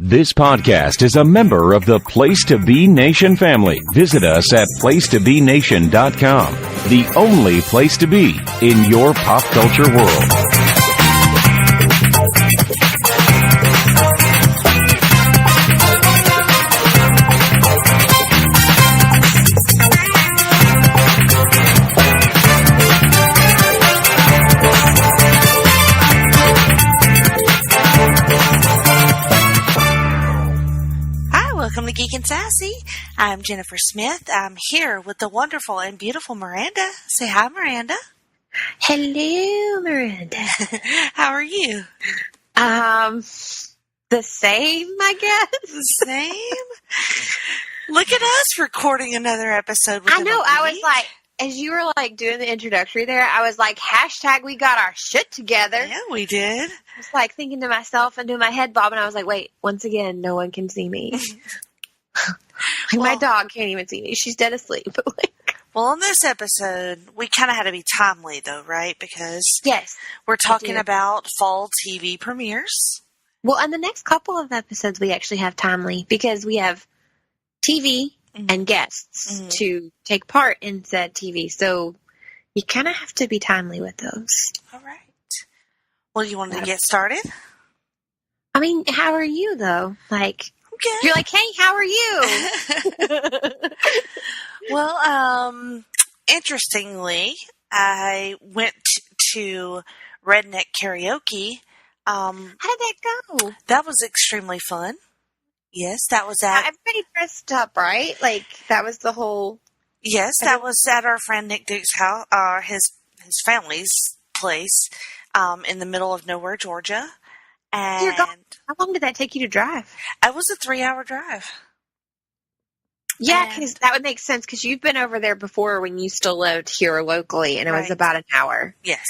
This podcast is a member of the Place to Be Nation family. Visit us at placetobenation.com, the only place to be in your pop culture world. Welcome to Geek and Sassy. I'm Jennifer Smith. I'm here with the wonderful and beautiful Miranda. Say hi, Miranda. Hello, Miranda. How are you? The same, I guess. The same? Look at us recording another episode. I know. I was like, as you were like doing the introductory there, I was like, hashtag we got our shit together. Yeah, we did. I was like thinking to myself and doing my head bob, and I was like, wait, once again, no one can see me. My dog can't even see me. She's dead asleep. Well, on this episode, we kind of had to be timely, though, right? Because yes, we're talking about fall TV premieres. Well, and the next couple of episodes, we actually have timely because we have TV and guests to take part in said TV. So you kind of have to be timely with those. All right. Well, you wanted to get started? I mean, how are you, though? Like, okay. You're like, hey, how are you? Well, interestingly, I went to Redneck Karaoke. How did that go? That was extremely fun. Yes, that was at... Everybody dressed up, right? Like, that was the whole... Yes, that was at our friend Nick Duke's house, his family's place, in the middle of nowhere, Georgia. And how long did that take you to drive? It was a 3-hour drive. Yeah, because that would make sense, because you've been over there before when you still lived here locally, and it was about an hour. Yes.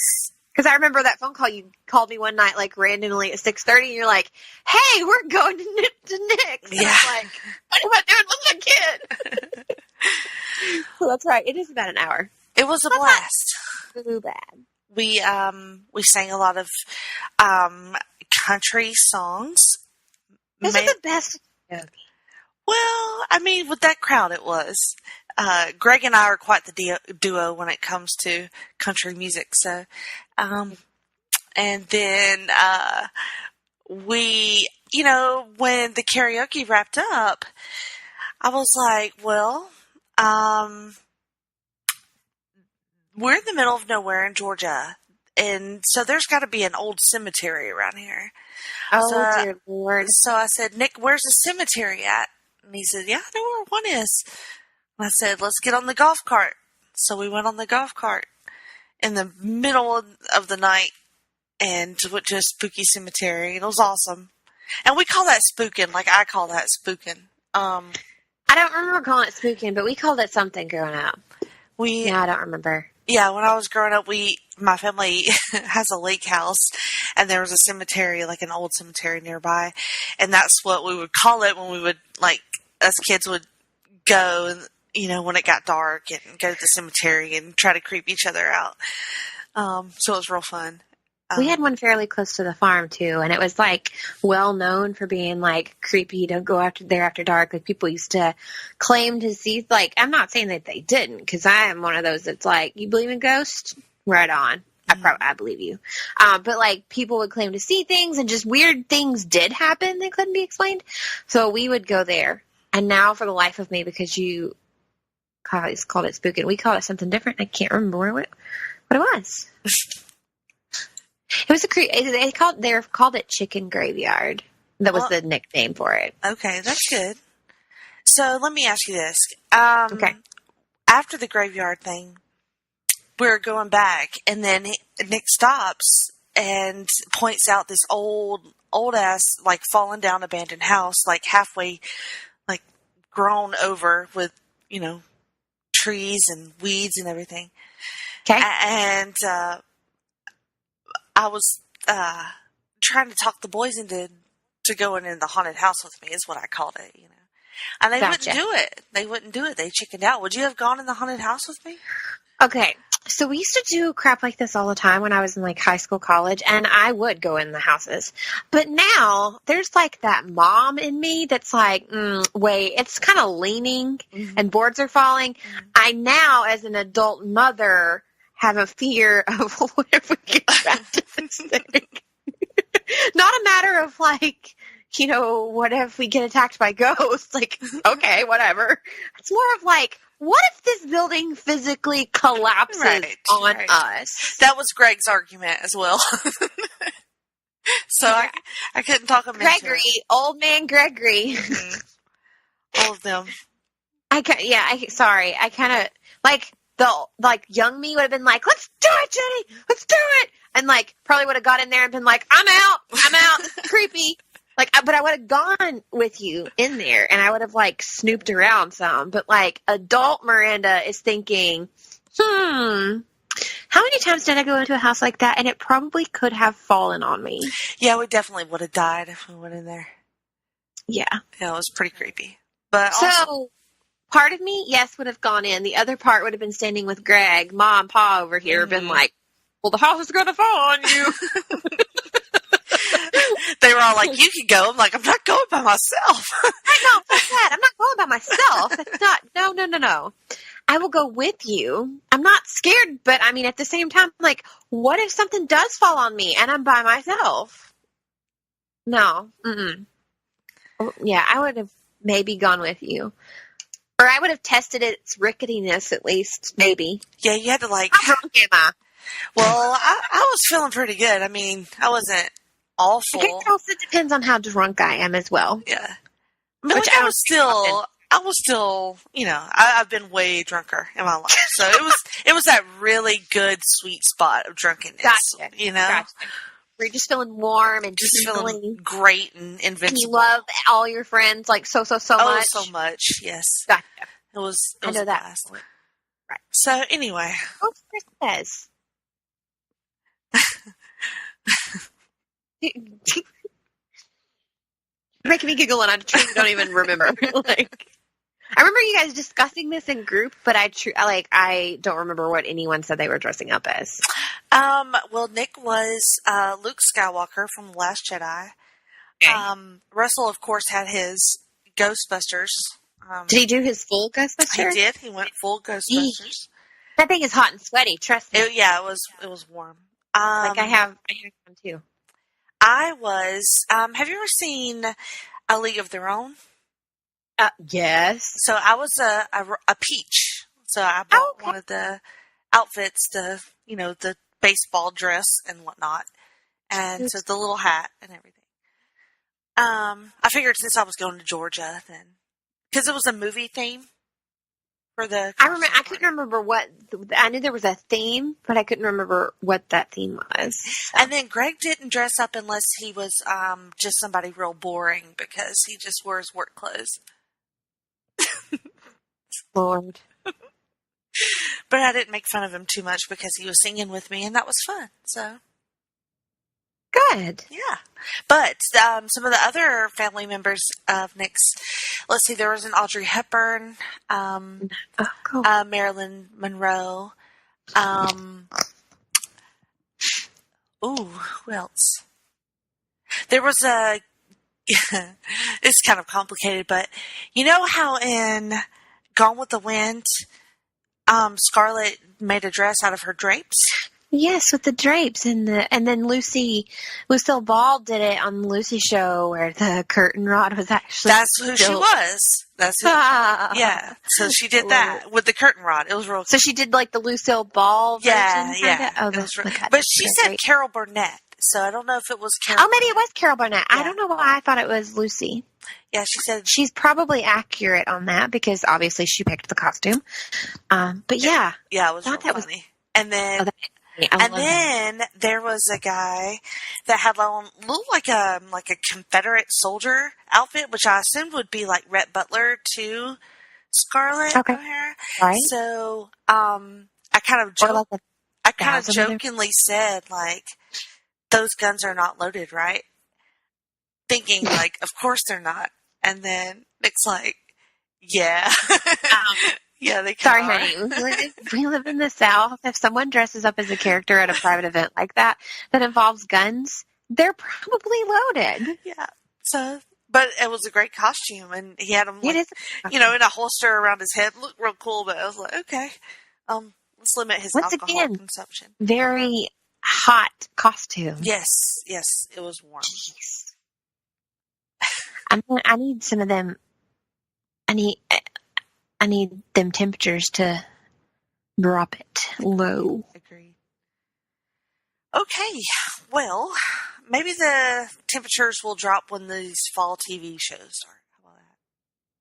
Because I remember that phone call, you called me one night, like, randomly at 6:30, and you're like, hey, we're going to Nick's. And I was like, what am I doing with my kid? So that's right. It is about an hour. It was a blast. Not too bad. We sang a lot of country songs. Those are the best. Well, I mean, with that crowd, it was. Greg and I are quite the duo when it comes to country music. So, and then we, when the karaoke wrapped up, I was like, well, we're in the middle of nowhere in Georgia. And so there's got to be an old cemetery around here. Oh, dear Lord. So I said, Nick, where's the cemetery at? And he said, yeah, I know where one is. And I said, let's get on the golf cart. So we went on the golf cart in the middle of the night and went to a spooky cemetery. It was awesome. And we call that spooking, like I call that spooking. I don't remember calling it spooking, but we called it something growing up. I don't remember. Yeah, when I was growing up, my family has a lake house, and there was a cemetery, like an old cemetery nearby, and that's what we would call it when we would, like, us kids would go, when it got dark, and go to the cemetery and try to creep each other out. So it was real fun. We had one fairly close to the farm, too, and it was, like, well known for being, like, creepy. Don't go there after dark. Like, people used to claim to see, like, I'm not saying that they didn't, because I am one of those that's like, you believe in ghosts? Right on. I believe you. But, like, people would claim to see things, and just weird things did happen that couldn't be explained. So we would go there. And now, for the life of me, because you called it spooking, we called it something different. I can't remember what it was. It was they called it Chicken Graveyard. That was the nickname for it. Okay, that's good. So let me ask you this. Okay. After the graveyard thing, we're going back, and then Nick stops and points out this old ass, like, fallen down abandoned house, like halfway, like, grown over with, trees and weeds and everything. Okay. And I was trying to talk the boys into going in the haunted house with me, is what I called it, And they wouldn't do it. They chickened out. Would you have gone in the haunted house with me? Okay. So we used to do crap like this all the time when I was in like high school, college, and I would go in the houses. But now there's like that mom in me that's like, wait, it's kind of leaning and boards are falling. I now, as an adult mother, have a fear of what if we get back to this thing. Not a matter of like, what if we get attacked by ghosts? Like, okay, whatever. It's more of like, what if this building physically collapses on us? That was Greg's argument as well. So yeah. I couldn't talk him into Gregory, old man Gregory. All of them. I kind of like young me would have been like, let's do it, Jenny, let's do it, and like probably would have got in there and been like, I'm out, creepy. Like, but I would have gone with you in there, and I would have like snooped around some. But like, adult Miranda is thinking, how many times did I go into a house like that, and it probably could have fallen on me? Yeah, we definitely would have died if we went in there. Yeah, it was pretty creepy. But so part of me, yes, would have gone in. The other part would have been standing with Greg, Ma and Pa over here, been like, well, the house is going to fall on you. They were all like, you can go. I'm like, I'm not going by myself. I know, fuck that. I'm not going by myself. That's not, no. I will go with you. I'm not scared, but I mean, at the same time, like, what if something does fall on me and I'm by myself? No. Yeah, I would have maybe gone with you. Or I would have tested its ricketiness at least, maybe. Yeah, you had to like... How drunk am I? Well, I was feeling pretty good. I mean, I wasn't awful. I guess it also depends on how drunk I am as well. Yeah. But like, I was still, I've been way drunker in my life. So it was that really good sweet spot of drunkenness. Gotcha. Gotcha. Where you're just feeling warm and just feeling great and invincible. And you love all your friends like so much. Oh, so much, yes. Gotcha. It was I know that. Blast. Right. So anyway. What's Chris says? Making me giggle, and I truly don't even remember. I remember you guys discussing this in group, but I don't remember what anyone said they were dressing up as. Well, Nick was Luke Skywalker from The Last Jedi. Okay. Russell, of course, had his Ghostbusters. Did he do his full Ghostbusters? He did. He went full Ghostbusters. That thing is hot and sweaty. Trust me. It was warm. I have one too. I was. Have you ever seen A League of Their Own? Yes. So I was a Peach. So I bought one of the outfits, the baseball dress and whatnot, and so the little hat and everything. I figured since I was going to Georgia, then because it was a movie theme for the. I couldn't remember what. I knew there was a theme, but I couldn't remember what that theme was. So. And then Greg didn't dress up unless he was just somebody real boring because he just wears work clothes. Lord. But I didn't make fun of him too much because he was singing with me, and that was fun. So good. Yeah. But some of the other family members of Nick's, let's see, there was an Audrey Hepburn, cool. Marilyn Monroe. Who else? There was a. It's kind of complicated, but you know how in Gone with the Wind, Scarlett made a dress out of her drapes? Yes, with the drapes and then Lucille Ball did it on the Lucy show where the curtain rod was actually. That's who she was. That's who. Yeah. So she did that with the curtain rod. It was real. So she did like the Lucille Ball version. Yeah. Oh, but she said great. Carol Burnett. So I don't know if it was Carol. Oh, maybe it was Carol Burnett. Yeah. I don't know why I thought it was Lucy. Yeah, she said she's probably accurate on that because obviously she picked the costume. But yeah, it was real funny. And then. There was a guy that had looked like a Confederate soldier outfit, which I assumed would be like Rhett Butler to Scarlett O'Hara. Right. So I kind of jokingly said like, "Those guns are not loaded, right?" Thinking like, "Of course they're not." And then Nick's like, "Yeah." Yeah, they Sorry, kinda are. honey. We live in the South. If someone dresses up as a character at a private event like that involves guns, they're probably loaded. Yeah. So, but it was a great costume, and he had them It is. in a holster around his head. Looked real cool, but I was like, okay, let's limit his Once alcohol again, consumption. very hot costume. Yes, it was warm. Jeez. I need some of them. I need them temperatures to drop it low. Agreed. Okay, well, maybe the temperatures will drop when these fall TV shows start. How about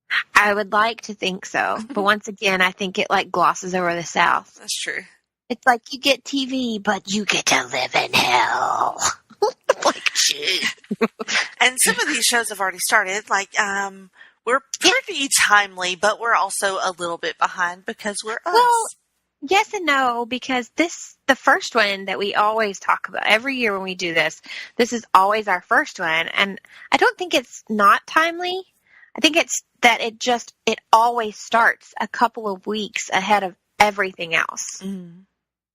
that? I would like to think so, but once again, I think it like glosses over the South. That's true. It's like you get TV, but you get to live in hell. Like, gee. And some of these shows have already started. Like, we're pretty timely, but we're also a little bit behind because we're us. Well, yes and no, because the first one that we always talk about every year when we do this is always our first one. And I don't think it's not timely. I think it's that it always starts a couple of weeks ahead of everything else. Mm.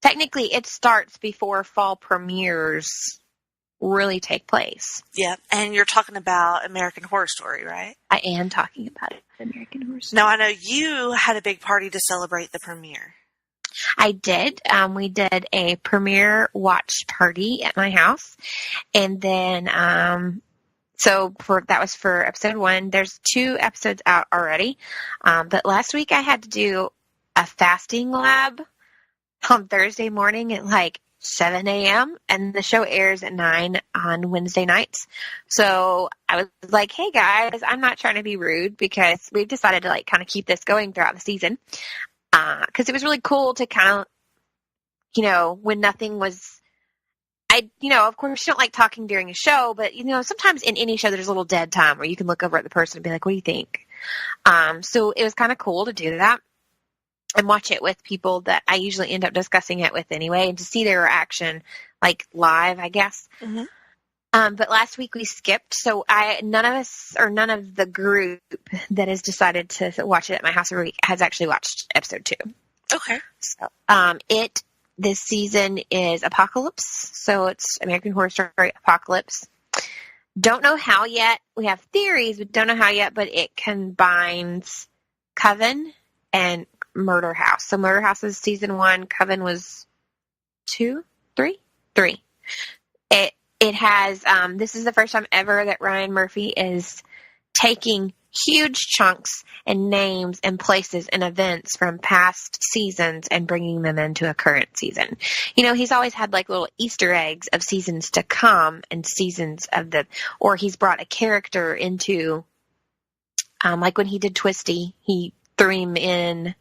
Technically, it starts before fall premieres really take place. Yeah, and you're talking about American Horror Story, right? I am talking about it, American Horror Story. Now, I know you had a big party to celebrate the premiere. I did. We did a premiere watch party at my house. And then, that was for episode 1. There's 2 episodes out already. But last week I had to do a fasting lab on Thursday morning at like 7 a.m. and the show airs at 9 on Wednesday nights. So I was like, hey guys, I'm not trying to be rude because we've decided to like kind of keep this going throughout the season. Cause it was really cool to kind of, when nothing was, of course you don't like talking during a show, but sometimes in any show there's a little dead time where you can look over at the person and be like, what do you think? So it was kind of cool to do that and watch it with people that I usually end up discussing it with anyway, and to see their reaction, like live, I guess. Mm-hmm. But last week we skipped, so none of the group that has decided to watch it at my house every week has actually watched episode 2. Okay. So, this season is Apocalypse, so it's American Horror Story Apocalypse. Don't know how yet. We have theories, but don't know how yet, but it combines Coven and Murder House. So Murder House is season 1. Coven was 2, 3. It has, this is the first time ever that Ryan Murphy is taking huge chunks and names and places and events from past seasons and bringing them into a current season. He's always had like little Easter eggs of seasons to come and seasons or he's brought a character into, like when he did Twisty, he threw him in.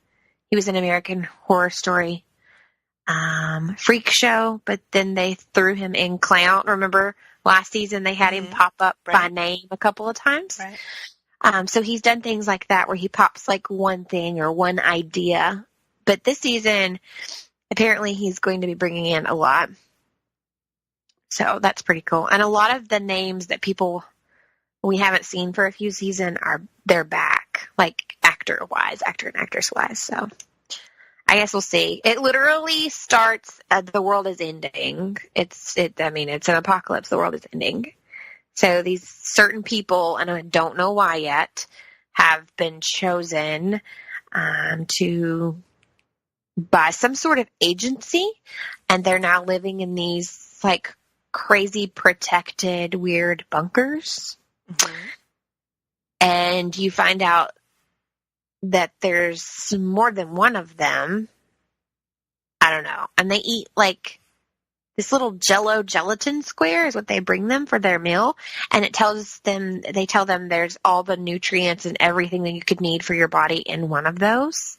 He was an American Horror Story freak show, but then they threw him in Clown. Remember last season they had him pop up by name a couple of times? Right. So he's done things like that where he pops like one thing or one idea. But this season, apparently he's going to be bringing in a lot. So that's pretty cool. And a lot of the names that people we haven't seen for a few seasons they're back, like actor and actress wise. So I guess we'll see. It literally starts the world is ending. It's an apocalypse. The world is ending. So these certain people, and I don't know why yet, have been chosen by some sort of agency, and they're now living in these like crazy protected weird bunkers. Mm-hmm. And you find out that there's more than one of them. I don't know. And they eat like this little Jell-O gelatin square is what they bring them for their meal. And they tell them there's all the nutrients and everything that you could need for your body in one of those.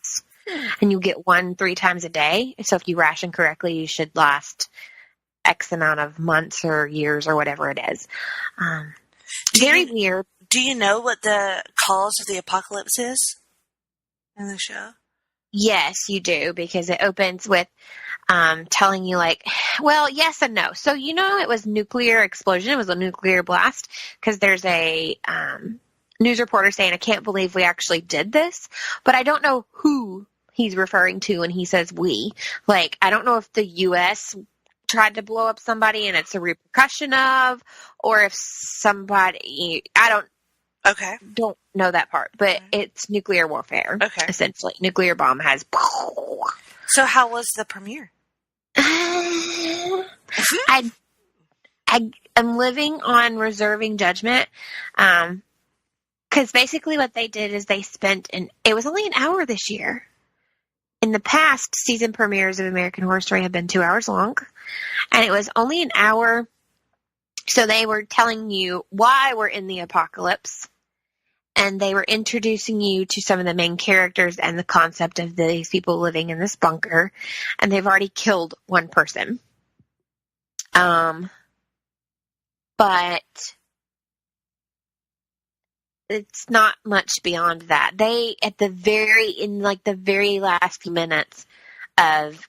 And you get one 3 times a day. So if you ration correctly, you should last X amount of months or years or whatever it is. Very weird. Do you know what the cause of the apocalypse is in the show? Yes, you do, because it opens with telling you like, well, yes and no. So it was nuclear explosion. It was a nuclear blast because there's a news reporter saying, I can't believe we actually did this, but I don't know who he's referring to when he says we. Like, I don't know if the U.S. tried to blow up somebody and it's a repercussion of, or if somebody, I don't know that part, but it's nuclear warfare. Okay. Essentially. Nuclear bomb has. So how was the premiere? I am living on reserving judgment. Because basically what they did is they spent it was only an hour this year. In the past, season premieres of American Horror Story have been 2 hours long, and it was only an hour. So they were telling you why we're in the apocalypse, and they were introducing you to some of the main characters and the concept of these people living in this bunker, and they've already killed one person. But it's not much beyond that. They, in the very last few minutes of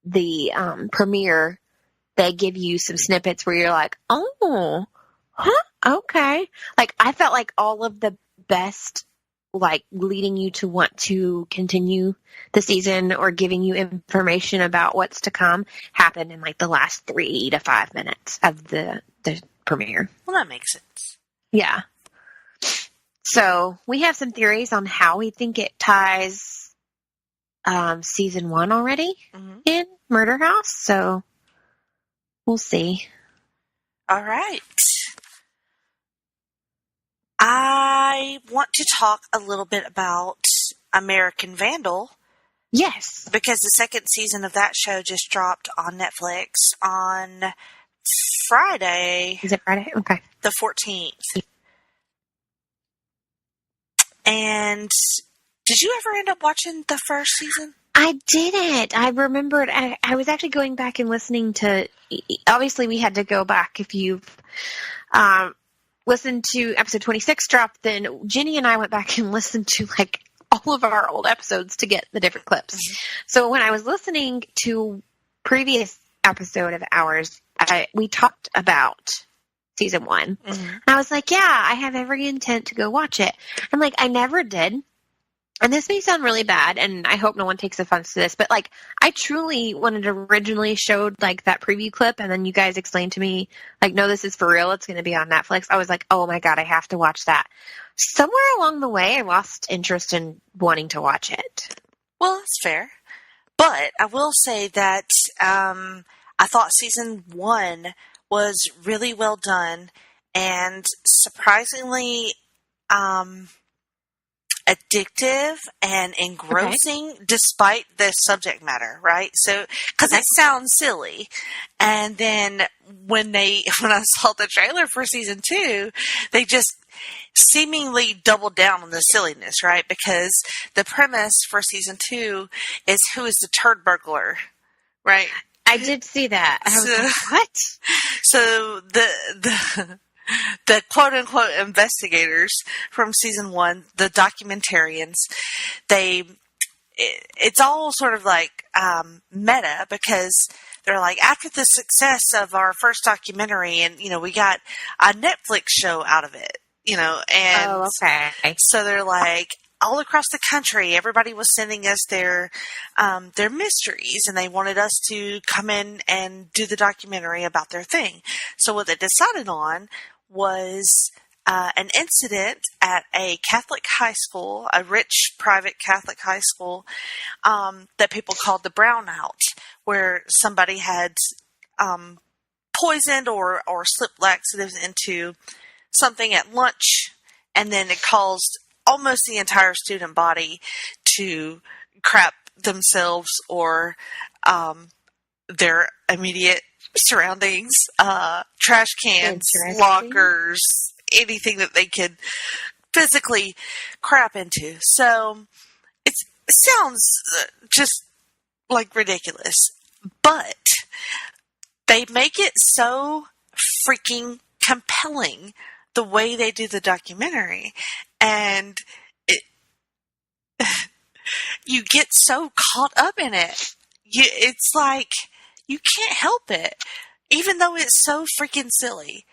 the premiere, they give you some snippets where you're like, oh, huh, okay. Like, I felt like all of the best, like, leading you to want to continue the season or giving you information about what's to come happened in, like, the last 3 to 5 minutes of the premiere. Well, that makes sense. Yeah. So we have some theories on how we think it ties season 1 already in Murder House. So we'll see. All right. I want to talk a little bit about American Vandal. Yes. Because the second season of that show just dropped on Netflix on Friday. Is it Friday? Okay. The 14th. And did you ever end up watching the first season? I didn't. I remembered. I was actually going back and listening to. Obviously, we had to go back. If you've listened to episode 26 drop, then Jenny and I went back and listened to like all of our old episodes to get the different clips. Mm-hmm. So when I was listening to previous episode of ours, we talked about season 1. Mm-hmm. And I was like, yeah, I have every intent to go watch it. And like, I never did. And this may sound really bad, and I hope no one takes offense to this, but like, I truly, when it originally showed like that preview clip, and then you guys explained to me, like, no, this is for real, it's going to be on Netflix. I was like, oh my God, I have to watch that. Somewhere along the way, I lost interest in wanting to watch it. Well, that's fair. But I will say that I thought season 1 was really well done and surprisingly addictive and engrossing, despite the subject matter, right? So, because it sounds silly, and then when I saw the trailer for season 2, they just seemingly doubled down on the silliness, right? Because the premise for season 2 is who is the turd burglar, right? I did see that. I was like, what? So the quote-unquote investigators from season 1, the documentarians, it's all sort of like meta, because they're like, after the success of our first documentary, and, you know, we got a Netflix show out of it, you know, and oh, okay. So they're like, all across the country, everybody was sending us their mysteries, and they wanted us to come in and do the documentary about their thing. So what they decided on was an incident at a Catholic high school, a rich private Catholic high school, that people called the brownout, where somebody had poisoned or slipped laxatives into something at lunch, and then it caused almost the entire student body to crap themselves or their immediate surroundings, trash cans, lockers, anything that they could physically crap into. So it sounds just like ridiculous, but they make it so freaking compelling the way they do the documentary, and you get so caught up in it. It's like you can't help it, even though it's so freaking silly.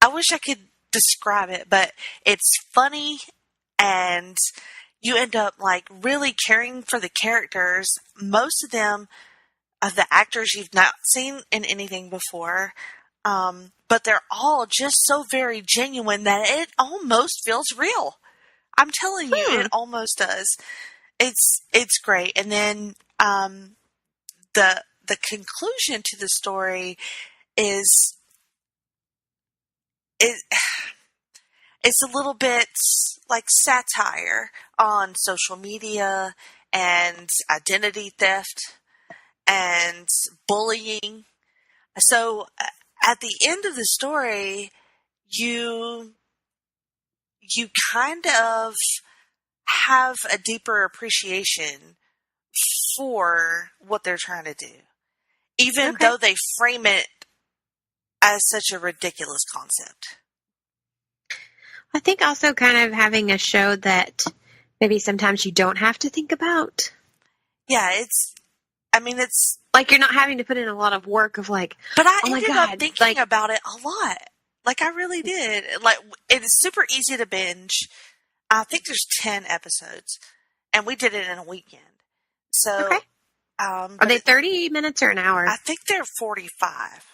I wish I could describe it, but it's funny, and you end up like really caring for the characters. Most of them, of the actors you've not seen in anything before, but they're all just so very genuine that it almost feels real. I'm telling you, it almost does. It's great. And then the conclusion to the story is it's a little bit like satire on social media and identity theft and bullying. So at the end of the story, you kind of have a deeper appreciation for what they're trying to do, even though they frame it as such a ridiculous concept. I think also kind of having a show that maybe sometimes you don't have to think about. Yeah, it's like you're not having to put in a lot of work of like, but I oh ended my God, up thinking about it a lot. Like I really did. Like it is super easy to binge. I think there's 10 episodes and we did it in a weekend. So, are they 30 minutes or an hour? I think they're 45.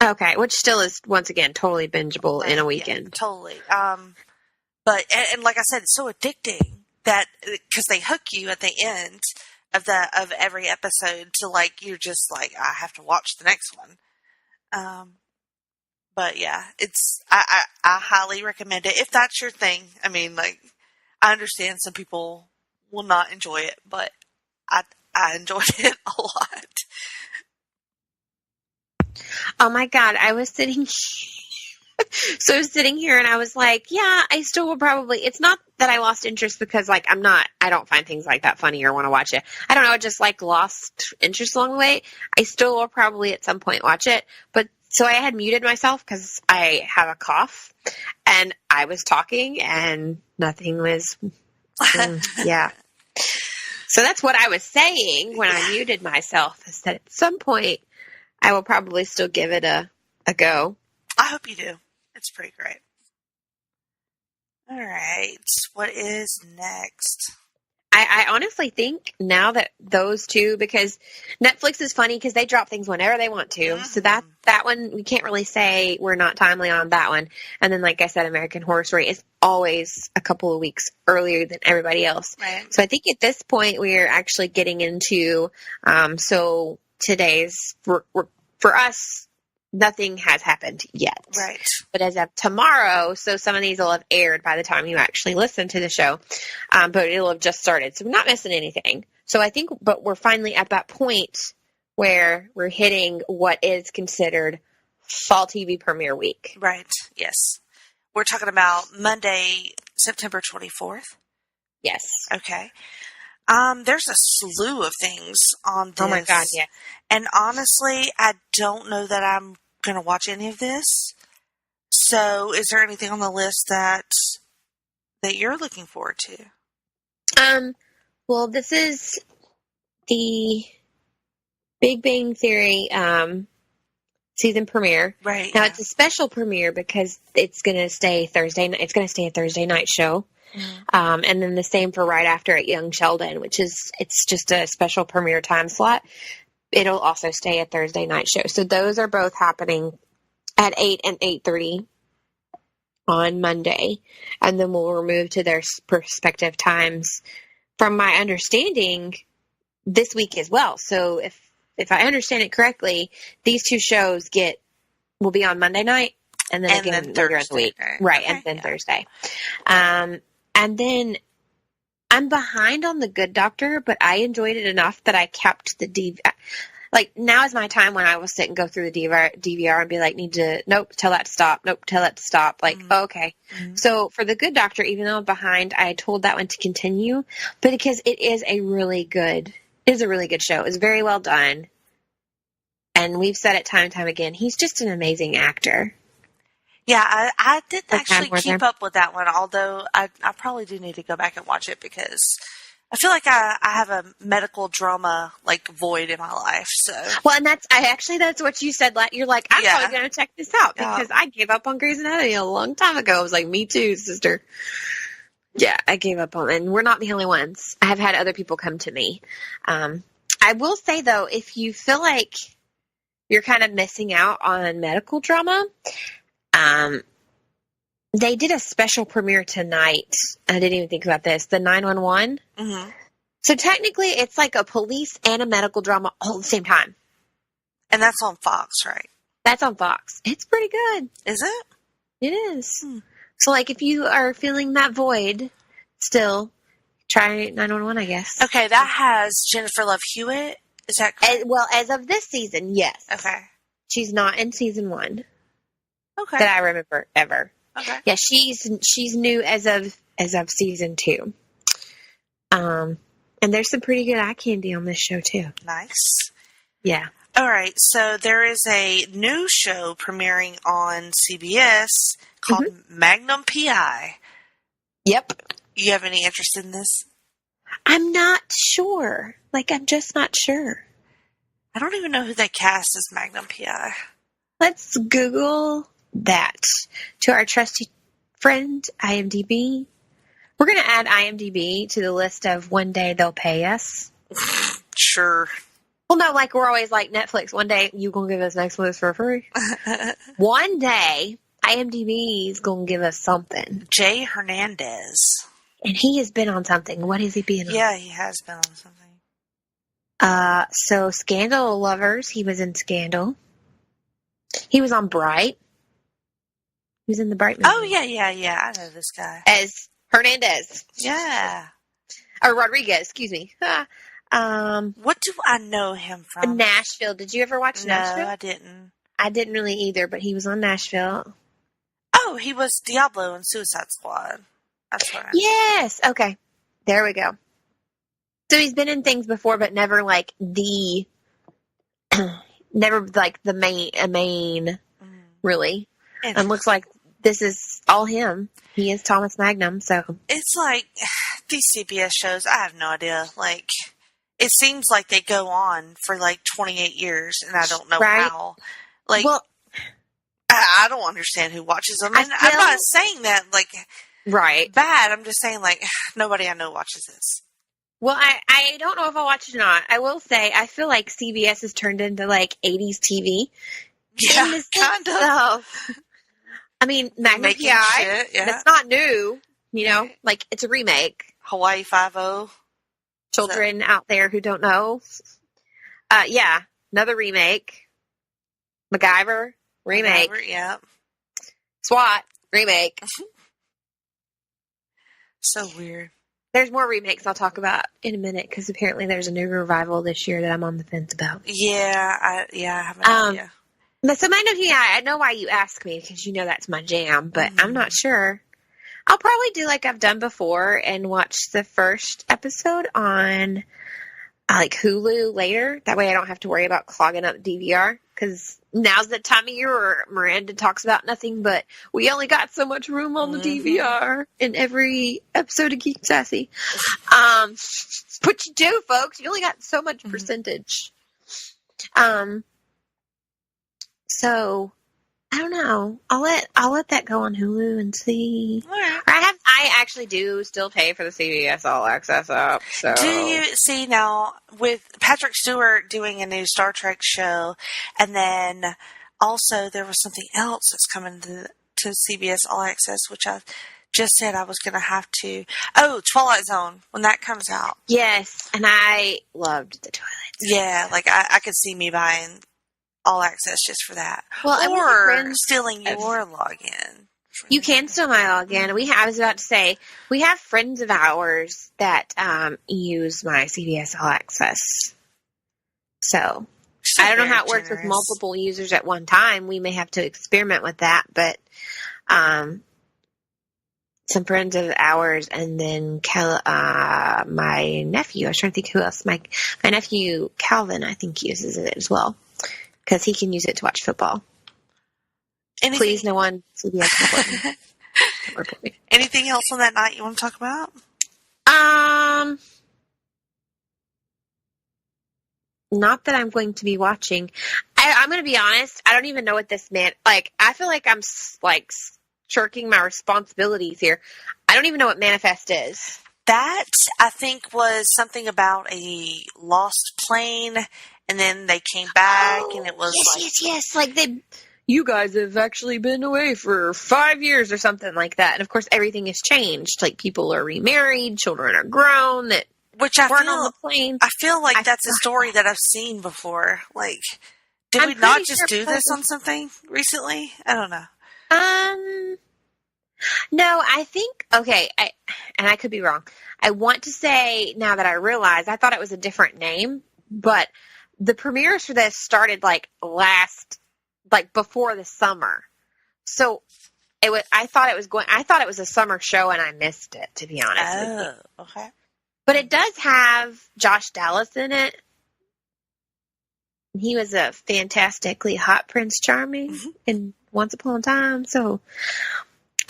Okay, which still is, once again, totally bingeable in a weekend. Yeah, totally. But like I said, it's so addicting that because they hook you at the end of every episode to like you're just like I have to watch the next one. But yeah, it's I highly recommend it if that's your thing. I mean, like I understand some people will not enjoy it, but I enjoyed it a lot. Oh my God, I was sitting here and I was like, yeah, I still will probably, it's not that I lost interest because like I don't find things like that funny or want to watch it. I don't know, I just like lost interest along the way. I still will probably at some point watch it, but so I had muted myself because I have a cough and I was talking and nothing was, yeah. So that's what I was saying when I muted myself, is that at some point I will probably still give it a go. I hope you do. It's pretty great. All right. What is next? I honestly think now that those two, because Netflix is funny because they drop things whenever they want to. Mm-hmm. So that one, we can't really say we're not timely on that one. And then, like I said, American Horror Story is always a couple of weeks earlier than everybody else. Right. So I think at this point we're actually getting into, so today's, for us, nothing has happened yet. Right. But as of tomorrow, so some of these will have aired by the time you actually listen to the show, but it'll have just started. So we're not missing anything. So I think, but we're finally at that point where we're hitting what is considered fall TV premiere week. Right. Yes. We're talking about Monday, September 24th. Yes. Okay. There's a slew of things on this. Oh my God, yeah. And honestly, I don't know that I'm going to watch any of this. So is there anything on the list that you're looking forward to? Well, this is the Big Bang Theory, season premiere. Right. Now it's a special premiere because it's going to stay Thursday. It's going to stay a Thursday night show. Mm-hmm. And then the same for right after at Young Sheldon, it's just a special premiere time slot. It'll also stay a Thursday night show. So those are both happening at 8 and 8:30 on Monday. And then we'll move to their respective times from my understanding this week as well. So if I understand it correctly, these two shows will be on Monday night and then again later in the week. Right. Okay, and then Thursday. And then I'm behind on The Good Doctor, but I enjoyed it enough that I kept the DVR. Like, now is my time when I will sit and go through the DVR and be like, nope, tell that to stop. Nope, tell that to stop. Like, okay. Mm-hmm. So for The Good Doctor, even though I'm behind, I told that one to continue, but because it is a really good show. It's very well done. And we've said it time and time again, he's just an amazing actor. Yeah, I didn't actually keep up with that one, although I probably do need to go back and watch it because I feel like I have a medical drama like void in my life. So well, and that's what you said. You're like, I'm probably going to check this out because I gave up on Grey's Anatomy a long time ago. I was like, me too, sister. Yeah, I gave up on it. And we're not the only ones. I have had other people come to me. I will say, though, if you feel like you're kind of missing out on medical drama, they did a special premiere tonight. I didn't even think about this. The 911. Mm-hmm. So technically, it's like a police and a medical drama all at the same time. And that's on Fox, right? That's on Fox. It's pretty good. Is it? It is. So, like, if you are feeling that void still, try 911, I guess. Okay, that has Jennifer Love Hewitt. Is that correct? As of this season, yes. Okay. She's not in season 1 Okay. that I remember ever. Okay. Yeah, she's new as of season 2. And there's some pretty good eye candy on this show too. Nice. Yeah. All right, so there is a new show premiering on CBS called Magnum PI. Yep. You have any interest in this? I'm not sure. Like, I'm just not sure. I don't even know who they cast as Magnum PI. Let's Google that to our trusty friend, IMDb. We're going to add IMDb to the list of one day they'll pay us. Sure. Well, no, like we're always like Netflix. One day you going to give us Netflix for free. One day IMDb is going to give us something. Jay Hernandez. And he has been on something. What has he been on? Yeah, he has been on something. So Scandal Lovers, he was in Scandal. He was on Bright. He was in the Bright movie. Oh, yeah. I know this guy. As Hernandez. Yeah. Or Rodriguez, excuse me. What do I know him from? Nashville. Did you ever watch Nashville? No, I didn't. I didn't really either, but he was on Nashville. Oh, he was Diablo in Suicide Squad. That's what I know. Yes. Okay. There we go. So he's been in things before, but never like never like the main, really. And looks like this is all him. He is Thomas Magnum, so. It's like, these CBS shows, I have no idea. Like, it seems like they go on for like 28 years, and I don't know how. Like, well, I don't understand who watches them. And I'm not saying that, like, bad. I'm just saying, like, nobody I know watches this. Well, I don't know if I'll watch it or not. I will say, I feel like CBS has turned into, like, 80s TV. Yeah, kind of. I mean, Magnum PI, that's not new, you know? Like, it's a remake. Hawaii Five-0. Children out there who don't know. Yeah, another remake. MacGyver, remake. Yeah. SWAT, remake. So weird. There's more remakes I'll talk about in a minute, because apparently there's a new revival this year that I'm on the fence about. Yeah, I have an idea. But so Magnum PI, I know why you ask me, because you know that's my jam, but I'm not sure. I'll probably do like I've done before and watch the first episode on like Hulu later. That way I don't have to worry about clogging up the DVR, because now's the time of year where Miranda talks about nothing but we only got so much room on the DVR in every episode of Geek, Sassy. What you do, folks, you only got so much percentage. So I don't know. I'll let that go on Hulu and see. All right. I actually do still pay for the CBS All Access app. So do you see now with Patrick Stewart doing a new Star Trek show, and then also there was something else that's coming to CBS All Access, which I just said I was going to have to. Oh, Twilight Zone, when that comes out. Yes, and I loved the Twilight Zone. Yeah, like I could see me buying All Access just for that. Well, or stealing your login. You can steal my login. I was about to say, we have friends of ours that use my CBS All Access. So I don't know how it works with multiple users at one time. We may have to experiment with that, but some friends of ours, and then my nephew. I was trying to think who else. My nephew Calvin, I think, uses it as well, because he can use it to watch football. Please, no one CBS report me. Anything else on that night you want to talk about? Not that I'm going to be watching. I'm going to be honest. I don't even know what this meant. Like, I feel like I'm like shirking my responsibilities here. I don't even know what Manifest is. That, I think, was something about a lost plane, and then they came back, and it was yes. Like, you guys have actually been away for 5 years or something like that. And, of course, everything has changed. Like, people are remarried, children are grown, that which I weren't feel, on the plane. I feel like that's a story that I've seen before. Like, did we not just do this on something recently? I don't know. No, I think, okay, and I could be wrong. I want to say, now that I realize, I thought it was a different name, but the premieres for this started before the summer. So I thought it was a summer show and I missed it, to be honest with you. Oh, okay. But it does have Josh Dallas in it. He was a fantastically hot Prince Charming in Once Upon a Time, so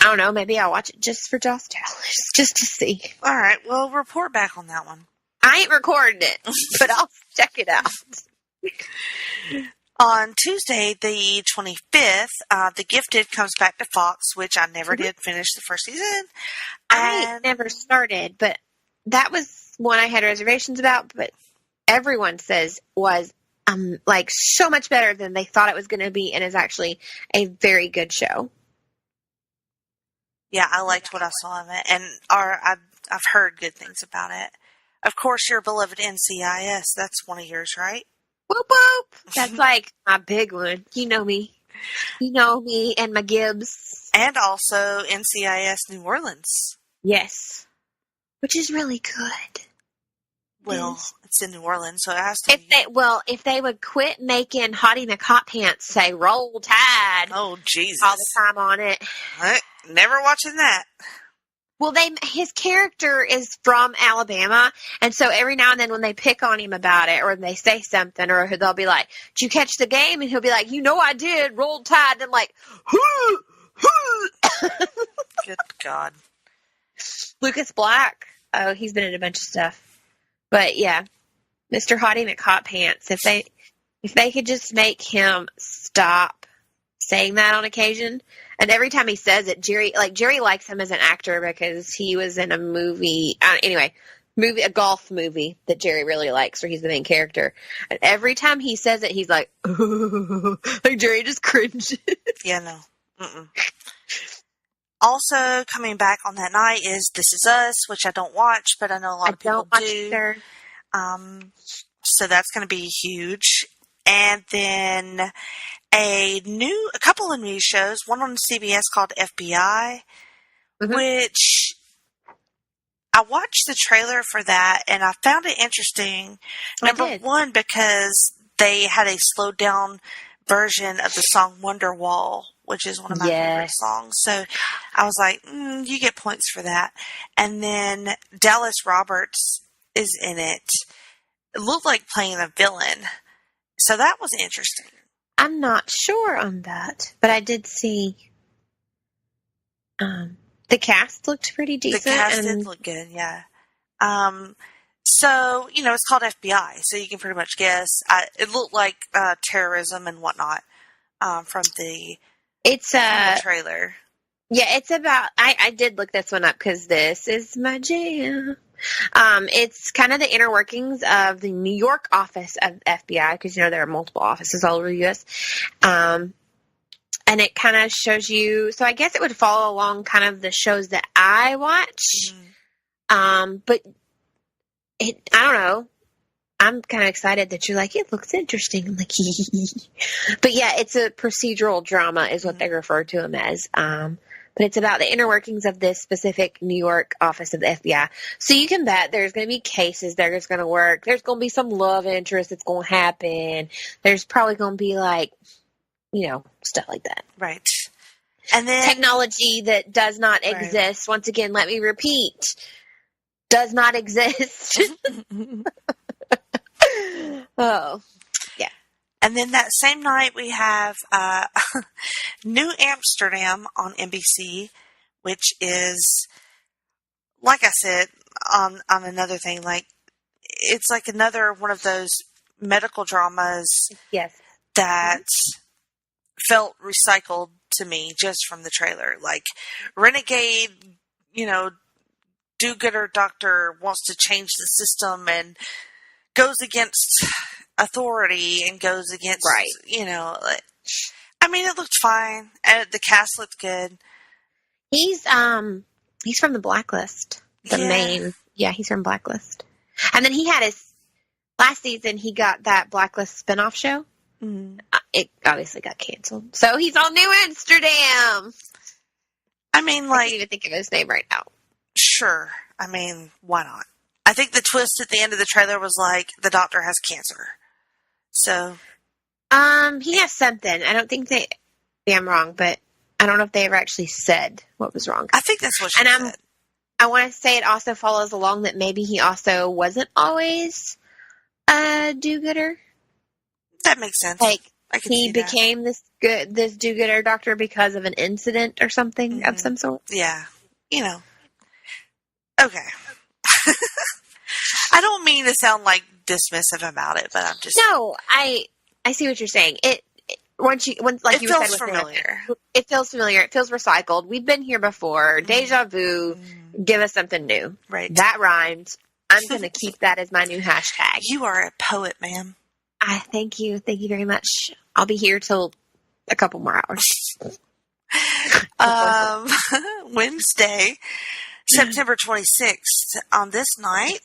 I don't know, maybe I'll watch it just for Josh Dallas, just to see. All right, well, report back on that one. I ain't recording it, but I'll check it out. On Tuesday, the 25th, The Gifted comes back to Fox, which I never did finish the first season. I never started, but that was one I had reservations about, but everyone says was so much better than they thought it was going to be, and is actually a very good show. Yeah, I liked what I saw of it, and I've heard good things about it. Of course, your beloved NCIS, that's one of yours, right? Whoop, whoop. That's like my big one. You know me. You know me and my Gibbs. And also NCIS New Orleans. Yes. Which is really good. Well, it's in New Orleans, so it has to be. If they would quit making Hottie McHotpants say Roll Tide. Oh, Jesus. All the time on it. Never watching that. Well, his character is from Alabama, and so every now and then when they pick on him about it, or they say something, or they'll be like, "Did you catch the game?" And he'll be like, I did, Roll Tide. And I'm like, Good God. Lucas Black. Oh, he's been in a bunch of stuff. But yeah, Mr. Hottie McHotpants, if they could just make him stop saying that on occasion. And every time he says it, Jerry likes him as an actor because he was in a movie, a golf movie that Jerry really likes where he's the main character. And every time he says it, he's like, like Jerry just cringes. Yeah, no. Mm-mm. Also coming back on that night is This Is Us, which I don't watch, but I know a lot of people do. Either. So that's going to be huge. And then a couple of new shows, one on CBS called FBI, which I watched the trailer for that and I found it interesting. Number one, because they had a slowed down version of the song Wonderwall, which is one of my favorite songs. So I was like, you get points for that. And then Dallas Roberts is in it. It looked like playing a villain. So that was interesting. I'm not sure on that, but I did see the cast looked pretty decent. The cast did look good, yeah. So, it's called FBI, so you can pretty much guess. It looked like terrorism and whatnot from the trailer. Yeah, it's about, I did look this one up because this is my jam. It's kind of the inner workings of the New York office of FBI, because, there are multiple offices all over the U.S. And it kind of shows you, so I guess it would follow along kind of the shows that I watch. But I don't know. I'm kind of excited that you're like, it looks interesting. I'm like, but yeah, it's a procedural drama is what they refer to them as. But it's about the inner workings of this specific New York office of the FBI. So you can bet there's going to be cases that are going to work. There's going to be some love interest that's going to happen. There's probably going to be stuff like that. Right. And then technology that does not exist. Once again, let me repeat, does not exist. Oh, yeah. And then that same night we have New Amsterdam on NBC, which is, like I said, on another thing, it's like another one of those medical dramas that felt recycled to me just from the trailer. Like Renegade, do-gooder doctor wants to change the system and goes against authority and goes against, I mean, it looked fine. The cast looked good. He's from the Blacklist. He's from Blacklist. And then he had last season, he got that Blacklist spinoff show. Mm. It obviously got canceled. So he's on New Amsterdam. I mean, I can't even think of his name right now. Sure. I mean, why not? I think the twist at the end of the trailer was like, the doctor has cancer. So. He has something. I don't think I'm wrong, but I don't know if they ever actually said what was wrong. I think that's what she said. I want to say it also follows along that maybe he also wasn't always a do-gooder. That makes sense. Like, he became this do-gooder doctor because of an incident or something of some sort. Yeah. Okay. I don't mean to sound like dismissive about it, but I'm just. No, I see what you're saying. It feels familiar. It feels familiar. It feels recycled. We've been here before. Deja vu. Give us something new. Right. That rhymed. I'm going to keep that as my new hashtag. You are a poet, ma'am. Thank you. Thank you very much. I'll be here till a couple more hours. Wednesday, September 26th. On this night,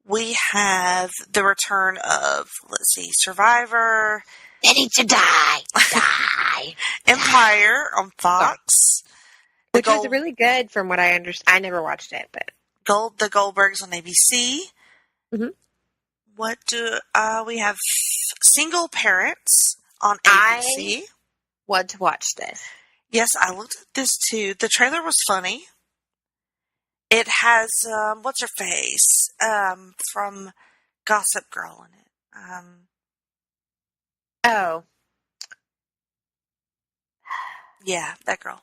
we have the return of, Survivor. They need to die. Die. Empire on Fox. Which was really good from what I understand. I never watched it, but. The Goldbergs on ABC. Mm-hmm. What do we have? Single Parents on ABC. I want to watch this. Yes, I looked at this too. The trailer was funny. It has what's her face from Gossip Girl in it. Oh, yeah, that girl.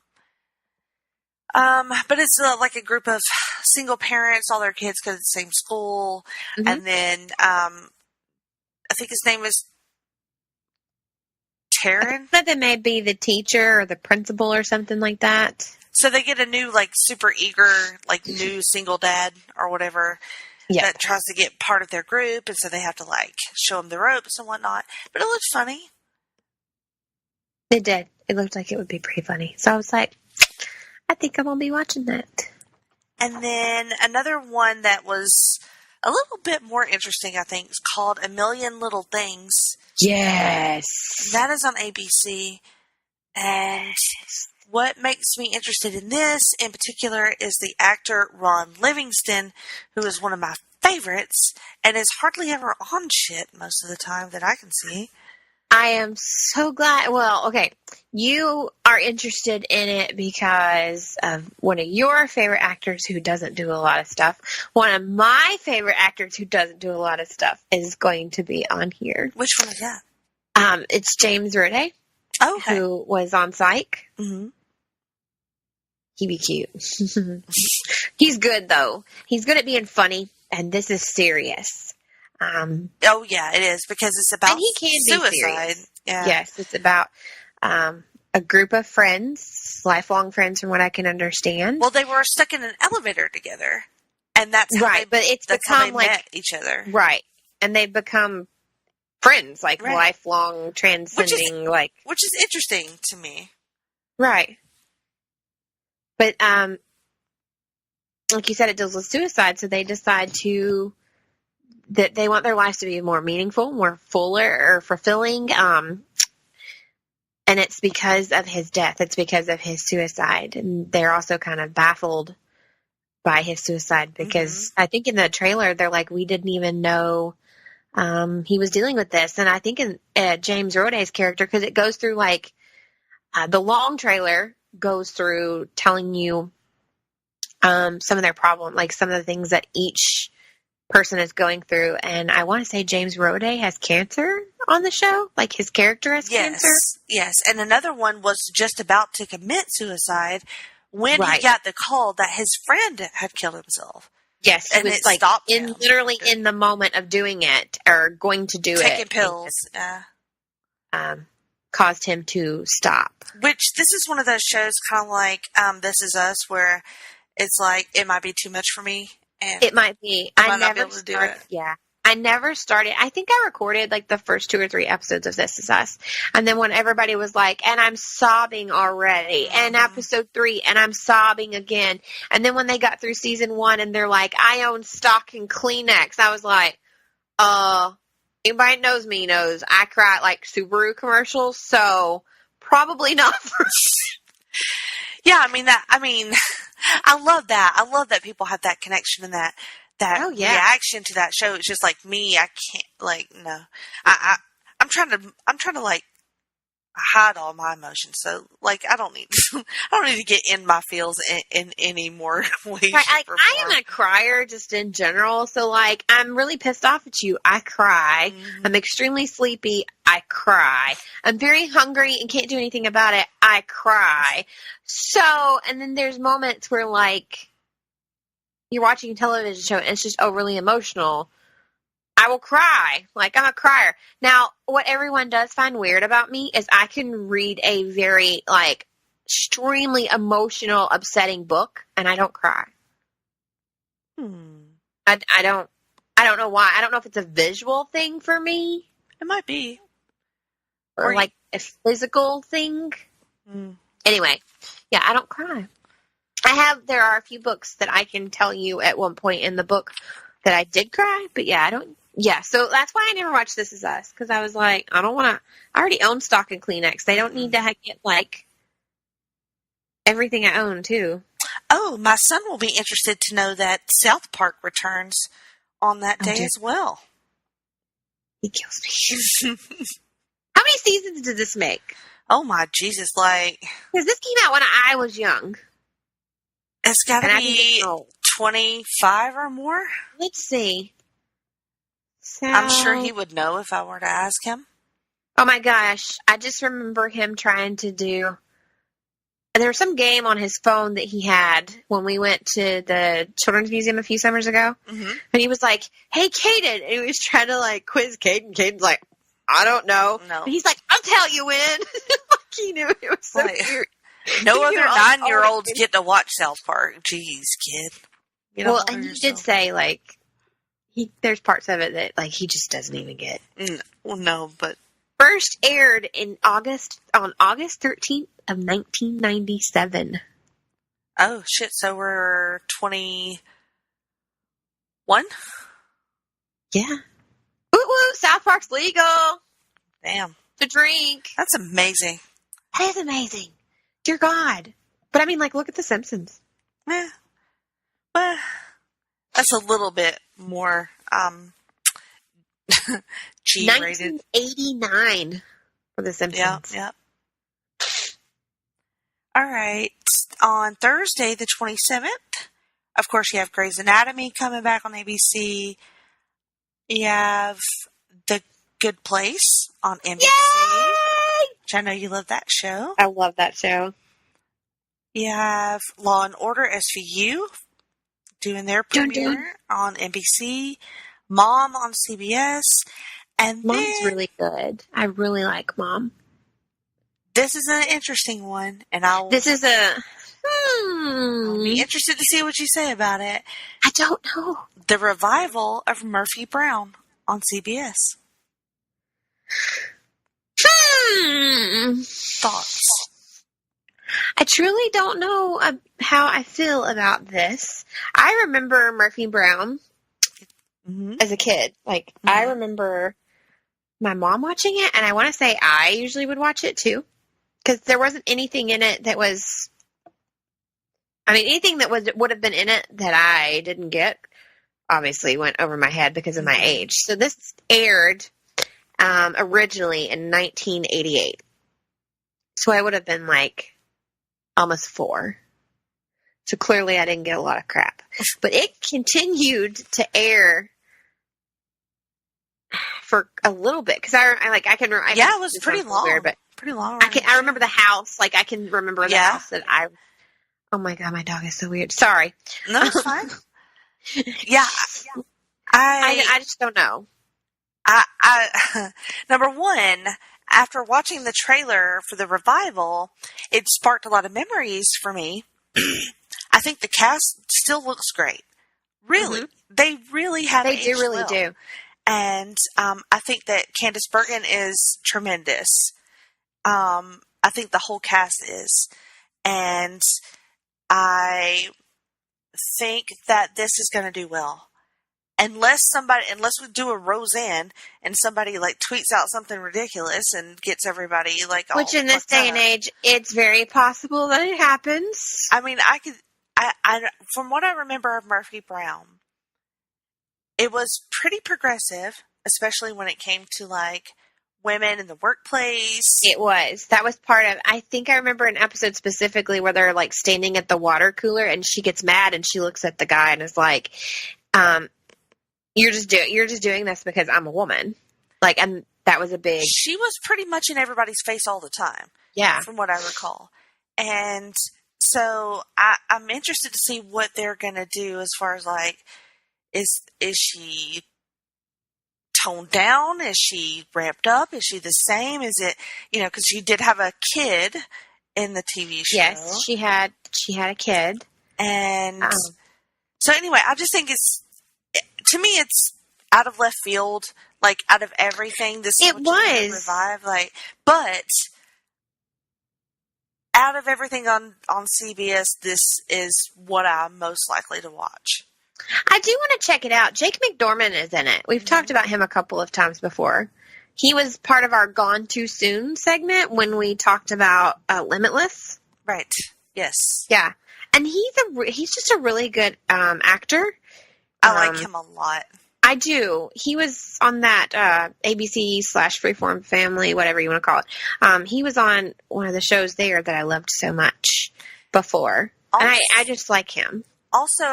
But it's like a group of single parents. All their kids go to the same school, and then I think his name is Taryn. That they may be the teacher or the principal or something like that. So they get a new, super eager, new single dad or whatever that tries to get part of their group, and so they have to show them the ropes and whatnot. But it looked funny. It did. It looked like it would be pretty funny. So I was like, I think I'm going to be watching that. And then another one that was a little bit more interesting, I think, is called A Million Little Things. Yes. That is on ABC. And what makes me interested in this in particular is the actor Ron Livingston, who is one of my favorites and is hardly ever on shit most of the time that I can see. I am so glad. Well, okay. You are interested in it because of one of your favorite actors who doesn't do a lot of stuff. One of my favorite actors who doesn't do a lot of stuff is going to be on here. Which one is that? It's James Rode, who was on Psych. Mm-hmm. He'd be cute. He's good, though. He's good at being funny, and this is serious. Oh yeah, it is, because it's about suicide. Yeah. Yes, it's about a group of friends, lifelong friends, from what I can understand. Well, they were stuck in an elevator together, and that's how they met each other, right? And they become friends, lifelong, transcending, which is interesting to me, right? But like you said, it deals with suicide, so they decide that they want their lives to be more meaningful, more fuller or fulfilling. And it's because of his death. It's because of his suicide. And they're also kind of baffled by his suicide because I think in the trailer, they're like, we didn't even know he was dealing with this. And I think in James Rode's character, because it goes through the long trailer goes through telling you some of their problem, some of the things that each person is going through, and I want to say James Rode has cancer on the show, his character has cancer. Yes, and another one was just about to commit suicide when he got the call that his friend had killed himself. Yes, and it was stopped him. Literally in the moment of doing it or going to do taking pills. Caused him to stop. Which this is one of those shows, kind of like This Is Us, where it's like it might be too much for me, and It might be. I might not be able to do it. Yeah. I never started. I think I recorded like the first 2 or 3 episodes of This Is Us. And then when everybody was like, and I'm sobbing already, and episode 3, and I'm sobbing again. And then when they got through season 1 and they're like, I own stock in Kleenex, I was like, anybody knows me knows I cry at like Subaru commercials, so probably not for Yeah, I mean, I love that. I love that people have that connection and that reaction to that show. It's just like me. I can't, like, no. I'm trying to like hide all my emotions. So like, I don't need to get in my feels in any more way. Right, like, I am a crier just in general. So like, I'm really pissed off at you. I cry. Mm-hmm. I'm extremely sleepy. I cry. I'm very hungry and can't do anything about it. I cry. So, and then there's moments where like, you're watching a television show and it's just overly emotional. I will cry. Like, I'm a crier. Now, what everyone does find weird about me is I can read a very, like, extremely emotional, upsetting book, and I don't cry. I don't know why. I don't know if it's a visual thing for me. It might be. Or like, a physical thing. Anyway, yeah, I don't cry. There are a few books that I can tell you at one point in the book that I did cry, but yeah, I don't. Yeah, so that's why I never watched This Is Us, because I was like, I don't want to. I already own stock in Kleenex. They don't need to get like everything I own too. Oh, my son will be interested to know that South Park returns on that day as well. He kills me. How many seasons did this make? Oh my Jesus! Like, because this came out when I was young. It's got to be 25 or more. Let's see. So, I'm sure he would know if I were to ask him. Oh my gosh. I just remember him trying to do... There was some game on his phone that he had when we went to the Children's Museum a few summers ago. Mm-hmm. And he was like, hey, Caden. And he was trying to like quiz Caden. Caden's like, I don't know. No. And he's like, I'll tell you when. Like he knew. It was so weird. No other 9-year-olds get to watch South Park. Jeez, kid. Well, and you did say, like, there's parts of it that, like, he just doesn't even get. Well, no, but... First aired on August 13th of 1997. Oh, shit, so we're 21? Yeah. Woo-woo, South Park's legal. Damn. To drink. That's amazing. That is amazing. Dear God. But I mean, like, look at The Simpsons. Yeah. Well, that's a little bit more G-rated. 1989 for The Simpsons. Yeah. All right. On Thursday, the 27th, of course, you have Grey's Anatomy coming back on ABC. You have The Good Place on NBC. Yay! Which I know you love that show. I love that show. You have Law and Order SVU doing their premiere on NBC. Mom on CBS. And Mom's really good. I really like Mom. This is an interesting one, and I'll be interested to see what you say about it. I don't know. The revival of Murphy Brown on CBS. Thoughts? I truly don't know how I feel about this. I remember Murphy Brown as a kid. Like, I remember my mom watching it, and I want to say I usually would watch it too. Because there wasn't anything in it that was... I mean, anything that would have been in it that I didn't get obviously went over my head because of my age. So this aired originally in 1988. So I would have been like almost 4. So clearly I didn't get a lot of crap. But it continued to air for a little bit because I can. It was pretty long. Weird, but pretty long. I remember the house. Like I can remember the house that I. Oh my God, my dog is so weird. Sorry. No, it's fine. Yeah, I just don't know. I number one, after watching the trailer for the revival, it sparked a lot of memories for me. I think the cast still looks great. Really. Mm-hmm. They really have They aged do really well. do. And I think that Candice Bergen is tremendous. I think the whole cast is. And I think that this is going to do well. Unless we do a Roseanne and somebody like tweets out something ridiculous and gets everybody like all Which in this fucked day up. and age, it's very possible that it happens. I mean, I from what I remember of Murphy Brown, it was pretty progressive, especially when it came to like women in the workplace. It was. That was part of, I think I remember an episode specifically where they're like standing at the water cooler and she gets mad and she looks at the guy and is like, you're just doing this because I'm a woman. Like, and that was a big. She was pretty much in everybody's face all the time. Yeah. From what I recall. And so I'm interested to see what they're going to do as far as like, is she toned down? Is she ramped up? Is she the same? Is it, because she did have a kid in the TV show. Yes, she had a kid. And so anyway, I just think to me, it's out of left field. Like out of everything, this it was revive. Like, but out of everything on CBS, this is what I'm most likely to watch. I do want to check it out. Jake McDorman is in it. We've talked about him a couple of times before. He was part of our Gone Too Soon segment when we talked about Limitless. Right. Yes. Yeah. And he's just a really good actor. I like him a lot. I do. He was on that ABC/Freeform Family, whatever you want to call it. He was on one of the shows there that I loved so much before. Also, and I just like him. Also,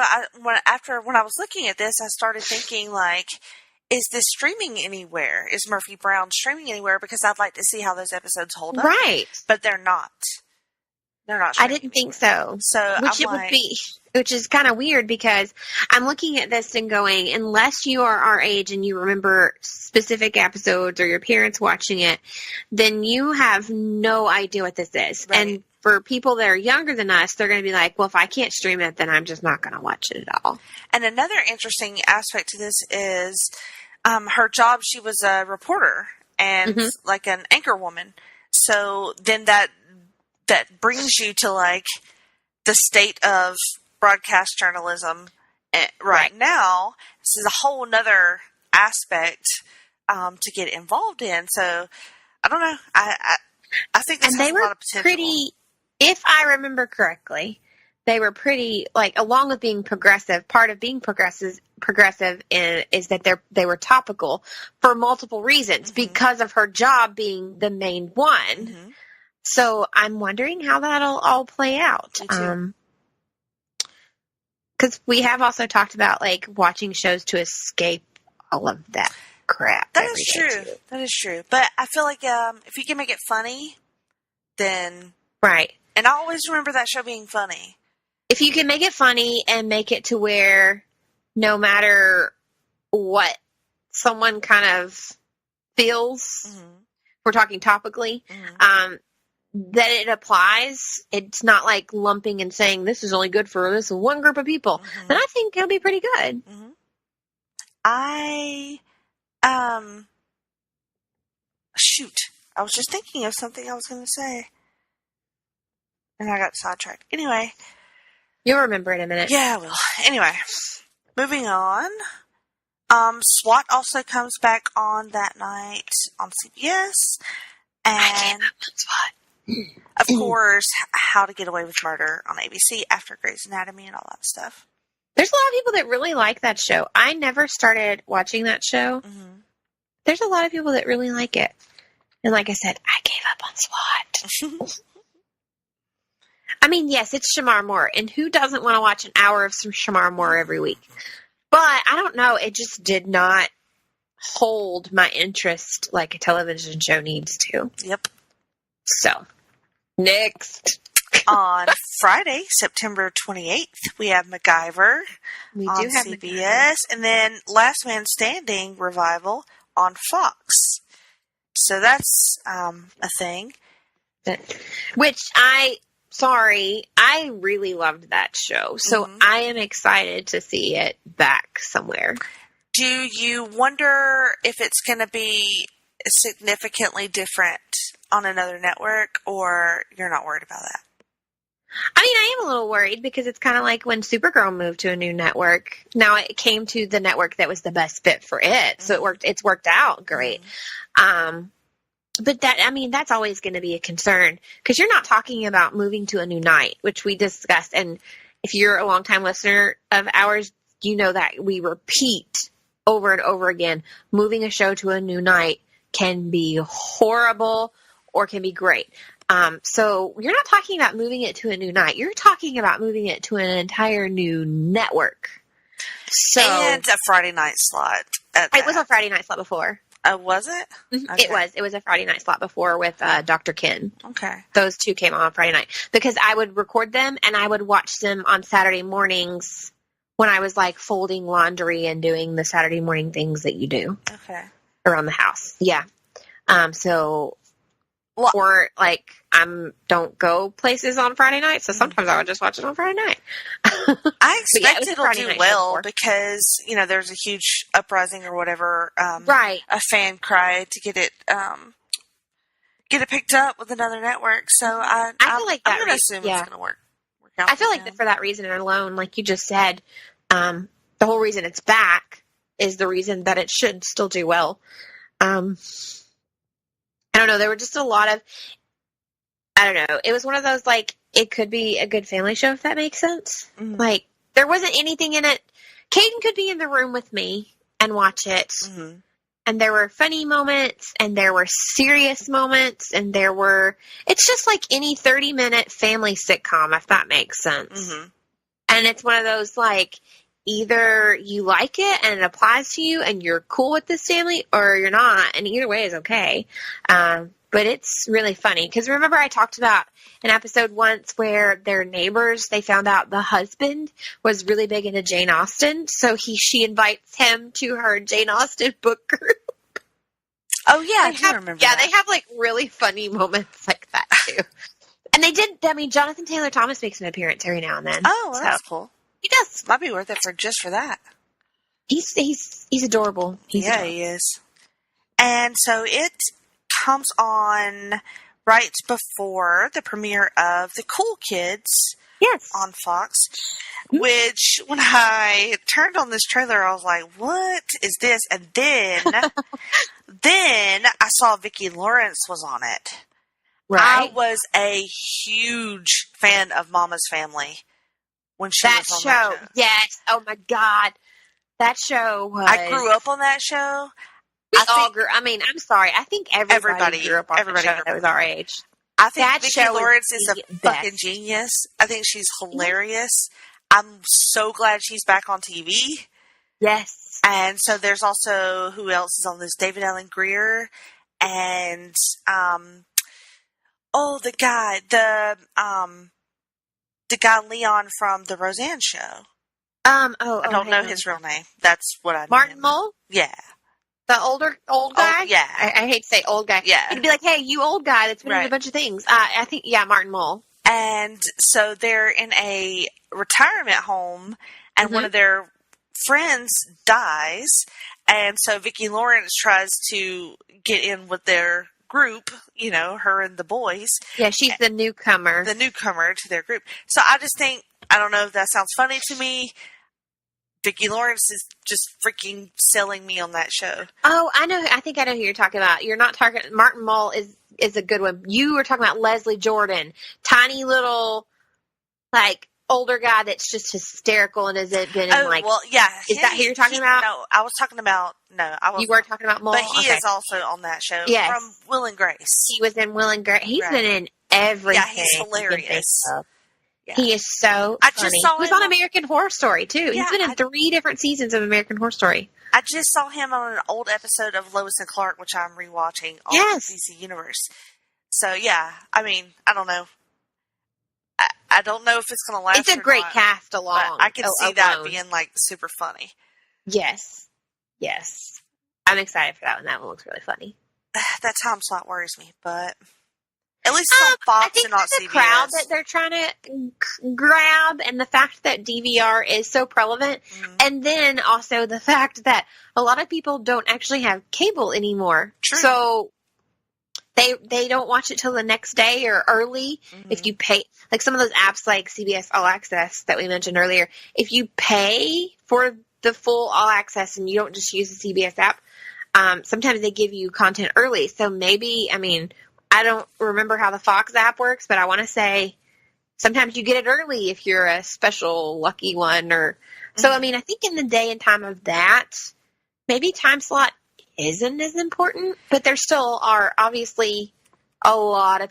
when I was looking at this, I started thinking, like, is this streaming anywhere? Is Murphy Brown streaming anywhere? Because I'd like to see how those episodes hold up. Right. But they're not. They're not I streaming didn't think so. So Which is kind of weird because I'm looking at this and going, unless you are our age and you remember specific episodes or your parents watching it, then you have no idea what this is. Right. And for people that are younger than us, they're going to be like, well, if I can't stream it, then I'm just not going to watch it at all. And another interesting aspect to this is her job. She was a reporter and like an anchor woman. So then that brings you to like the state of broadcast journalism right now. This is a whole nother aspect to get involved in. So I don't know. I think this has a lot of potential. If I remember correctly, they were pretty, like, along with being progressive, part of being progressive is that they were topical for multiple reasons because of her job being the main one. So I'm wondering how that'll all play out. Because we have also talked about, like, watching shows to escape all of that crap. That is true. That is true. But I feel like if you can make it funny, then... Right. And I always remember that show being funny. If you can make it funny and make it to where no matter what someone kind of feels, we're talking topically, that it applies, it's not like lumping and saying this is only good for this one group of people, then I think it'll be pretty good. Shoot. I was just thinking of something I was going to say. And I got sidetracked. Anyway. You'll remember in a minute. Yeah, I will. Anyway. Moving on. SWAT also comes back on that night on CBS. And I gave up on SWAT. Of course, How to Get Away with Murder on ABC after Grey's Anatomy and all that stuff. There's a lot of people that really like that show. I never started watching that show. There's a lot of people that really like it. And like I said, I gave up on SWAT. I mean, yes, it's Shamar Moore, and who doesn't want to watch an hour of some Shamar Moore every week? But I don't know, it just did not hold my interest like a television show needs to. Yep. So, next. On Friday, September 28th, we have MacGyver on CBS, MacGyver. And then Last Man Standing revival on Fox. So that's a thing. Which I sorry. I really loved that show. So I am excited to see it back somewhere. Do you wonder if it's going to be significantly different on another network, or you're not worried about that? I mean, I am a little worried because it's kind of like when Supergirl moved to a new network. Now it came to the network that was the best fit for it. So it's worked out great. But that's always going to be a concern because you're not talking about moving to a new night, which we discussed. And if you're a longtime listener of ours, you know that we repeat over and over again, moving a show to a new night can be horrible or can be great. So you're not talking about moving it to a new night. You're talking about moving it to an entire new network. So, and a Friday night slot. It was a Friday night slot before. Was it? Okay. It was a Friday night slot before with Dr. Ken. Okay. Those two came on Friday night because I would record them and I would watch them on Saturday mornings when I was like folding laundry and doing the Saturday morning things that you do. Okay. Around the house. Yeah. Or like don't go places on Friday night, so sometimes I would just watch it on Friday night. I expect it'll do well because there's a huge uprising or whatever. Right. A fan cried to get it picked up with another network. So I feel like I'm going to assume it's going to work out. I feel like that for that reason alone, like you just said, the whole reason it's back is the reason that it should still do well. I don't know. There were just a lot of, I don't know. It was one of those, like, it could be a good family show, if that makes sense. Mm-hmm. Like, there wasn't anything in it. Caden could be in the room with me and watch it. Mm-hmm. And there were funny moments and there were serious moments and it's just like any 30-minute family sitcom, if that makes sense. Mm-hmm. And it's one of those, like, either you like it and it applies to you and you're cool with this family or you're not. And either way is okay. But it's really funny because remember I talked about an episode once where their neighbors, they found out the husband was really big into Jane Austen. So she invites him to her Jane Austen book group. Oh yeah, I do remember that. They have like really funny moments like that too. And they did, Jonathan Taylor Thomas makes an appearance every now and then. Oh, well, that's cool. He does. Might be worth it just for that. He's adorable. Adorable. He is. And so it comes on right before the premiere of The Cool Kids. Yes. On Fox. Mm-hmm. Which, when I turned on this trailer, I was like, what is this? And then, I saw Vicki Lawrence was on it. Right. I was a huge fan of Mama's Family. When she was on that show. Yes. Oh my God. That show was. I grew up on that show. We all grew. I mean, I'm sorry. I think everybody grew up on that show that was our age. I think Vicki Lawrence is a fucking genius. I think she's hilarious. I'm so glad she's back on TV. Yes. And so there's also, who else is on this? David Allen Greer and the guy Leon from the Roseanne Show. I don't know his real name. That's what I know. Martin Mull? Yeah. The old guy? Yeah. I hate to say old guy. Yeah. You'd be like, hey, you old guy that's been in a bunch of things. I think, Martin Mull. And so they're in a retirement home and one of their friends dies. And so Vicki Lawrence tries to get in with their group, her and the boys. Yeah, she's the newcomer. The newcomer to their group. So I just think, I don't know if that sounds funny to me. Vicki Lawrence is just freaking selling me on that show. Oh, I know. I think I know who you're talking about. You're not talking. Martin Mull is a good one. You were talking about Leslie Jordan, tiny little, like older guy that's just hysterical and hasn't been in like. Well, yeah. Is that who you're talking about? No, I was talking about. No, I was. You were talking about Mull, but he is also on that show. Yes. From Will and Grace. He was in Will and Grace. He's been in everything. Yeah, he's hilarious. Yeah. He is so funny. He was on American Horror Story, too. Yeah, He's been in 3 different seasons of American Horror Story. I just saw him on an old episode of Lois and Clark, which I'm rewatching on DC Universe. So, yeah, I mean, I don't know. I don't know if it's going to last. It's a great cast along. I can see that being, like, super funny. Yes. I'm excited for that one. That one looks really funny. That time slot worries me, but... At least it's on I Fox think and not the CBS. crowd that they're trying to grab, and the fact that DVR is so prevalent, and then also the fact that a lot of people don't actually have cable anymore. True. So they don't watch it till the next day or early. If you pay, like some of those apps like CBS All Access that we mentioned earlier, if you pay for the full All Access and you don't just use the CBS app, sometimes they give you content early. So maybe, I mean, I don't remember how the Fox app works, but I want to say sometimes you get it early if you're a special lucky one. Or so, I mean, I think in the day and time of that, maybe time slot isn't as important, but there still are obviously a lot of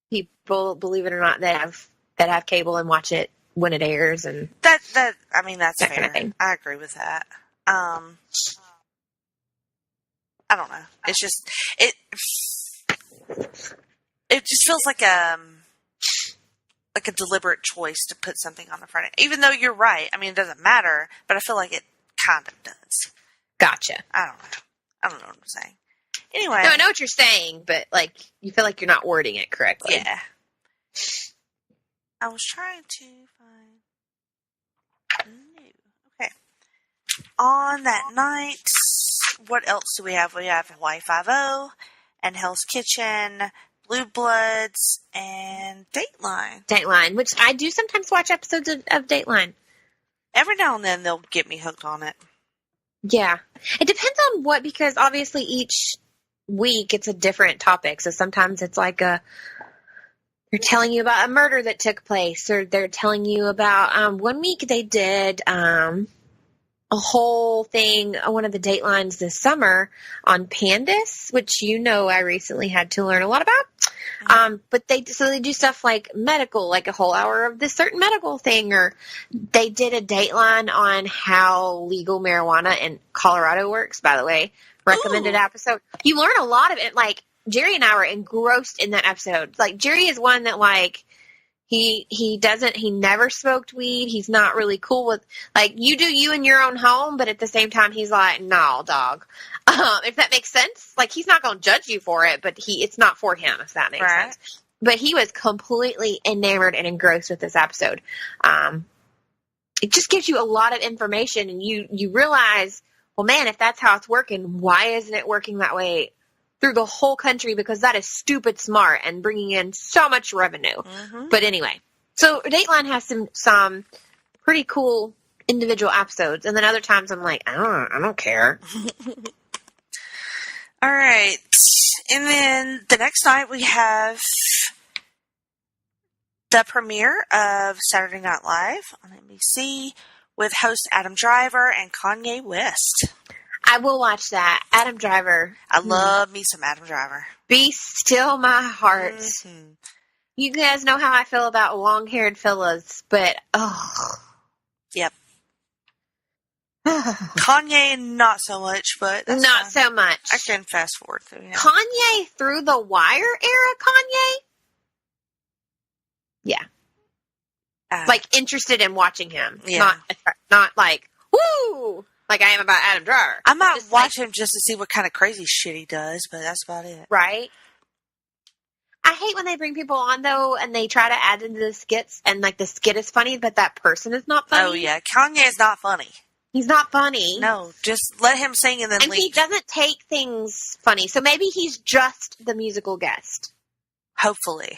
people, believe it or not, that have cable and watch it when it airs, and that I mean, that's that fair. kind of thing. I agree with that. I don't know. It's just it just feels like a deliberate choice to put something on the front end. Even though you're right. I mean, it doesn't matter, but I feel like it kind of does. Gotcha. I don't know what I'm saying. Anyway. No, I know what you're saying, but like you feel like you're not wording it correctly. Yeah. I was trying to find Okay. On that night, what else do we have? We have Hawaii Five-0 and Hell's Kitchen, Blue Bloods, and Dateline. Dateline, which I do sometimes watch episodes of Dateline. Every now and then they'll get me hooked on it. Yeah. It depends on what, because obviously each week it's a different topic. So sometimes it's like they're telling you about a murder that took place, or they're telling you about, one week they did, a whole thing, one of the Datelines this summer on pandas, which I recently had to learn a lot about. But they do stuff like medical, like a whole hour of this certain medical thing, or they did a Dateline on how legal marijuana in Colorado works, by the way. Recommended episode. You learn a lot of it. Like, Jerry and I were engrossed in that episode. Like, Jerry is one that, like, he never smoked weed. He's not really cool with, like, you do you in your own home, but at the same time, he's like, no, dog. If that makes sense. Like, he's not going to judge you for it, but it's not for him, if that makes sense. But he was completely enamored and engrossed with this episode. It just gives you a lot of information, and you realize, well, man, if that's how it's working, why isn't it working that way through the whole country? Because that is stupid smart and bringing in so much revenue. But anyway, so Dateline has some pretty cool individual episodes, and then other times I'm like, I don't care. All right, and then the next night we have the premiere of Saturday Night Live on NBC with host Adam Driver and Kanye West. I will watch that. Adam Driver. I love me some Adam Driver. Be still my heart. You guys know how I feel about long-haired fellas, but Yep. Kanye, not so much, but that's not fine. so much. I can fast forward through him. Kanye through the wire era Kanye? Yeah. Like, interested in watching him. Yeah. Not like, woo! Like I am about Adam Driver. I might watch him just to see what kind of crazy shit he does, but that's about it. Right? I hate when they bring people on, though, and they try to add into the skits, and, like, the skit is funny, but that person is not funny. Oh, yeah. Kanye is not funny. He's not funny. No, just let him sing and then leave. And he doesn't take things funny, so maybe he's just the musical guest. Hopefully.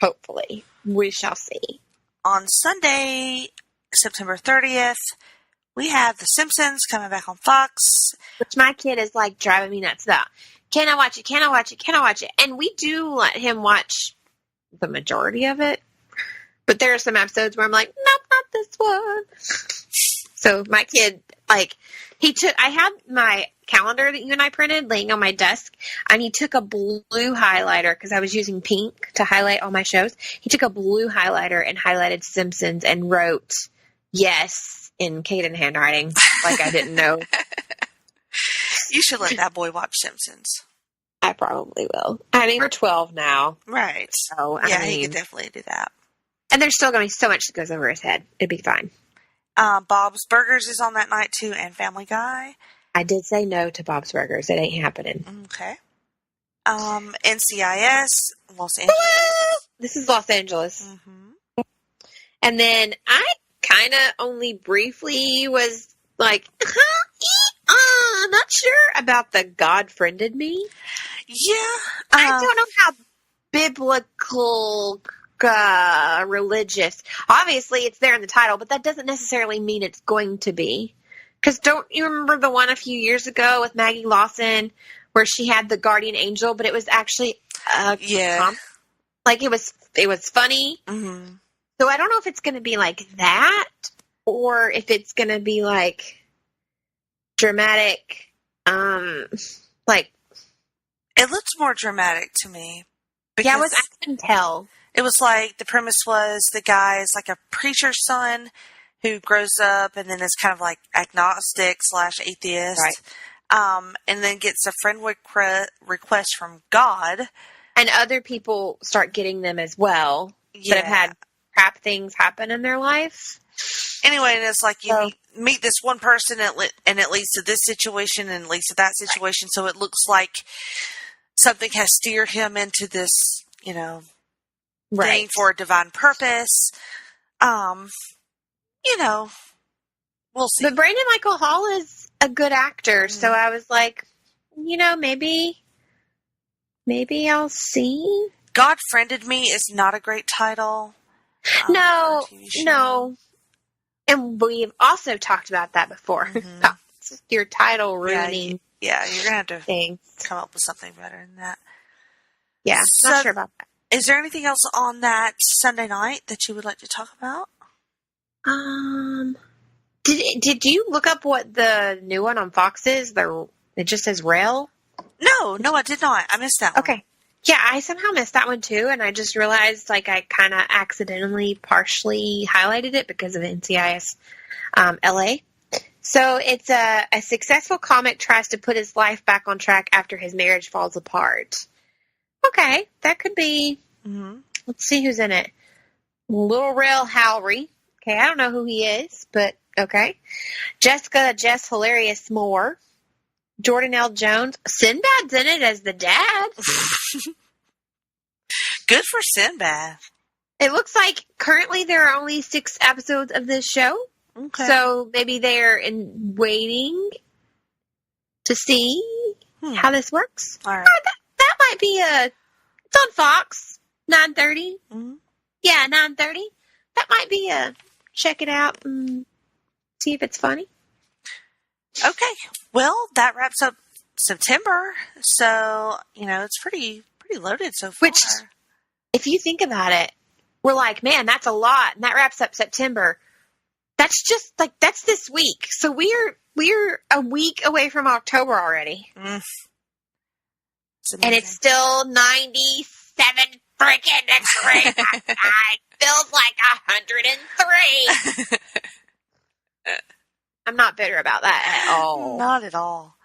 Hopefully. We shall see. On Sunday, September 30th, we have The Simpsons coming back on Fox. Which my kid is, like, driving me nuts about. Can I watch it? Can I watch it? Can I watch it? And we do let him watch the majority of it. But there are some episodes where I'm like, nope, not this one. So my kid, like, I had my calendar that you and I printed laying on my desk, and he took a blue highlighter, because I was using pink to highlight all my shows. He took a blue highlighter and highlighted Simpsons and wrote yes in Caden handwriting, like I didn't know. You should let that boy watch Simpsons. I probably will. I mean, we're 12 now. Right. So, yeah, he could definitely do that. And there's still going to be so much that goes over his head. It'd be fine. Bob's Burgers is on that night, too, and Family Guy. I did say no to Bob's Burgers. It ain't happening. Okay. NCIS, Los Angeles. This is Los Angeles. Mm-hmm. And then I kind of only briefly was like, not sure about the God Friended Me. Yeah. I don't know how biblical, religious. Obviously, it's there in the title, but that doesn't necessarily mean it's going to be. Because don't you remember the one a few years ago with Maggie Lawson where she had the guardian angel, but it was actually like it was funny. Mm-hmm. So I don't know if it's going to be like that or if it's going to be like dramatic, like it looked more dramatic to me. Yeah, I couldn't tell. It was like the premise was the guy is like a preacher's son who grows up and then is kind of like agnostic / atheist. Right. And then gets a friend request from God. And other people start getting them as well that have had crap things happen in their life. Anyway, and it's like you meet this one person and it leads to this situation and leads to that situation. So it looks like something has steered him into this, thing for a divine purpose. We'll see. But Brandon Michael Hall is a good actor, so I was like, maybe I'll see. God Friended Me is not a great title. No. And we've also talked about that before. Mm-hmm. Your title ruining. Yeah, you're going to have to come up with something better than that. Yeah, not sure about that. Is there anything else on that Sunday night that you would like to talk about? Did you look up what the new one on Fox is? It just says Rail? No, I did not. I missed that one. Okay. Yeah, I somehow missed that one too, and I just realized I kind of accidentally partially highlighted it because of NCIS LA. So it's a successful comic tries to put his life back on track after his marriage falls apart. Okay, that could be. Mm-hmm. Let's see who's in it. Lil Rel Howery. Okay, I don't know who he is, but okay. Jess Hilarious Moore. Jordan L. Jones. Sinbad's in it as the dad. Good for Sinbad. It looks like currently there are only 6 episodes of this show. Okay. So maybe they're waiting to see how this works. All right. That might be it's on Fox, 9:30. Mm-hmm. Yeah, 9:30. That might be check it out and see if it's funny. Okay. Well, that wraps up September. So, it's pretty loaded so far. Which, if you think about it, we're like, man, that's a lot. And that wraps up September. That's just that's this week. So we're a week away from October already. Mm. And it's still 97 freaking degrees outside. Feels like 103. I'm not bitter about that at all. Not at all.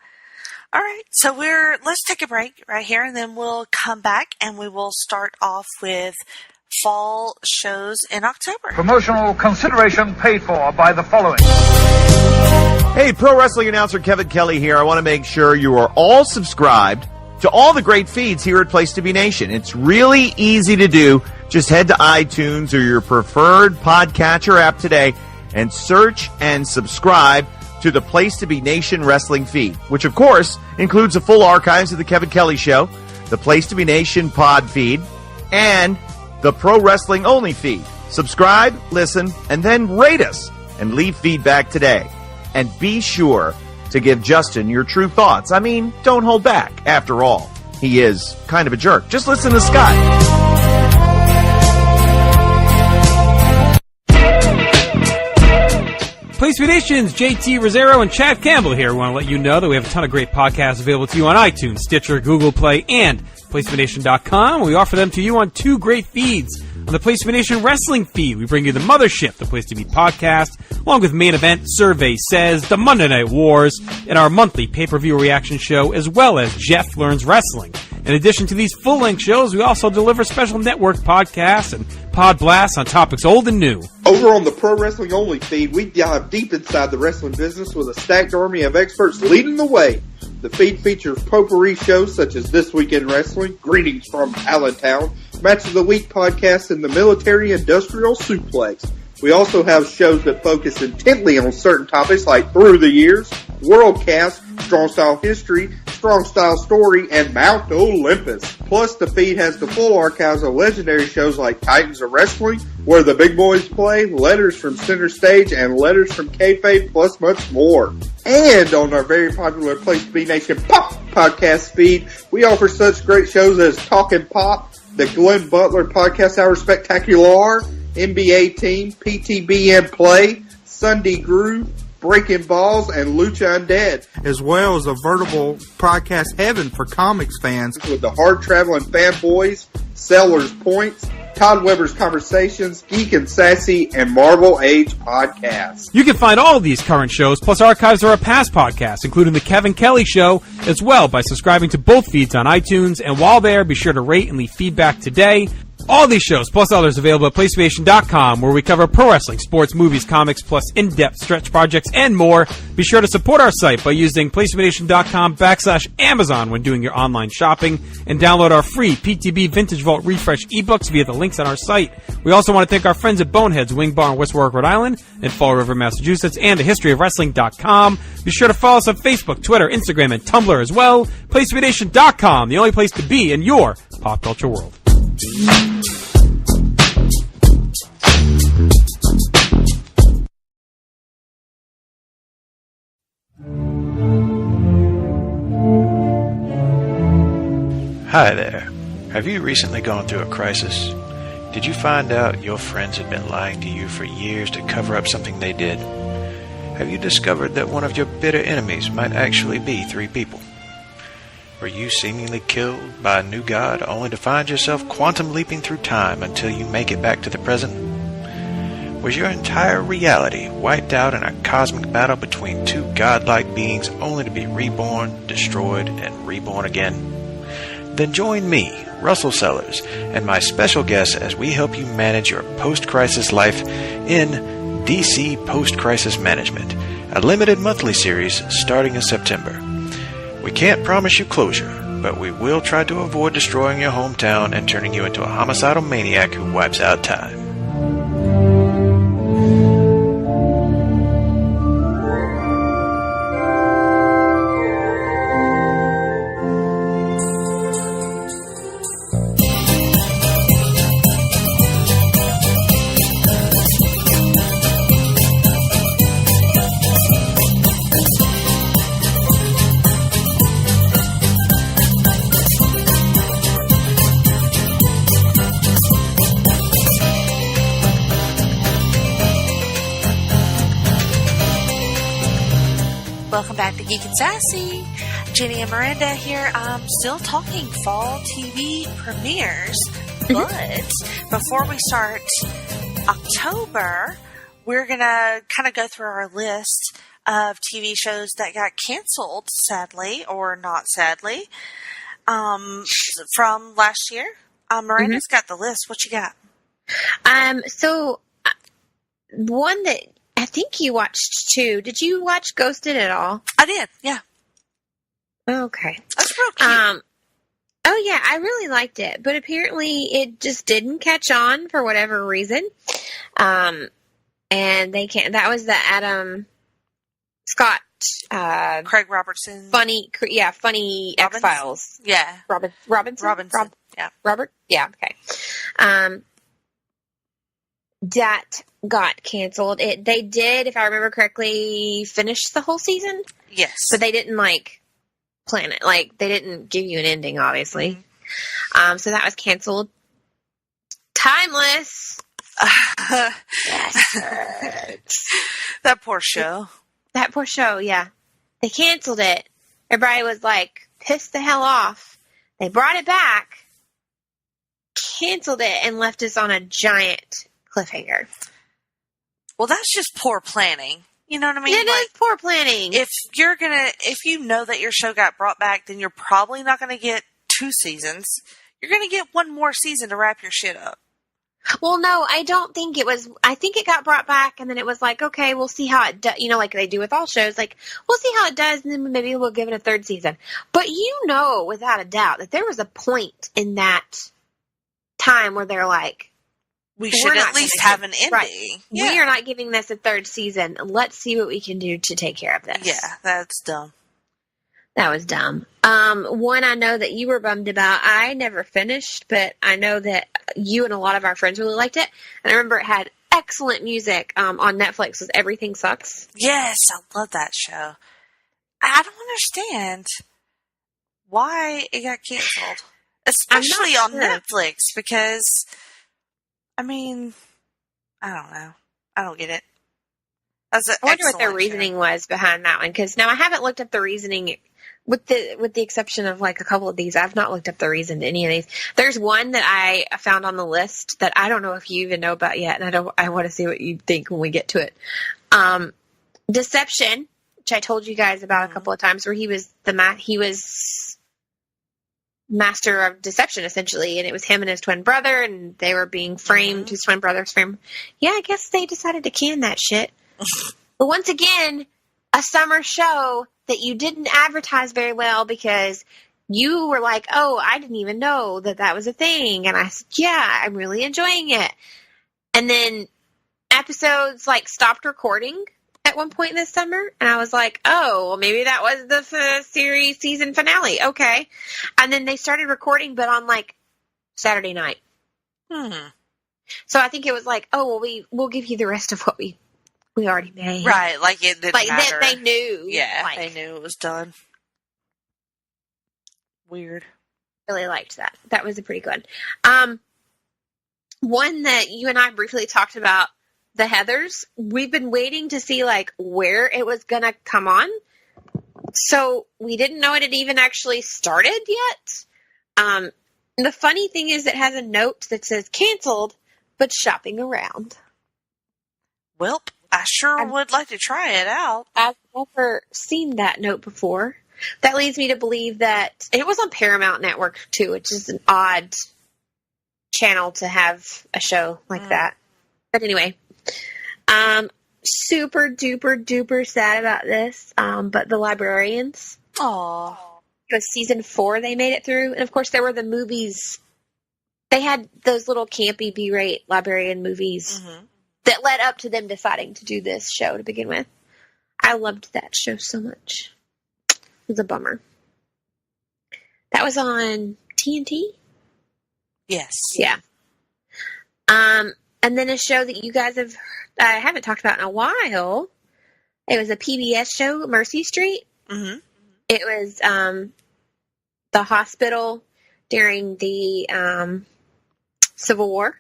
All right. So let's take a break right here and then we'll come back and we will start off with fall shows in October. Promotional consideration paid for by the following. Hey, pro wrestling announcer Kevin Kelly here. I want to make sure you are all subscribed to all the great feeds here at Place to Be Nation. It's really easy to do. Just head to iTunes or your preferred podcatcher app today and search and subscribe to the Place to Be Nation wrestling feed, which of course includes the full archives of the Kevin Kelly Show, the Place to Be Nation pod feed, and the Pro Wrestling Only feed. Subscribe, listen, and then rate us and leave feedback today. And be sure to give Justin your true thoughts. I mean, don't hold back. After all, he is kind of a jerk. Just listen to Scott. Place to Be Nation's JT Rosero and Chad Campbell here. We want to let you know that we have a ton of great podcasts available to you on iTunes, Stitcher, Google Play, and PlaceToBeNation.com. We offer them to you on 2 great feeds. On the Place to Be Nation wrestling feed, we bring you the Mothership, the Place to Be podcast, along with Main Event, Survey Says, the Monday Night Wars, and our monthly pay-per-view reaction show, as well as Jeff Learns Wrestling. In addition to these full-length shows, we also deliver special network podcasts and pod blasts on topics old and new. Over on the Pro Wrestling Only feed, we dive deep inside the wrestling business with a stacked army of experts leading the way. The feed features potpourri shows such as This Week in Wrestling, Greetings from Allentown, Match of the Week podcast, and the Military Industrial Suplex. We also have shows that focus intently on certain topics like Through the Years, Worldcast, Strong Style History, Strong Style Story, and Mount Olympus. Plus, the feed has the full archives of legendary shows like Titans of Wrestling, Where the Big Boys Play, Letters from Center Stage, and Letters from Kayfabe, plus much more. And on our very popular Place to Be Nation Pop podcast feed, we offer such great shows as Talkin' Pop, the Glenn Butler Podcast Hour Spectacular, NBA Team, PTBN Play, Sunday Groove, Breaking Balls, and Lucha Undead, as well as a veritable podcast heaven for comics fans with the hard-traveling fanboys, Sellers Points, Todd Weber's Conversations, Geek and Sassy, and Marvel Age podcasts. You can find all of these current shows, plus archives of our past podcasts, including The Kevin Kelly Show, as well by subscribing to both feeds on iTunes. And while there, be sure to rate and leave feedback today. All these shows, plus others, available at PlayStation.com, where we cover pro wrestling, sports, movies, comics, plus in-depth stretch projects, and more. Be sure to support our site by using PlayStation.com/Amazon when doing your online shopping, and download our free PTB Vintage Vault Refresh ebooks via the links on our site. We also want to thank our friends at Boneheads Wing Bar in West Warwick, Rhode Island, and Fall River, Massachusetts, and thehistoryofwrestling.com. Be sure to follow us on Facebook, Twitter, Instagram, and Tumblr as well. PlayStation.com, the only place to be in your pop culture world. Hi there. Have you recently gone through a crisis? Did you find out your friends had been lying to you for years to cover up something they did? Have you discovered that one of your bitter enemies might actually be 3 people? Were you seemingly killed by a new god only to find yourself quantum leaping through time until you make it back to the present? Was your entire reality wiped out in a cosmic battle between 2 godlike beings only to be reborn, destroyed, and reborn again? Then join me, Russell Sellers, and my special guests as we help you manage your post-crisis life in DC Post-Crisis Management, a limited monthly series starting in September. We can't promise you closure, but we will try to avoid destroying your hometown and turning you into a homicidal maniac who wipes out time. Welcome back to Geek and Sassy. Jenny and Mirandia here. I'm still talking fall TV premieres, but before we start October, we're going to kind of go through our list of TV shows that got canceled, sadly, or not sadly, from last year. Miranda's got the list. What you got? So one that I think you watched too. Did you watch Ghosted at all? I did, yeah. Okay. That's real cute. Oh yeah, I really liked it, but apparently it just didn't catch on for whatever reason. And they can't. That was the Adam Scott, Craig Robertson, funny X-Files. Yeah, Robinson. Yeah, Robert. Yeah. Okay. That got canceled. They did, if I remember correctly, finish the whole season. Yes, but they didn't plan it. They didn't give you an ending, obviously. Mm-hmm. So that was canceled. Timeless. That poor show. That poor show. Yeah, they canceled it. Everybody was pissed the hell off. They brought it back, canceled it, and left us on a giant cliffhanger. Well, that's just poor planning. You know what I mean? It is poor planning. If you know that your show got brought back, then you're probably not going to get 2 seasons. You're going to get 1 more season to wrap your shit up. Well, no, I don't think it was. I think it got brought back, and then it was like, okay, we'll see how it does. You know, like they do with all shows. Like, we'll see how it does, and then maybe we'll give it a third season. But you know, without a doubt, that there was a point in that time where they're like, we should at least have an ending. Right. Yeah. We are not giving this a third season. Let's see what we can do to take care of this. Yeah, that's dumb. That was dumb. One I know that you were bummed about. I never finished, but I know that you and a lot of our friends really liked it. And I remember it had excellent music on Netflix. Was Everything Sucks? Yes, I love that show. I don't understand why it got canceled, especially on Netflix, because, I mean, I don't know. I don't get it. I wonder what their reasoning was behind that one, because now I haven't looked up the reasoning. With the exception of like a couple of these, I've not looked up the reason to any of these. There's one that I found on the list that I don't know if you even know about yet, and I want to see what you think when we get to it. Deception, which I told you guys about a couple of times, where he was master of deception essentially, and it was him and his twin brother, and they were being framed. His twin brother's framed. Yeah, I guess they decided to can that shit. But once again, a summer show that you didn't advertise very well because you were like, oh, I didn't even know that was a thing. And I said, yeah, I'm really enjoying it. And then episodes like stopped recording at one point this summer. And I was like, oh, well, maybe that was the series season finale. Okay. And then they started recording, but on like Saturday night. So I think it was like, oh, well, we'll give you the rest of what we already made. Right, like it didn't matter. They knew. Yeah, like, they knew it was done. Weird. Really liked that. That was a pretty good. One that you and I briefly talked about, The Heathers. We've been waiting to see like where it was going to come on. So we didn't know it had even actually started yet. The funny thing is it has a note that says canceled, but shopping around. Welp. I sure would like to try it out. I've never seen that note before. That leads me to believe that it was on Paramount Network too, which is an odd channel to have a show like that. But anyway, super duper duper sad about this. But The Librarians. Aww. It was season 4 they made it through. And of course there were the movies. They had those little campy B-rate librarian movies. That led up to them deciding to do this show to begin with. I loved that show so much. It was a bummer. That was on TNT? Yes. Yeah. And then a show that you guys I haven't talked about in a while. It was a PBS show, Mercy Street. It was the hospital during the Civil War.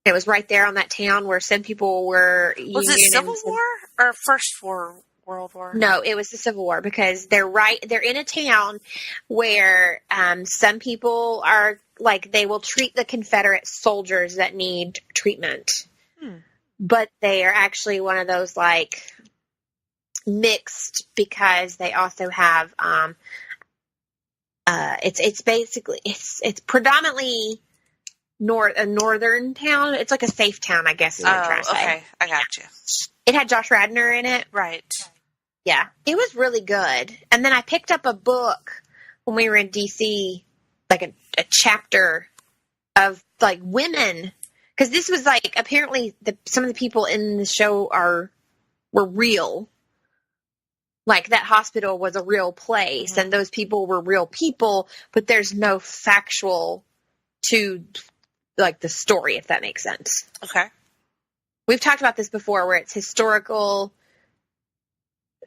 It was right there on that town where some people were. Was it Civil War or First World War? No, it was the Civil War because they're in a town where some people are like they will treat the Confederate soldiers that need treatment, but they are actually one of those like mixed because they also have it's basically it's predominantly a northern town. It's like a safe town, I guess is what I'm trying to say. Okay, I got you. It had Josh Radnor in it. Right. Yeah, it was really good. And then I picked up a book when we were in DC, like a chapter of like women, because this was like apparently some of the people in the show were real. Like that hospital was a real place, and those people were real people, but there's no factual to like the story, if that makes sense. Okay. We've talked about this before where it's historical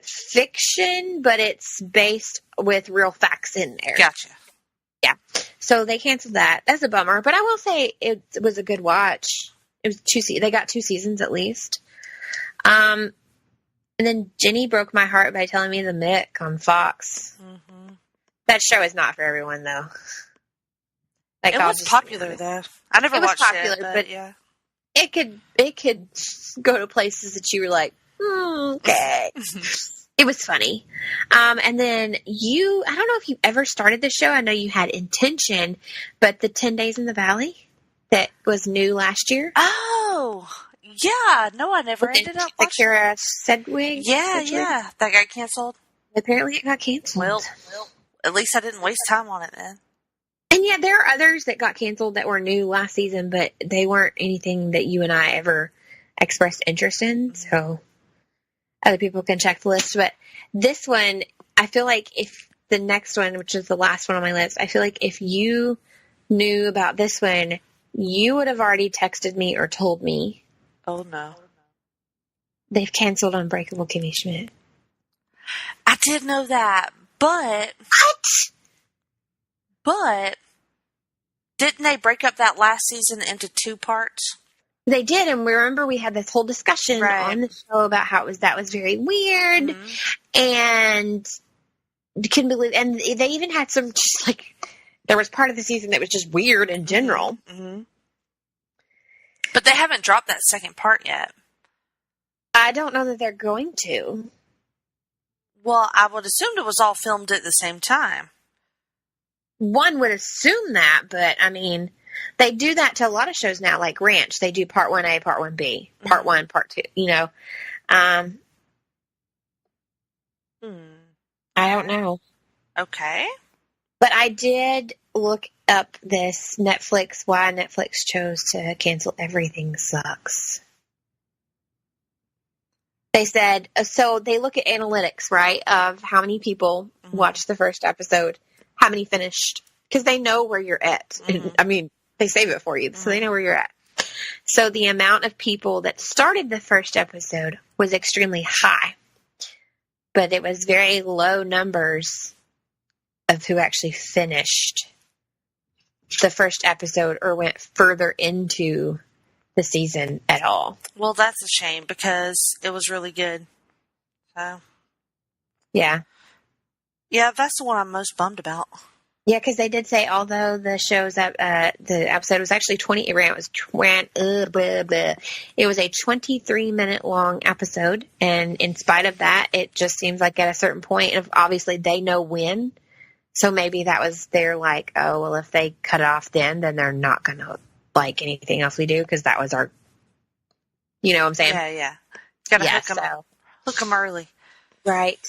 fiction, but it's based with real facts in there. Gotcha. Yeah. So they canceled that. That's a bummer, but I will say it was a good watch. It was they got 2 seasons at least. And then Jenny broke my heart by telling me The Mick on Fox. That show is not for everyone though. Like, it was popular though. I never watched it, but yeah. It could go to places that you were like, okay. It was funny. And then I don't know if you ever started the show. I know you had intention, but the 10 Days in the Valley. that was new last year. Oh, yeah. No, I never ended up the watching. Kara Sedgwick. Yeah. That got canceled. Apparently it got canceled. Well, at least I didn't waste time on it then. And yeah, there are others that got canceled that were new last season, but they weren't anything that you and I ever expressed interest in. So other people can check the list. But this one, I feel like if the next one, which is the last one on my list, I feel like if you knew about this one, you would have already texted me or told me. Oh, no. They've canceled Unbreakable Kimmy Schmidt. I did know that, but... What? But didn't they break up that last season into 2 parts? They did, and remember we had this whole discussion on the show about how that was very weird, and you couldn't believe. And they even had some just like there was part of the season that was just weird in general. Mm-hmm. But they haven't dropped that second part yet. I don't know that they're going to. Well, I would assume it was all filmed at the same time. One would assume that, but I mean, they do that to a lot of shows now, like Ranch. They do part 1A, part 1B, part 1, part 2, you know. I don't know. Okay. But I did look up this Netflix, why Netflix chose to cancel Everything Sucks. They said, so they look at analytics, right, of how many people watched the first episode, how many finished, because they know where you're at. I mean, they save it for you, so they know where you're at. So the amount of people that started the first episode was extremely high, but it was very low numbers of who actually finished the first episode or went further into the season at all. Well, that's a shame because it was really good. So, yeah, that's the one I'm most bummed about. Yeah, because they did say although the show's the episode was actually 20, it was a 23-minute long episode, and in spite of that, it just seems like at a certain point, obviously they know when, so maybe that was their like, oh well, if they cut it off then they're not gonna like anything else we do because that was our, you know what I'm saying? Yeah. Gotta hook them early. Right.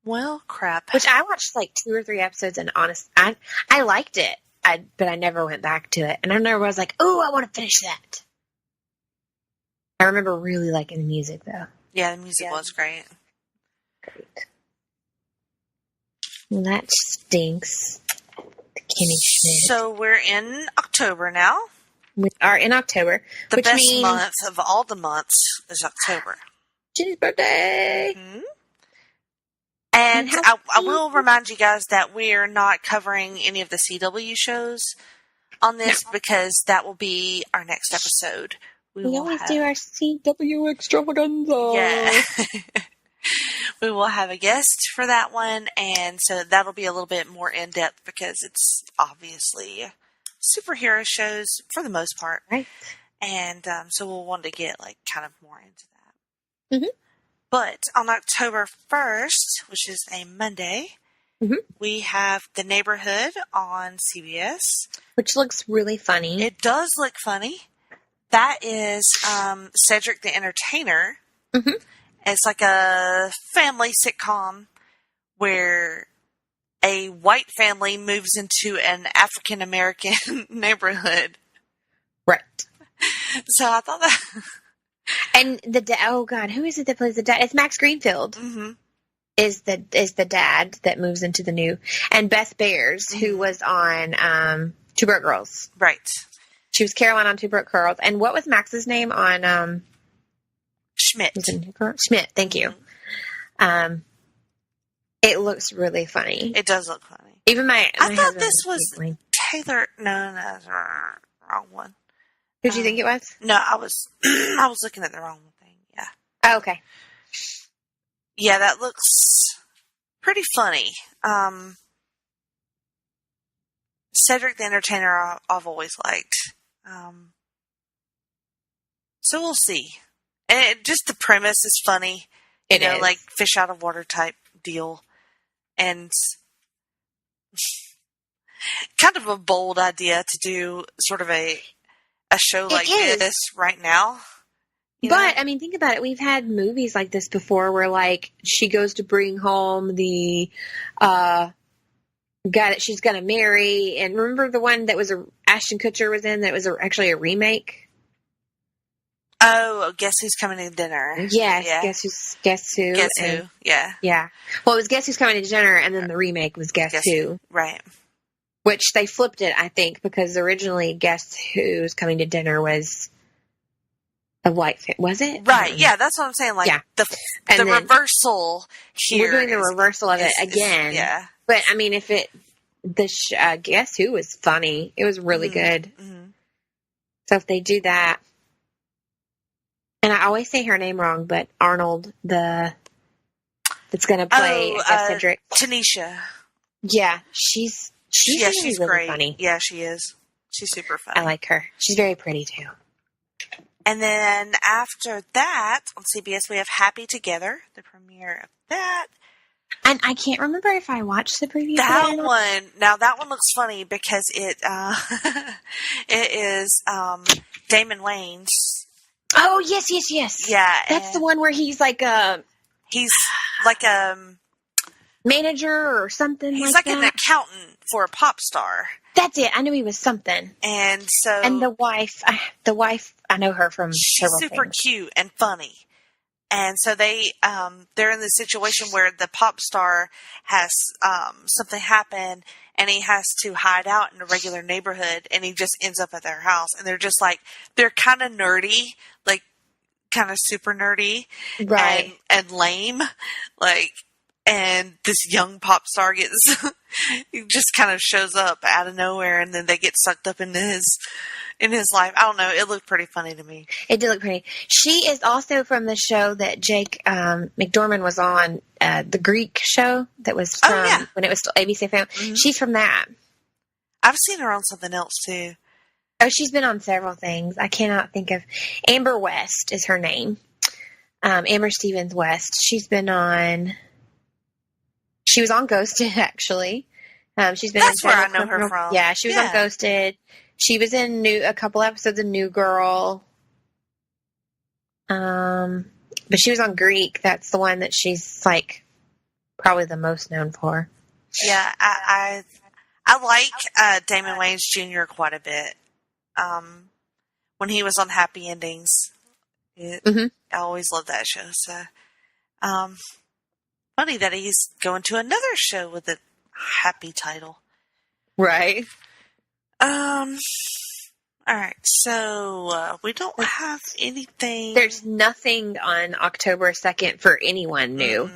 Well, crap. Which I watched like 2 or 3 episodes, and honest, I liked it, but I never went back to it. And I never was like, oh, I want to finish that. I remember really liking the music, though. Yeah, the music was great. Well, that stinks. Kimmy Schmidt. So we're in October now. We are in October. The best month of all the months is October. Jenny's birthday. Mm-hmm. And I will remind you guys that we're not covering any of the CW shows on this because that will be our next episode. We always do our CW extravaganza. Yeah. We will have a guest for that one, and so that'll be a little bit more in-depth because it's obviously superhero shows for the most part. Right. And so we'll want to get like kind of more into that. Mm-hmm. But on October 1st, which is a Monday, we have The Neighborhood on CBS. Which looks really funny. It does look funny. That is Cedric the Entertainer. Mm-hmm. It's like a family sitcom where a white family moves into an African-American neighborhood. Right. So I thought that... And oh God, who is it that plays the dad? It's Max Greenfield. Mm-hmm. Is the dad that moves into the new, and Beth Bears, who was on Two Broke Girls. Right. She was Caroline on Two Broke Girls. And what was Max's name on Schmidt? Schmidt, thank you. It looks really funny. It does look funny. Even I thought this was Taylor. No, that's the wrong one. Who'd you think it was? No, I was looking at the wrong thing. Yeah. Oh, okay. Yeah, that looks pretty funny. Cedric the Entertainer I've always liked. So we'll see. And just the premise is funny. You know, like fish out of water type deal. And kind of a bold idea to do sort of a show like this right now. But, I mean, think about it. We've had movies like this before where, like, she goes to bring home the guy that she's going to marry. And remember the one that was Ashton Kutcher was in that was actually a remake? Oh, Guess Who's Coming to Dinner? Yes, Yeah. Guess Who? Guess Who? Yeah. Yeah. Well, it was Guess Who's Coming to Dinner, and then the remake was Guess Who? Right. Which they flipped it, I think, because originally Guess Who's Coming to Dinner was a white fit. Was it? Right. Yeah, that's what I'm saying. Like, the reversal here. We're doing the reversal of it again. Yeah. But, I mean, if Guess Who was funny. It was really good. Mm-hmm. So if they do that. And I always say her name wrong, but Arnold, that's going to play Cedric. Tanisha. Yeah, she's really great. Funny. Yeah, she is. She's super funny. I like her. She's very pretty too. And then after that, on CBS, we have Happy Together, the premiere of that. And I can't remember if I watched the preview. That one looks funny because it is Damon Wayans. Oh, yes. Yeah. That's the one where he's like a manager or something. He's like an accountant for a pop star. That's it. I knew he was something. And the wife, I know her from several super things. Cute and funny. And so they're in the situation where the pop star has something happen, and he has to hide out in a regular neighborhood, and he just ends up at their house. And they're just like, they're kind of nerdy, like kind of super nerdy, right? And lame, like. And this young pop star he just kind of shows up out of nowhere, and then they get sucked up into his life. I don't know. It looked pretty funny to me. It did look pretty. She is also from the show that Jake McDormand was on, the Greek show that was from when it was still ABC Family. Mm-hmm. She's from that. I've seen her on something else too. Oh, she's been on several things. I cannot think of. Amber West is her name. Amber Stevens West. She's been on. She was on Ghosted, actually. She's been. That's where I know her from. Yeah, she was on Ghosted. She was in a couple episodes of New Girl. But she was on Greek. That's the one that she's like probably the most known for. Yeah, I like Damon Wayans Jr. quite a bit. When he was on Happy Endings, I always loved that show. So, funny that he's going to another show with a happy title. Right. All right. So, we don't have anything. There's nothing on October 2nd for anyone new.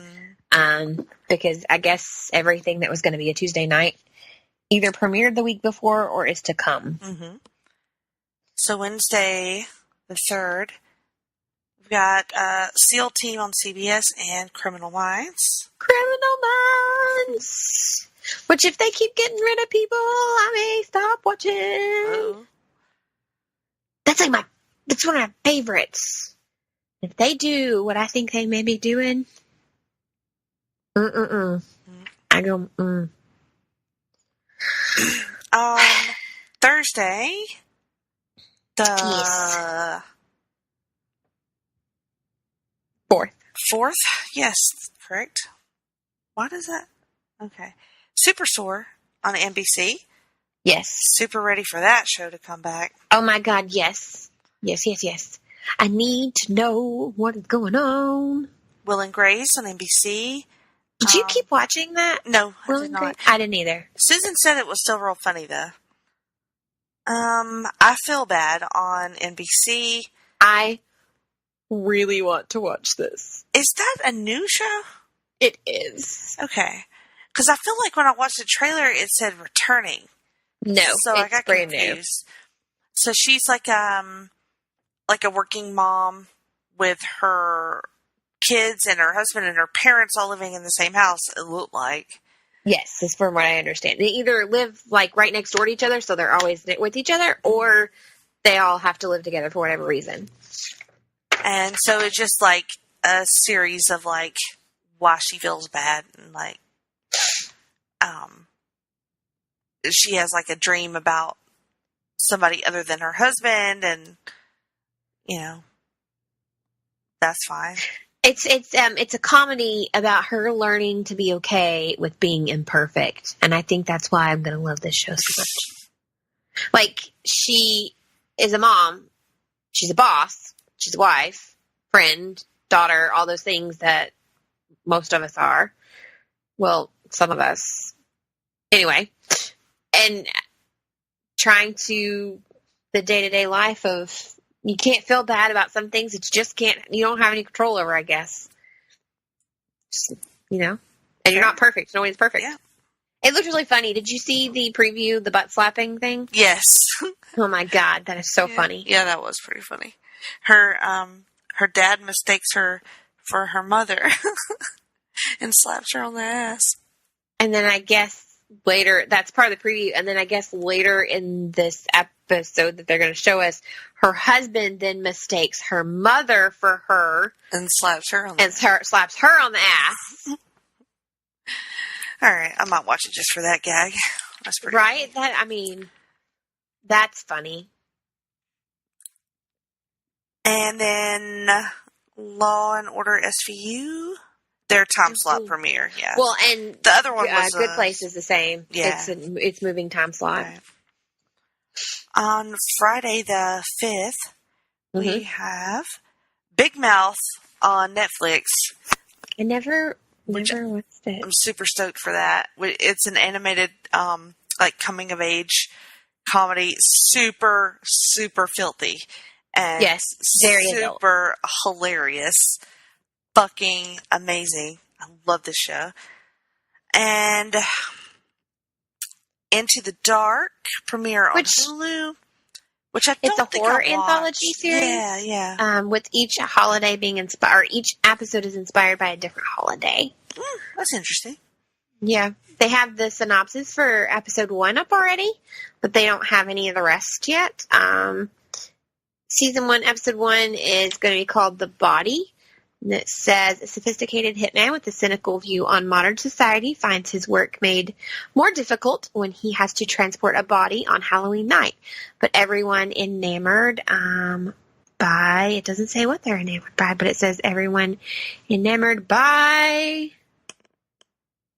Because I guess everything that was going to be a Tuesday night either premiered the week before or is to come. Mm-hmm. So Wednesday the 3rd, we've got SEAL Team on CBS and Criminal Minds. Criminal Minds! Which if they keep getting rid of people, I may stop watching. Oh. That's one of my favorites. If they do what I think they may be doing, I go, Thursday, the 4th? Yes, correct. What is that? Okay. Super Sore on NBC. Yes. Super ready for that show to come back. Oh my God, yes. Yes. I need to know what is going on. Will and Grace on NBC. Did you keep watching that? No, I did not. I didn't either. Susan said it was still real funny, though. I Feel Bad on NBC. I really want to watch this. Is that a new show? It is. Okay. Because I feel like when I watched the trailer, it said returning. No, so I got brand confused. New. So she's like a working mom with her kids and her husband and her parents all living in the same house, it looked like. Yes, that's from what I understand. They either live like right next door to each other, so they're always with each other, or they all have to live together for whatever reason. And so it's just like a series of like why she feels bad and like she has like a dream about somebody other than her husband, and that's fine. It's a comedy about her learning to be okay with being imperfect, and I think that's why I'm going to love this show so much. Like, she is a mom, she's a boss, she's a wife, friend, daughter, all those things that most of us are. Well, some of us. Anyway, and trying to the day-to-day life of, you can't feel bad about some things that you don't have any control over, I guess. Just, and you're not perfect. Nobody's perfect. Yeah. It looked really funny. Did you see the preview, the butt slapping thing? Yes. Oh my God, that is so funny. Yeah, that was pretty funny. Her dad mistakes her for her mother and slaps her on the ass. And then I guess later, that's part of the preview, and then I guess later in this episode that they're going to show us, her husband then mistakes her mother for her. And slaps her on slaps her on the ass. All right, I might watch it just for that gag. That's pretty right. funny. That's funny. And then Law and Order SVU, their time slot premiere. Yeah. Well, and the other one was Good Place is the same. Yeah, it's moving time slot. Right. On Friday the 5th, we have Big Mouth on Netflix. I never watched it. I'm super stoked for that. It's an animated, coming of age comedy, super, super filthy, and yes, very super hilarious, fucking amazing. I love this show. And Into the Dark premiere on Hulu, which I don't think horror I anthology series. Yeah. With each holiday being inspired, each episode is inspired by a different holiday. That's interesting. Yeah, they have the synopsis for episode 1 up already, but they don't have any of the rest yet. Season 1, episode 1 is going to be called The Body. And it says, a sophisticated hitman with a cynical view on modern society finds his work made more difficult when he has to transport a body on Halloween night. But everyone enamored by, it doesn't say what they're enamored by, but it says everyone enamored by,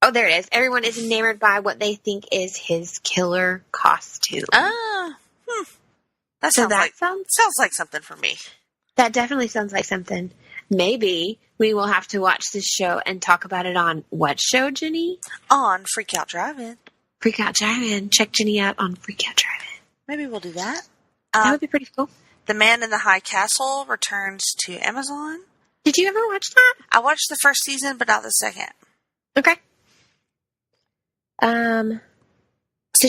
oh, there it is. Everyone is enamored by what they think is his killer costume. That sounds like something for me. That definitely sounds like something. Maybe we will have to watch this show and talk about it on what show, Jenny? On Freak Out Drive-In. Freak Out Drive-In. Check Jenny out on Freak Out Drive-In. Maybe we'll do that. That would be pretty cool. The Man in the High Castle returns to Amazon. Did you ever watch that? I watched the first season, but not the second. Okay. Did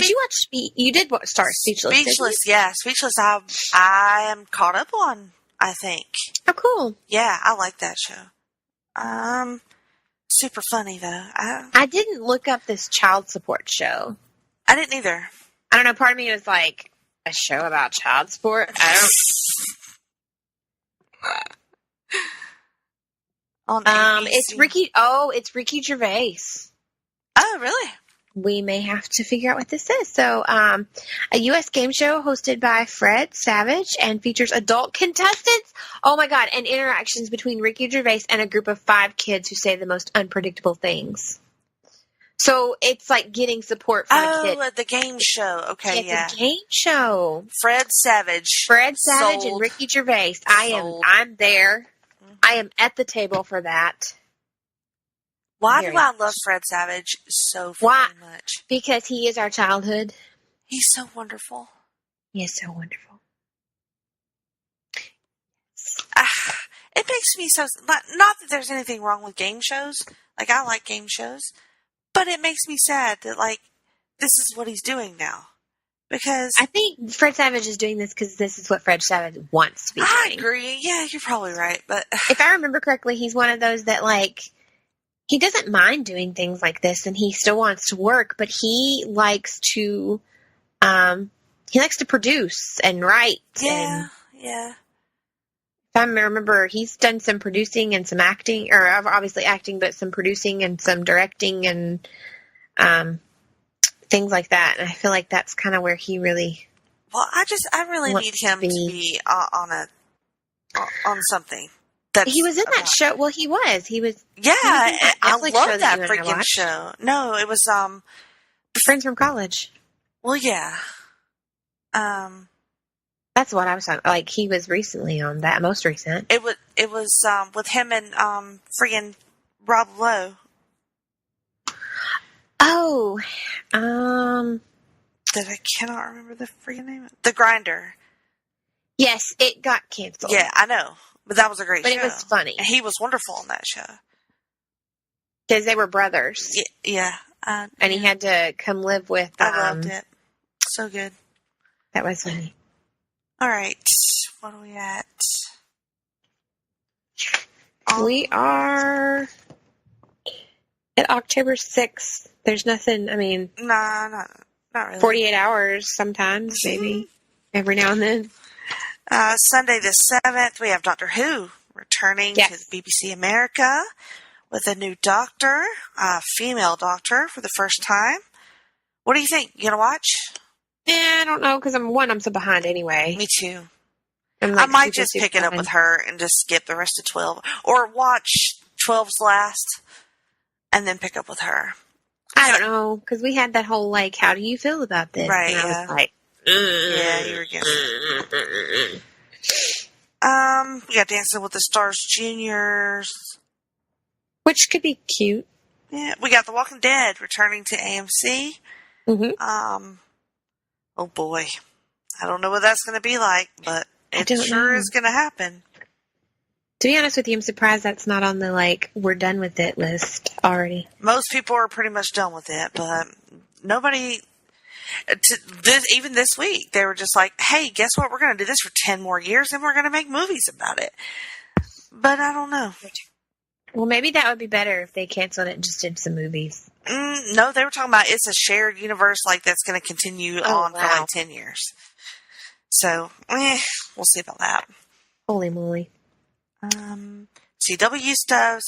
you watch? You did start Speechless. Speechless, yeah, Speechless. I am caught up on, I think. Oh, cool. Yeah, I like that show. Super funny though. I didn't look up this child support show. I didn't either. I don't know. Part of me was like, a show about child support. I don't. It's Ricky. Oh, it's Ricky Gervais. Oh, really? We may have to figure out what this is. So, a U.S. game show hosted by Fred Savage and features adult contestants. Oh my God. And interactions between Ricky Gervais and a group of 5 kids who say the most unpredictable things. So it's like getting support from a kid. Oh, the game show. Okay, it's a game show. Fred Savage and Ricky Gervais. I'm there. Mm-hmm. I am at the table for that. Why do I love Fred Savage so fucking much? Because he is our childhood. He's so wonderful. He is so wonderful. It makes me so... Not that there's anything wrong with game shows. Like, I like game shows. But it makes me sad that, like, this is what he's doing now. Because... I think Fred Savage is doing this because this is what Fred Savage wants to be doing. I agree. Yeah, you're probably right. But if I remember correctly, he's one of those that, like... He doesn't mind doing things like this, and he still wants to work, but he likes to produce and write. Yeah. If I remember, he's done some producing and some acting, or obviously acting, but some producing and some directing and things like that. And I feel like that's kind of where he really. Well, I really wants need him to be on something. He was in that show. Well, he was. Yeah, I love that you freaking show. No, it was Friends from College. Well, yeah. That's what I was talking. Like he was recently on that. Most recent. It was with him and friggin' Rob Lowe. Oh, that I cannot remember the freaking name. The Grinder. Yes, it got canceled. Yeah, I know, but that was a great show. But it was funny. And he was wonderful in that show because they were brothers. Yeah, and he had to come live with. I loved it. So good. That was funny. All right, what are we at? We are at October 6th. There's nothing. I mean, nah, not really. 48 hours sometimes, maybe every now and then. Sunday the 7th, we have Doctor Who returning to the BBC America with a new doctor, a female doctor for the first time. What do you think? You gonna watch? Yeah, I don't know because I'm so behind anyway. Me too. I might just pick it up with her and just skip the rest of 12, or watch 12's last and then pick up with her. I don't know because we had that whole like, how do you feel about this? Right. And I was like, yeah, you were against it. We got Dancing with the Stars Juniors, which could be cute. Yeah, we got The Walking Dead returning to AMC. Mm-hmm. Oh boy, I don't know what that's going to be like, but it sure is going to happen. To be honest with you, I'm surprised that's not on the like we're done with it list already. Most people are pretty much done with it, but nobody. Even this week, they were just like, "Hey, guess what? We're going to do this for 10 more years, and we're going to make movies about it." But I don't know. Well, maybe that would be better if they canceled it and just did some movies. No, they were talking about it's a shared universe, like that's going to continue on for like 10 years. So, we'll see about that. Holy moly! CW stuff.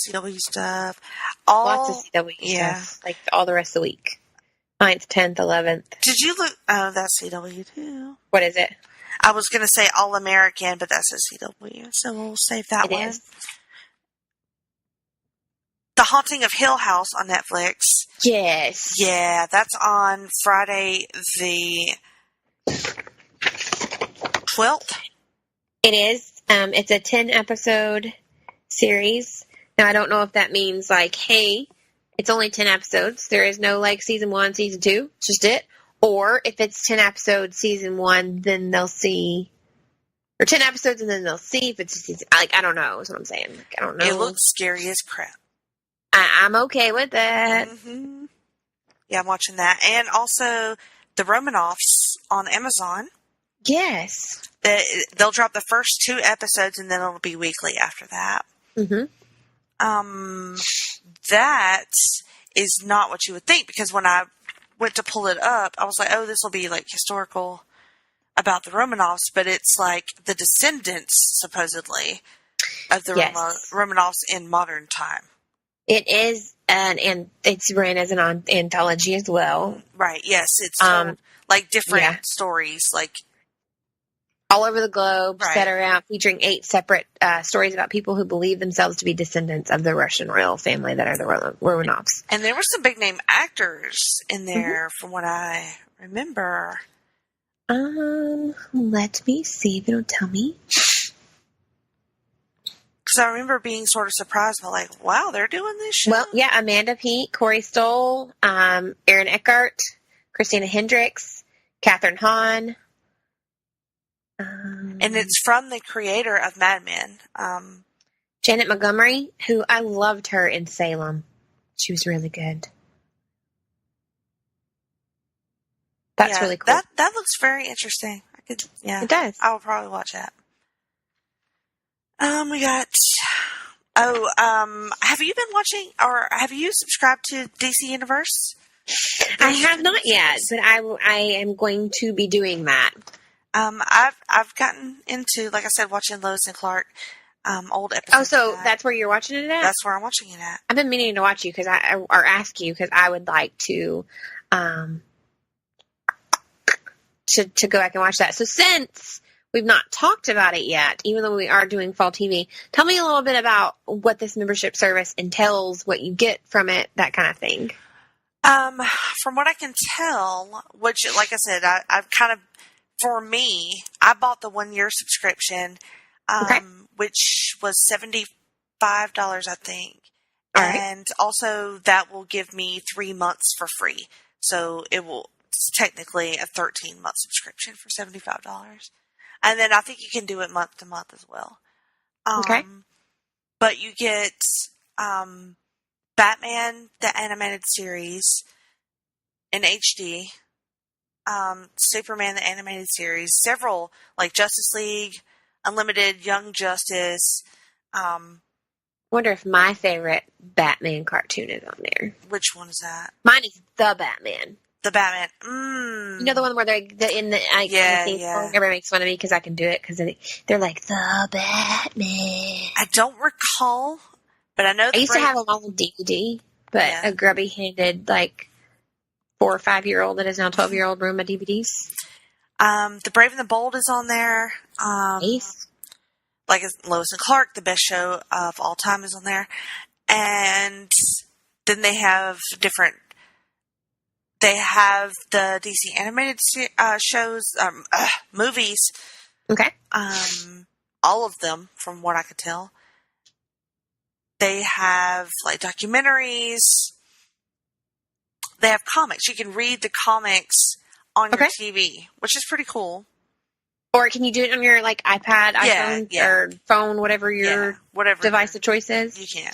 Lots of CW stuff, like all the rest of the week. 9th, 10th, 11th. Did you look? Oh, that's CW too. What is it? I was going to say All American, but that's a CW, so we'll save that one. Is. The Haunting of Hill House on Netflix. Yes. Yeah, that's on Friday the 12th. It is. It's a 10-episode series. Now, I don't know if that means like, hey, it's only 10 episodes. There is no like season 1, season 2. It's just it. Or if it's 10 episodes, season 1, then they'll see. Or 10 episodes and then they'll see if it's a season. Like, I don't know is what I'm saying. Like, I don't know. It looks scary as crap. I'm okay with that. Mm-hmm. Yeah, I'm watching that. And also the Romanoffs on Amazon. Yes. They'll drop the first 2 episodes and then it'll be weekly after that. Mm-hmm. That is not what you would think, because when I went to pull it up, I was like, oh, this will be like historical about the Romanovs, but it's like the descendants, supposedly, of the Romanovs in modern time. It is, and it's ran as an anthology as well. Right, yes. It's told, like different stories, like all over the globe, right. Set around featuring 8 separate stories about people who believe themselves to be descendants of the Russian royal family that are the Romanovs. And there were some big name actors in there, from what I remember. Let me see if it'll tell me. Because I remember being sort of surprised by, like, wow, they're doing this show? Well, yeah, Amanda Peet, Corey Stoll, Aaron Eckhart, Christina Hendricks, Katherine Hahn. And it's from the creator of Mad Men. Janet Montgomery, who I loved her in Salem. She was really good. That's really cool. That looks very interesting. It does. I will probably watch that. We got. Have you been watching, or have you subscribed to DC Universe? I have not yet, but I am going to be doing that. I've gotten into, like I said, watching Lois and Clark, old episodes. Oh, so that's where you're watching it at? That's where I'm watching it at. I've been meaning to watch you or ask you because I would like to to go back and watch that. So since we've not talked about it yet, even though we are doing fall TV, tell me a little bit about what this membership service entails, what you get from it, that kind of thing. From what I can tell, which, like I said, I've kind of, for me, I bought the 1-year subscription, which was $75, I think. All right. And also that will give me 3 months for free. So it's technically a 13-month subscription for $75. And then I think you can do it month to month as well. But you get Batman, the animated series in HD, Superman, the animated series, several, like Justice League, Unlimited, Young Justice. I wonder if my favorite Batman cartoon is on there. Which one is that? Mine is The Batman. The Batman. You know the one where they're in the everybody makes fun of me because I can do it because they're like The Batman. I don't recall, but I know I used to have them on DVD, but a grubby-handed 4 or 5-year-old that is now 12-year-old ruined my DVDs. The Brave and the Bold is on there. Like Lois and Clark, the best show of all time, is on there. And then they have They have the DC animated shows, movies. Okay. All of them, from what I could tell. They have documentaries. They have comics. You can read the comics on your TV, which is pretty cool. Or can you do it on your iPad, iPhone, or phone, whatever your device of choice is? You can.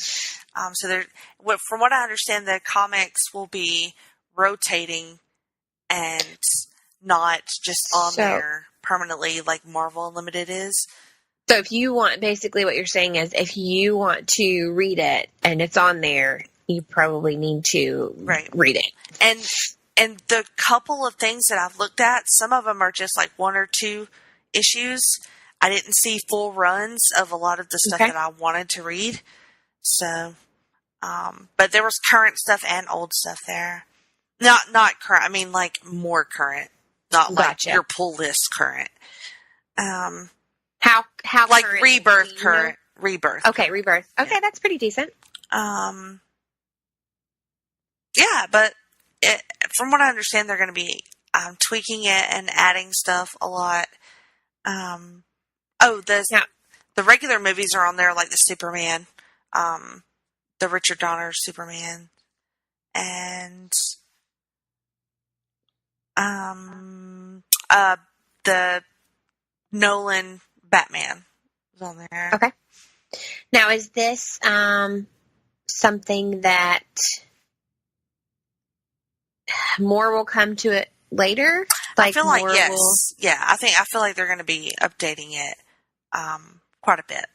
From what I understand, the comics will be rotating and not just on there permanently like Marvel Unlimited is. So if you want, basically what you're saying is if you want to read it and it's on there, you probably need to read it. And the couple of things that I've looked at, some of them are just 1 or 2 issues. I didn't see full runs of a lot of the stuff that I wanted to read. So, but there was current stuff and old stuff there. Not current. I mean, more current. Not your pull list current. How current? Rebirth current. Rebirth. Okay, Rebirth. Okay, that's pretty decent. Yeah, but from what I understand, they're going to be tweaking it and adding stuff a lot. The regular movies are on there, like the Superman, the Richard Donner Superman, and the Nolan Batman is on there. Okay. Now, is this something that more will come to it later? I feel like yes. Yeah, I feel like they're going to be updating it quite a bit.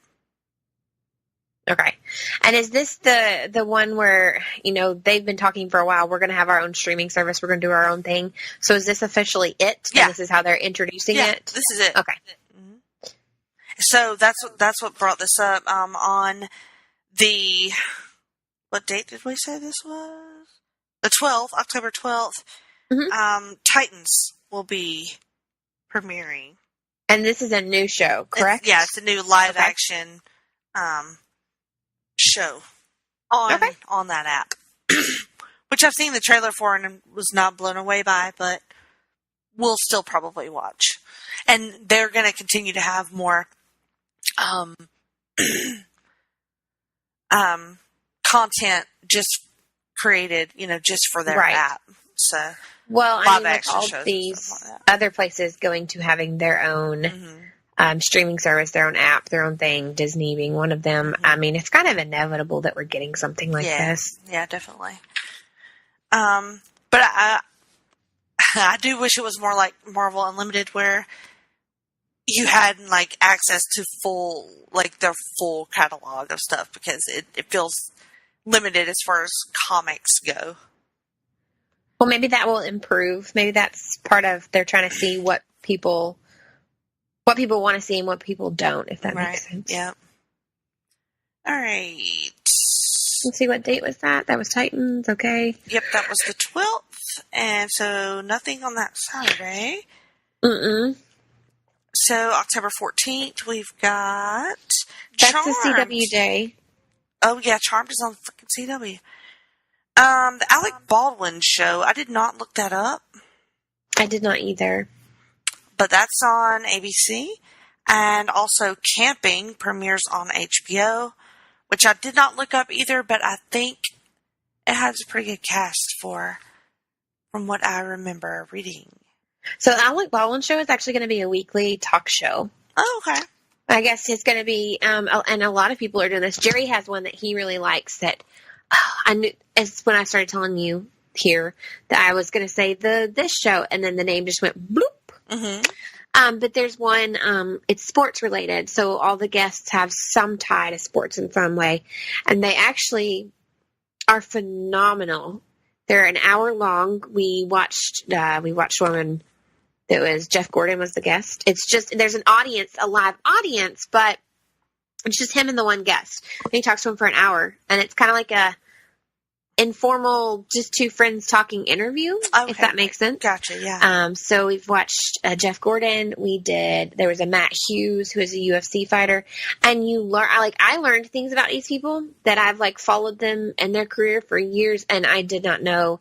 Okay. And is this the one where, they've been talking for a while, we're going to have our own streaming service, we're going to do our own thing. So is this officially it? Yeah. And this is how they're introducing it? This is it. Okay. Mm-hmm. So that's what brought this up on the, what date did we say this was? The 12th, October 12th. Mm-hmm. Titans will be premiering. And this is a new show, correct? It's a new live action show on that app, which I've seen the trailer for and was not blown away by, but we'll still probably watch. And they're going to continue to have more content just created, just for their app. So, all these other places going to having their own streaming service, their own app, their own thing, Disney being one of them. I mean, it's kind of inevitable that we're getting something like this. Yeah, definitely. But I do wish it was more like Marvel Unlimited, where you had access to their full catalog of stuff, because it feels limited as far as comics go. Well, maybe that will improve. Maybe that's part of they're trying to see what people want to see and what people don't, if that makes sense. Yeah. All right. Let's see, what date was that? That was Titans, okay. Yep, that was the 12th. And so nothing on that Saturday. Mm-mm. So October 14th, we've got That's Charmed. the CW day. Oh yeah, Charmed is on freaking CW. The Alec Baldwin show. I did not look that up, I did not either. but that's on ABC. And also Camping premieres on HBO, which I did not look up either, but I think it has a pretty good cast from what I remember reading. So the Alec Baldwin show is actually going to be a weekly talk show. Oh, okay. I guess it's going to be, and a lot of people are doing this. Jerry has one that he really likes that I knew, as when I started telling you here that I was going to say this show, and then the name just went bloop. Mm-hmm. But there's one, it's sports related, so all the guests have some tie to sports in some way, and they actually are phenomenal. They're an hour long. We watched one that was Jeff Gordon was the guest. It's just, there's an audience, a live audience, but it's just him and the one guest. And he talks to him for an hour, and it's kind of like a informal, just two friends talking interview, if that makes sense. Gotcha, yeah. So we've watched Jeff Gordon. There was a Matt Hughes who is a UFC fighter, and I learned things about these people that I've followed them and their career for years, and I did not know.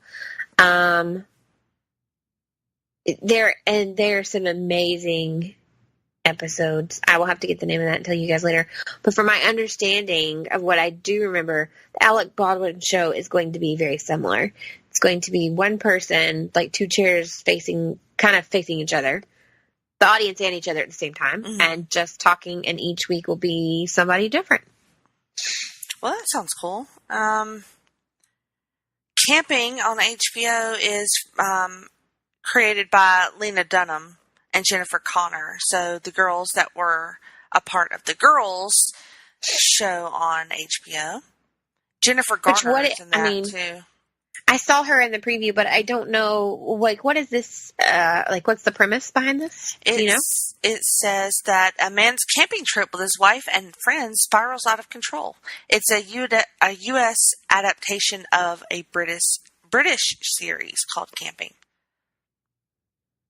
There's some amazing episodes. I will have to get the name of that and tell you guys later. But from my understanding of what I do remember, the Alec Baldwin show is going to be very similar. It's going to be one person, two chairs facing each other, the audience and each other at the same time, and just talking, and each week will be somebody different. Well, that sounds cool. Camping on HBO is created by Lena Dunham and Jennifer Connor. So the girls that were a part of the Girls show on HBO. Jennifer Garner is in that too. I saw her in the preview, but I don't know, what is this, what's the premise behind this? It says that a man's camping trip with his wife and friends spirals out of control. It's a U.S. adaptation of a British series called Camping.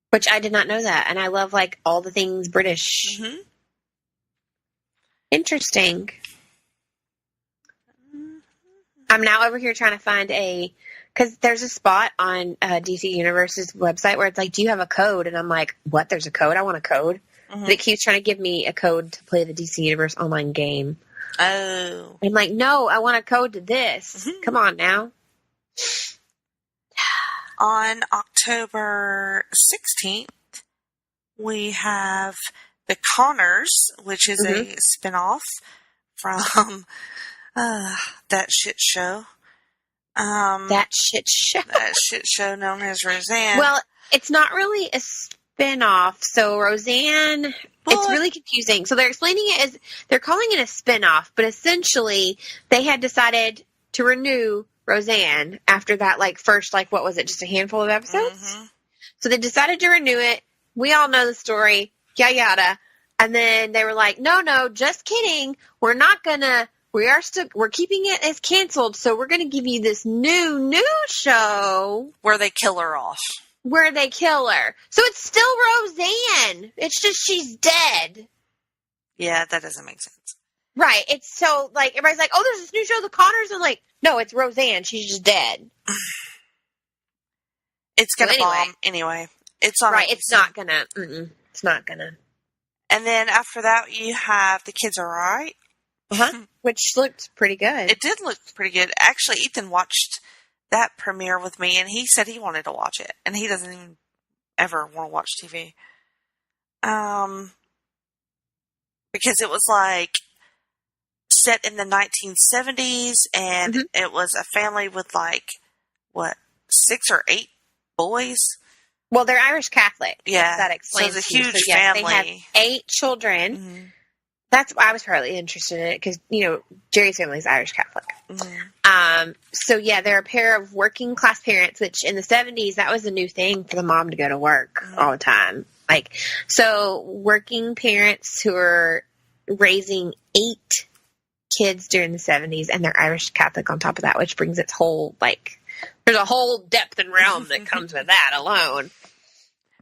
Which I did not know that, and I love, all the things British. Mm-hmm. Interesting. I'm now over here trying to find because there's a spot on DC Universe's website where it's do you have a code? And I'm like, what? There's a code? I want a code. Mm-hmm. But it keeps trying to give me a code to play the DC Universe online game. Oh. I'm like, no, I want a code to this. Mm-hmm. Come on now. On October 16th, we have The Connors, which is a spinoff from that shit show. That shit show. That shit show known as Roseanne. Well, it's not really a spinoff. So Roseanne, it's really confusing. So they're explaining it as, they're calling it a spinoff, but essentially they had decided to renew Roseanne after that, first, what was it, just a handful of episodes? Mm-hmm. So they decided to renew it. We all know the story, yada yada. And then they were like, no, just kidding. We're keeping it as canceled. So we're going to give you this new show where they kill her off. Where they kill her. So it's still Roseanne. It's just she's dead. Yeah, that doesn't make sense. Right. It's so, everybody's like, oh, there's this new show, The Connors. And no, it's Roseanne. She's just dead. It's going to bomb anyway. It's on. Right. It's not going to. It's not going to. And then after that, you have The Kids Are Right. Which looked pretty good. It did look pretty good. Actually, Ethan watched that premiere with me, and he said he wanted to watch it. And he doesn't even ever want to watch TV. Because it was set in the 1970s, and it was a family with 6 or 8 boys. Well, they're Irish Catholic. Yeah, that explains. So it's a huge family. They have 8 children. That's why I was probably interested in it because Jerry's family is Irish Catholic. So yeah, they're a pair of working class parents, which in the 70s that was a new thing for the mom to go to work all the time. So working parents who are raising 8 kids during the 70s, and they're Irish Catholic on top of that, which brings its whole there's a whole depth and realm that comes with that alone.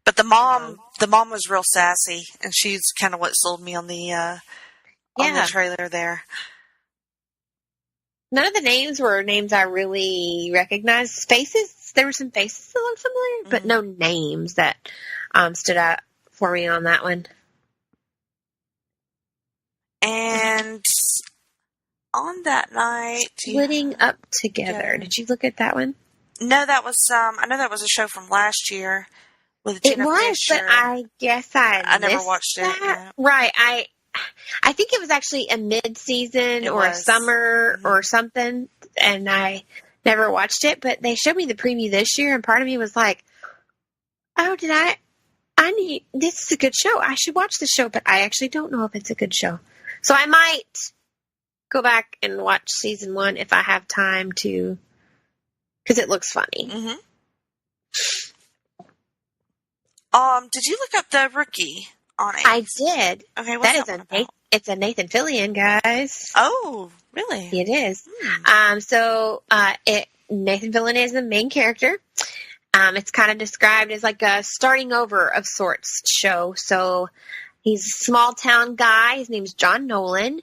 But the mom the mom was real sassy, and she's kind of what sold me on the trailer there. None of the names were names I really recognized. Faces, there were some faces that looked familiar, but no names that stood out for me on that one. And on that night, Splitting Up Together. Did you look at that one? No, that was I know that was a show from last year with Jenna It was, Fisher. but I guess I never watched that. it. Yeah. Right, I think it was actually a mid-season or a summer or something, and I never watched it. But they showed me the preview this year, and part of me was like, "Oh, this is a good show. I should watch the show." But I actually don't know if it's a good show, so I might go back and watch season 1 if I have time to, because it looks funny. Mm-hmm. Did you look up The Rookie on it? I did. Okay, what's that is it's a Nathan Fillion, guys. Oh, really? It is. Nathan Fillion is the main character. It's kind of described as like a starting over of sorts show. So he's a small town guy. His name's John Nolan.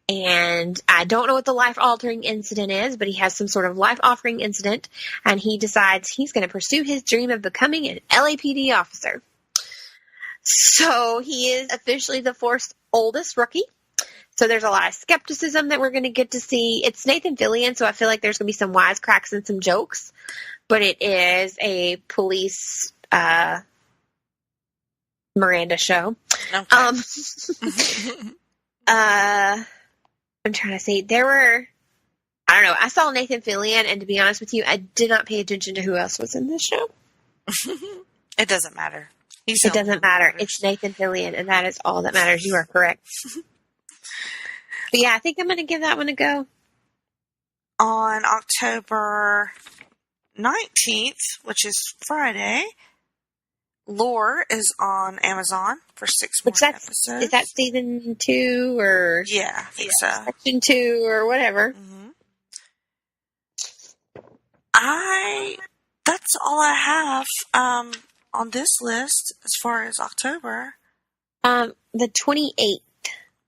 And I don't know what the life-altering incident is, but he has some sort of life-altering incident, and he decides he's going to pursue his dream of becoming an LAPD officer. So he is officially the 4th oldest rookie. So there's a lot of skepticism that we're going to get to see. It's Nathan Fillion, so I feel like there's going to be some wisecracks and some jokes, but it is a police Miranda show. Okay. I'm trying to see. I don't know. I saw Nathan Fillion, and to be honest with you, I did not pay attention to who else was in this show. It doesn't matter. It doesn't matter. It's Nathan Fillion, and that is all that matters. You are correct. But yeah, I think I'm going to give that one a go. On October 19th, which is Friday, Lore is on Amazon for 6 more episodes. Is that season 2 or? Yeah, I think so. Section 2 or whatever. Mm-hmm. That's all I have on this list as far as October. The 28th.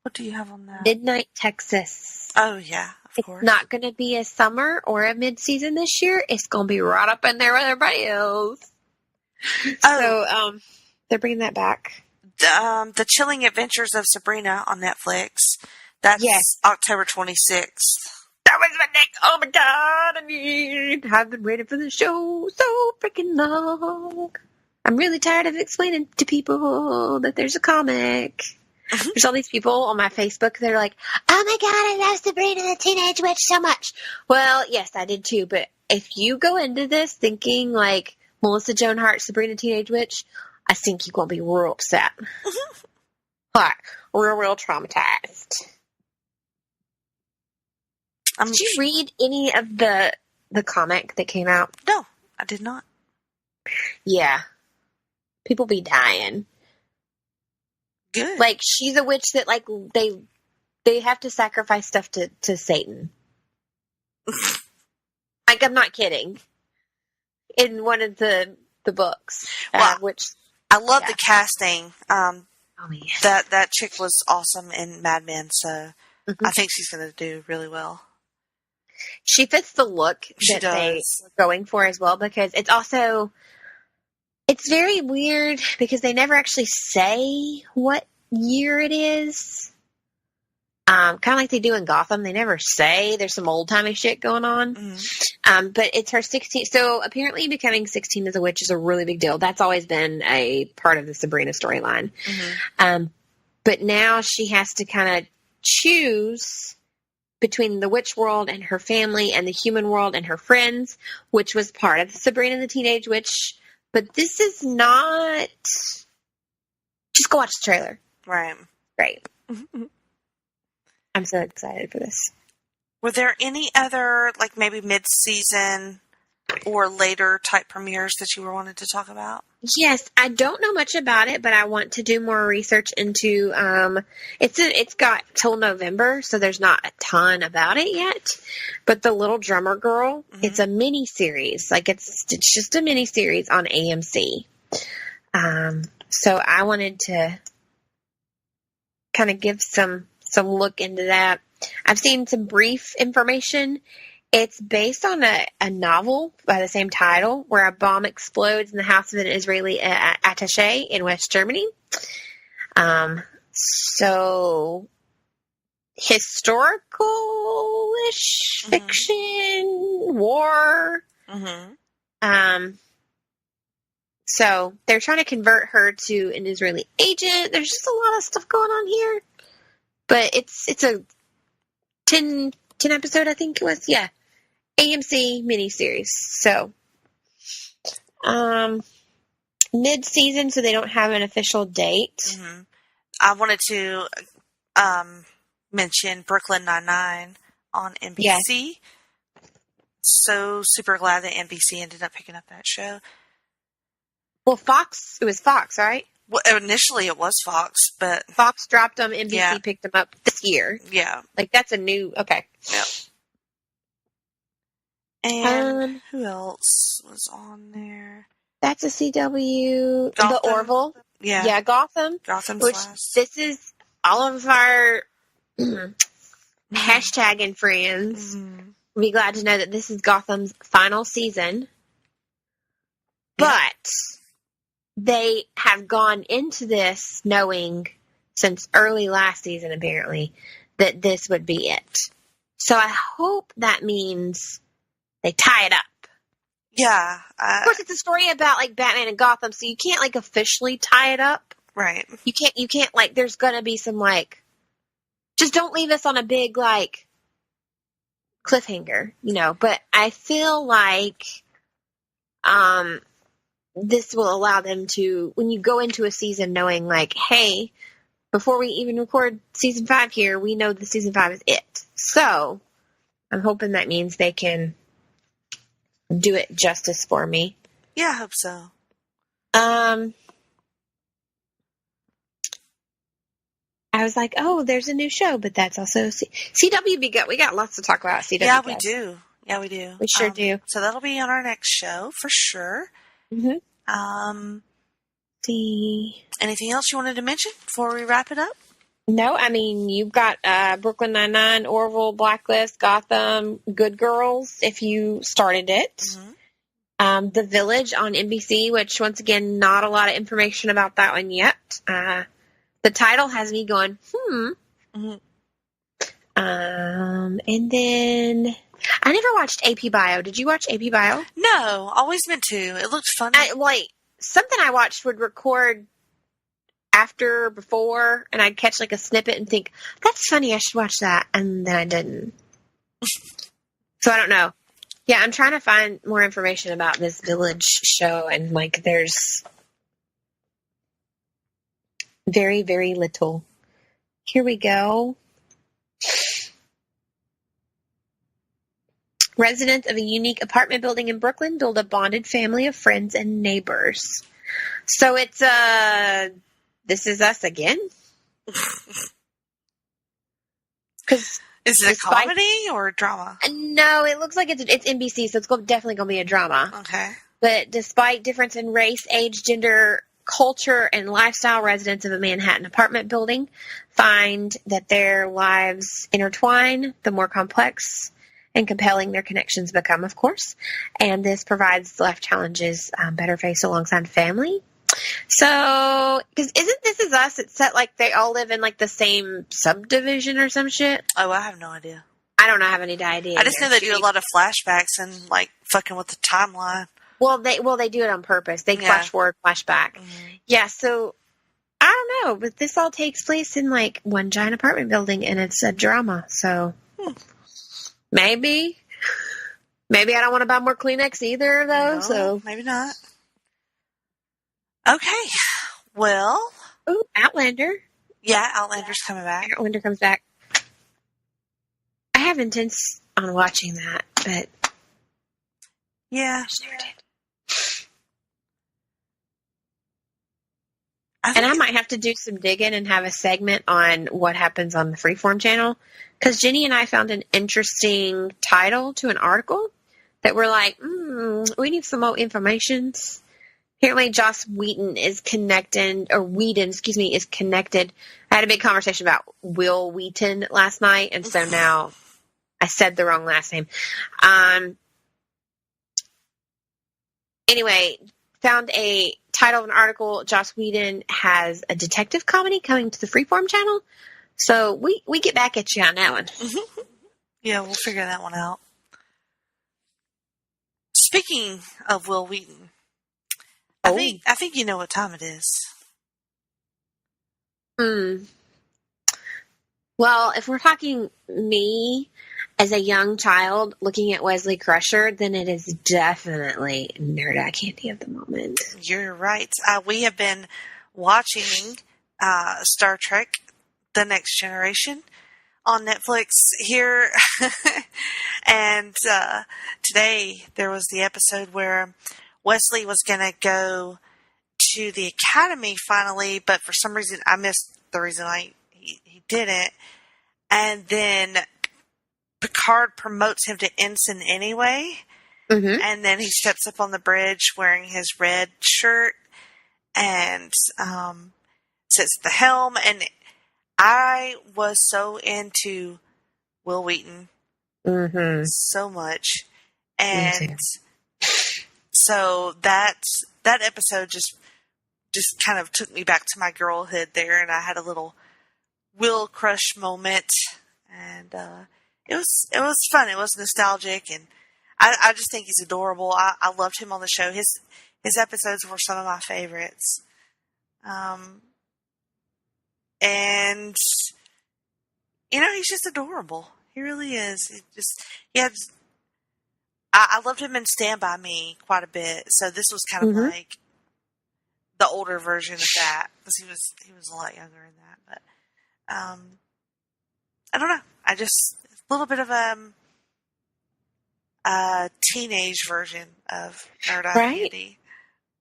What do you have on that? Midnight Texas. Oh, yeah, of course. It's not going to be a summer or a mid-season this year. It's going to be right up in there with everybody else. So, they're bringing that back. The Chilling Adventures of Sabrina on Netflix. That's October 26th. That was my next. Oh my God! I've been waiting for the show so freaking long. I'm really tired of explaining to people that there's a comic. There's all these people on my Facebook that are like, "Oh my God, I love Sabrina the Teenage Witch so much." Well, yes, I did too. But if you go into this thinking like Melissa Joan Hart, Sabrina Teenage Witch, I think you're going to be real upset. Like, real traumatized. Did you read any of the comic that came out? No, I did not. Yeah. People be dying. Good. Like, she's a witch that, like, they have to sacrifice stuff to Satan. Like, I'm not kidding. In one of the books. Which I love the casting. That chick was awesome in Mad Men, so I think she's going to do really well. She fits the look that they were going for as well, because it's also, it's very weird because they never actually say what year it is. Kind of like they do in Gotham. They never say. There's some old-timey shit going on. Mm-hmm. But it's her 16th. So apparently becoming 16 as a witch is a really big deal. That's always been a part of the Sabrina storyline. Mm-hmm. But now she has to kind of choose between the witch world and her family and the human world and her friends, which was part of Sabrina the Teenage Witch. But this is not... Just go watch the trailer. Right. Great. I'm so excited for this. Were there any other, like maybe mid-season or later type premieres that you wanted to talk about? Yes, I don't know much about it, but I want to do more research into. It's got till November, so there's not a ton about it yet. But The Little Drummer Girl, it's a mini series. Like it's just a mini series on AMC. So I wanted to kind of give some look into that. I've seen some brief information. It's based on a novel by the same title where a bomb explodes in the house of an Israeli attaché in West Germany. So historical-ish fiction, war. So they're trying to convert her to an Israeli agent. There's just a lot of stuff going on here. But it's a 10 episode, I think it was. Yeah. AMC miniseries. So, mid-season, so they don't have an official date. I wanted to mention Brooklyn Nine-Nine on NBC. Yes. So super glad that NBC ended up picking up that show. Well, Fox, it was Fox, right? Well, initially it was Fox, but Fox dropped them, NBC picked them up this year. Yeah. Like, that's a new, okay. Yep. And who else was on there? That's a CW. Gotham. The Orville. Yeah. Yeah, Gotham. Gotham's which last. This is all of our hashtagging friends. We'll be glad to know that this is Gotham's final season. But they have gone into this knowing, since early last season apparently, that this would be it. So I hope that means they tie it up. Yeah. Of course, it's a story about like Batman and Gotham, so you can't like officially tie it up. Right. You can't like, there's gonna be some like, just don't leave us on a big like cliffhanger, you know. But I feel like this will allow them to, when you go into a season knowing like, hey, before we even record season 5 here, we know the season 5 is it. So I'm hoping that means they can do it justice for me. Yeah, I hope so. I was like, oh, there's a new show, but that's also CW. We got lots to talk about. CW. Yeah, we do. Yeah, we do. We sure do. So that'll be on our next show for sure. See. Anything else you wanted to mention before we wrap it up? No, I mean, you've got Brooklyn Nine-Nine, Orville, Blacklist, Gotham, Good Girls, if you started it. The Village on NBC, which, once again, not a lot of information about that one yet. The title has me going, and then I never watched AP Bio. Did you watch AP Bio? No, always meant to. It looked funny. Something I watched would record after, before, and I'd catch like a snippet and think, that's funny, I should watch that. And then I didn't. So I don't know. Yeah, I'm trying to find more information about this Village show, and like there's very, very little. Here we go. Residents of a unique apartment building in Brooklyn build a bonded family of friends and neighbors. So it's This Is Us again? Because is it a comedy or a drama? No, it looks like it's NBC, so it's definitely going to be a drama. Okay. But despite difference in race, age, gender, culture, and lifestyle, residents of a Manhattan apartment building find that their lives intertwine, the more complex and compelling their connections become, of course. And this provides life challenges better face alongside family. So, because isn't This Is Us, it's set like they all live in like the same subdivision or some shit? Oh, I have no idea. I don't have any idea. I just know they do a lot of flashbacks and like fucking with the timeline. Well, they do it on purpose. They flash forward, flash back. Yeah, so I don't know, but this all takes place in like one giant apartment building, and it's a drama. So maybe I don't want to buy more Kleenex either, though. No, so maybe not. Okay, well, Outlander. Yeah, Outlander's coming back. Outlander comes back. I have intents on watching that, but yeah, I never did. I might have to do some digging and have a segment on what happens on the Freeform channel, because Jenny and I found an interesting title to an article that we're like, we need some more information. Apparently, Joss Whedon is connected. I had a big conversation about Will Wheaton last night, and so now I said the wrong last name. Anyway, found a title of an article. Joss Whedon has a detective comedy coming to the Freeform channel. So we get back at you on that one. Yeah, we'll figure that one out. Speaking of Will Wheaton, I think you know what time it is. Well, if we're talking me as a young child looking at Wesley Crusher, then it is definitely Nerd Eye Candy of the moment. You're right. We have been watching Star Trek: The Next Generation on Netflix here. And today there was the episode where Wesley was going to go to the academy finally, but for some reason I missed the reason he didn't. And then Picard promotes him to ensign anyway. Mm-hmm. And then he steps up on the bridge wearing his red shirt and sits at the helm. And I was so into Will Wheaton so much. And so that episode just kind of took me back to my girlhood there, and I had a little Will crush moment, and it was fun. It was nostalgic, and I just think he's adorable. I loved him on the show. His episodes were some of my favorites. And he's just adorable. He really is. I loved him in Stand By Me quite a bit. So this was kind of like the older version of that, because he was a lot younger in that. But I don't know. A little bit of a teenage version of Nerd Eye Candy.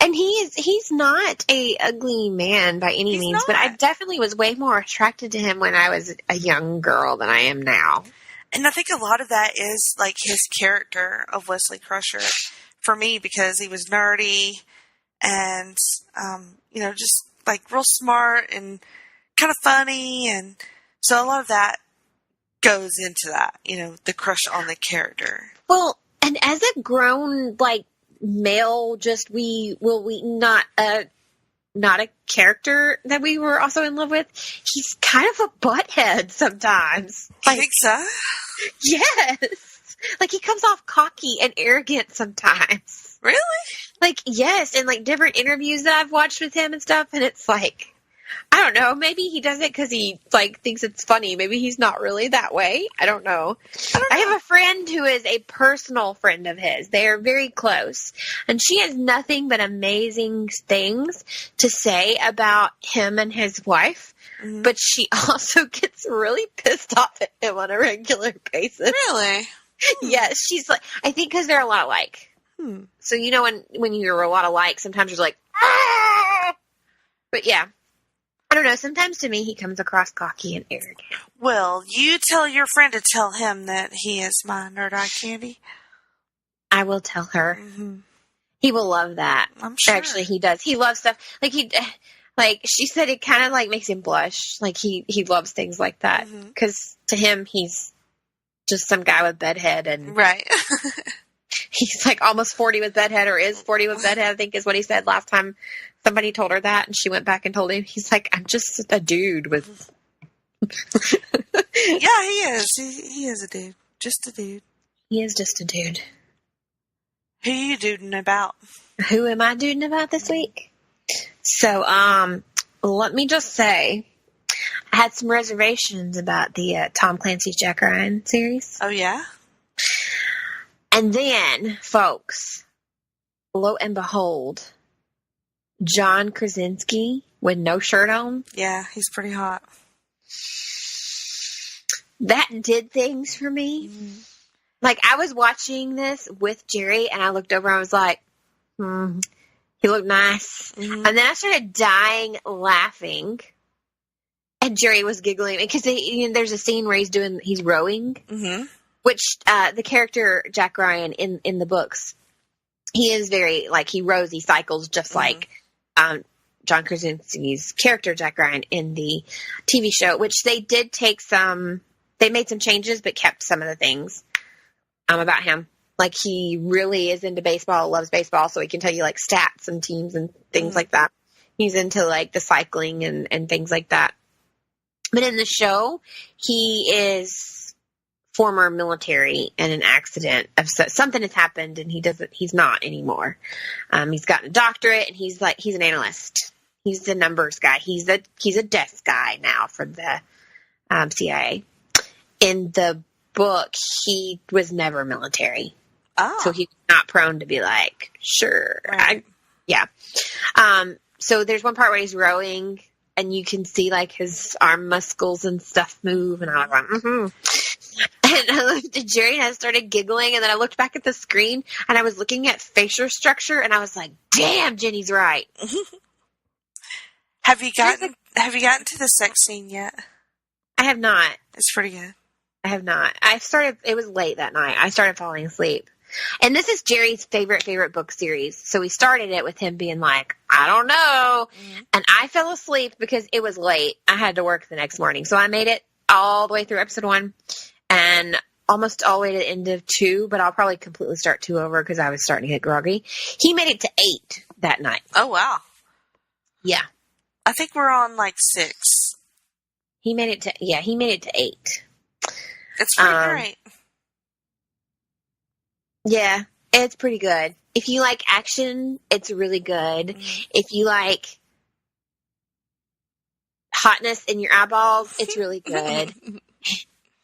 And he's not a ugly man by any means, but I definitely was way more attracted to him when I was a young girl than I am now. And I think a lot of that is like his character of Wesley Crusher for me, because he was nerdy and, just like real smart and kind of funny. And so a lot of that goes into that, the crush on the character. Well, and as a grown, male, Will Wheaton, not a character that we were also in love with, he's kind of a butthead sometimes. I think so? Yes. He comes off cocky and arrogant sometimes. Really? Yes, in different interviews that I've watched with him and stuff, and it's I don't know, maybe he does it because he thinks it's funny. Maybe he's not really that way. I don't know. I have a friend who is a personal friend of his. They are very close, and she has nothing but amazing things to say about him and his wife. Mm-hmm. But she also gets really pissed off at him on a regular basis. Really? Yes, she's I think because they're a lot alike. So when you're a lot alike, sometimes you're ah! But yeah. I don't know. Sometimes to me, he comes across cocky and arrogant. Well, you tell your friend to tell him that he is my Nerd Eye Candy. I will tell her. Mm-hmm. He will love that. I'm sure. Actually, he does. He loves stuff. She said it kind of makes him blush. He loves things like that. Because to him, he's just some guy with bedhead. And right. He's almost 40 with bedhead, or is 40 with bedhead, I think is what he said last time somebody told her that, and she went back and told him. He's I'm just a dude with... Yeah, he is. He is a dude. Just a dude. He is just a dude. Who are you duding about? Who am I duding about this week? So, let me just say, I had some reservations about the Tom Clancy's Jack Ryan series. Oh, yeah? And then, folks, lo and behold, John Krasinski with no shirt on. Yeah, he's pretty hot. That did things for me. I was watching this with Jerry, and I looked over and I was like, he looked nice. Mm-hmm. And then I started dying laughing. And Jerry was giggling because there's a scene where he's rowing. Mm-hmm. Which the character Jack Ryan in the books he is very, like, he rosy cycles just like John Krasinski's character, Jack Ryan, in the TV show, which they did take they made some changes, but kept some of the things about him. Like, he really is into baseball, loves baseball, so he can tell you, like, stats and teams and things like that. He's into, like, the cycling and things like that. But in the show, he is former military in an accident of something has happened and he's not anymore. He's gotten a doctorate and he's an analyst. He's the numbers guy. He's a desk guy now for the CIA. In the book, he was never military. Oh. So he's not prone to be like, sure. Right. So there's one part where he's rowing and you can see, like, his arm muscles and stuff move. And I was like, And I looked at Jerry and I started giggling. And then I looked back at the screen and I was looking at facial structure and I was like, damn, Jenny's right. Have you gotten to the sex scene yet? I have not. It's pretty good. I have not. It was late that night. I started falling asleep. And this is Jerry's favorite book series. So we started it with him being like, I don't know. And I fell asleep because it was late. I had to work the next morning. So I made it all the way through episode 1 and almost all the way to the end of 2, but I'll probably completely start 2 over because I was starting to get groggy. He made it to 8 that night. Oh, wow. Yeah. I think we're on, like, 6. He made it to 8. It's pretty great. Yeah, it's pretty good. If you like action, it's really good. If you like hotness in your eyeballs, it's really good.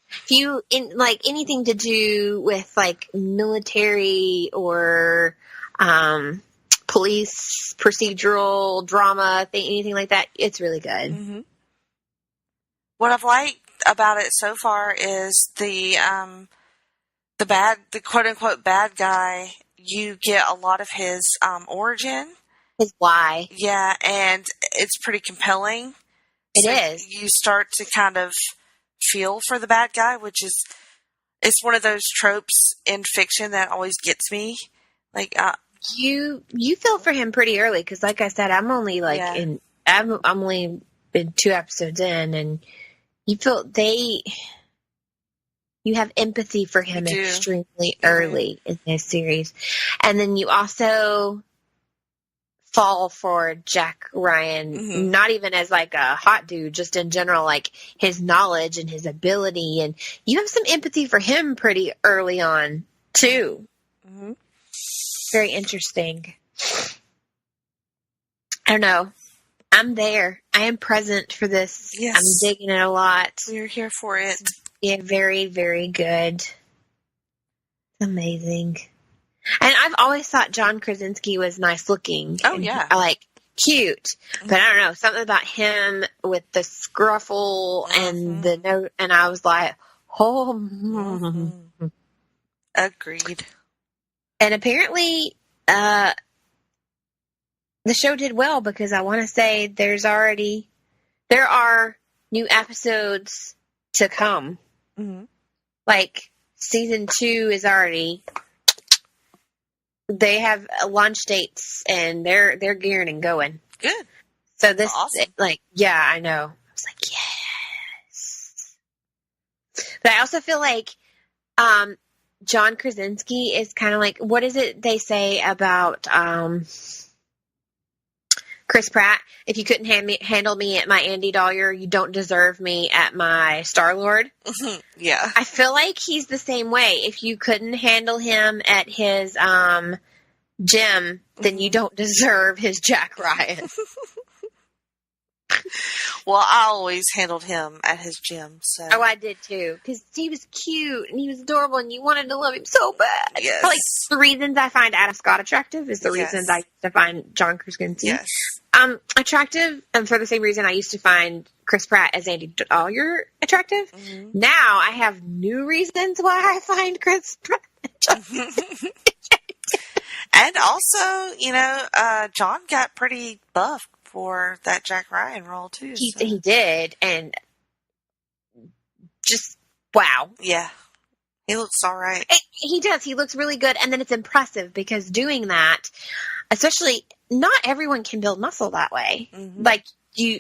If you like anything to do with, like, military or police procedural drama, anything like that, it's really good. What I've liked about it so far is the quote unquote bad guy. You get a lot of his origin, his why. Yeah, and it's pretty compelling. It is. You start to kind of feel for the bad guy, which is it's one of those tropes in fiction that always gets me. Like you feel for him pretty early because, like I said, I'm only I'm only been 2 episodes in, and you have empathy for him extremely early in this series. And then you also fall for Jack Ryan, not even as, like, a hot dude, just in general, like, his knowledge and his ability. And you have some empathy for him pretty early on, too. Very interesting. I don't know. I'm there. I am present for this. Yes. I'm digging it a lot. We're here for it. Yeah, very, very good. Amazing. And I've always thought John Krasinski was nice looking. Oh, yeah. Like, cute. But I don't know, something about him with the scruffle and the note, and I was like, oh. Agreed. And apparently, the show did well because I want to say there are new episodes to come. Like, season 2 is already, they have launch dates and they're gearing and going. Good. So this, awesome. Yeah, I know. I was like, yes. But I also feel like, John Krasinski is kind of like, what is it they say about, Chris Pratt? If you couldn't handle me at my Andy Dwyer, you don't deserve me at my Star-Lord. Yeah. I feel like he's the same way. If you couldn't handle him at his Jim, then you don't deserve his Jack Ryan. Well, I always handled him at his gym. So. Oh, I did too. Because he was cute and he was adorable and you wanted to love him so bad. Yes. Like, the reasons I find Adam Scott attractive is the reasons I used to find John Krasinski attractive. And for the same reason I used to find Chris Pratt as Andy Dwyer attractive. Now I have new reasons why I find Chris Pratt attractive. And also, John got pretty buff for that Jack Ryan role too. He did, and just wow. Yeah, He looks all right. He does. He looks really good. And then it's impressive because doing that, especially not everyone can build muscle that way. Mm-hmm. Like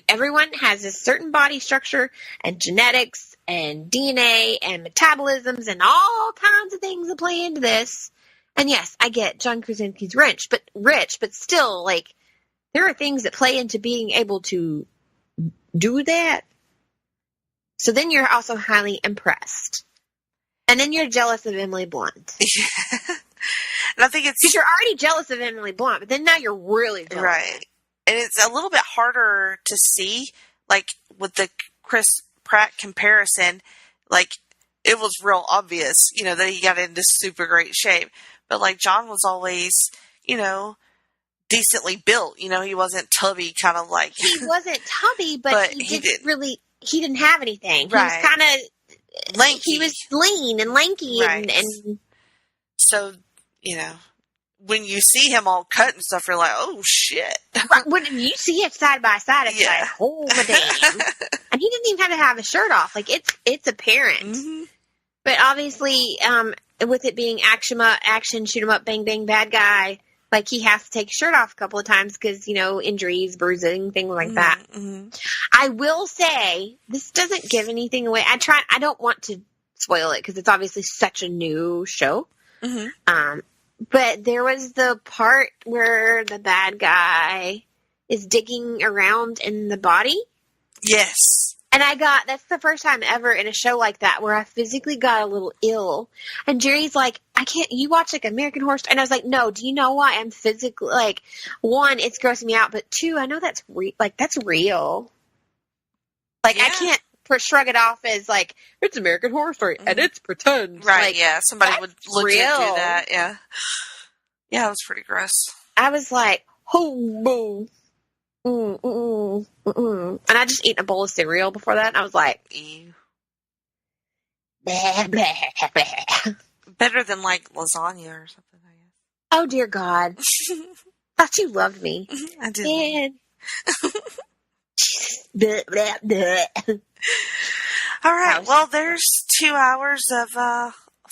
everyone has a certain body structure and genetics and DNA and metabolisms and all kinds of things that play into this. And yes, I get John Krasinski's rich, but still, like, there are things that play into being able to do that. So then you're also highly impressed. And then you're jealous of Emily Blunt. Yeah. And I think it's... Because you're already jealous of Emily Blunt, but then now you're really jealous. Right. And it's a little bit harder to see, like, with the Chris Pratt comparison, like, it was real obvious, you know, that he got into super great shape. But, like, John was always, you know, decently built. You know, he wasn't tubby, kind of like... He wasn't tubby, but he didn't have anything. Right. He was kind of... lanky. He was lean and lanky. Right. And so, you know, when you see him all cut and stuff, you're like, oh, shit. When you see it side by side, it's like, oh, my damn. And he didn't even have to have his shirt off. Like, it's apparent. Mm-hmm. But obviously, with it being action, shoot 'em up, bang, bang, bad guy, like, he has to take his shirt off a couple of times because, you know, injuries, bruising, things like that. Mm-hmm. I will say, this doesn't give anything away. I don't want to spoil it because it's obviously such a new show. Mm-hmm. But there was the part where the bad guy is digging around in the body. Yes. And that's the first time ever in a show like that where I physically got a little ill. And Jerry's like, you watch like American Horror Story? And I was like, no, do you know why I'm physically, like, one, it's grossing me out, but two, I know that's real. Like, yeah. I can't shrug it off as like, it's American Horror Story and it's pretend. Right, like, yeah. Somebody would legit real. do that, yeah. Yeah, it was pretty gross. I was like, oh, boom. And I just ate a bowl of cereal before that, and I was like, ew. Blah, blah, blah. Better than like lasagna or something, I guess. Oh, dear God. Thought you loved me. I did. And... blah, blah, blah. All right, well, there's 2 hours of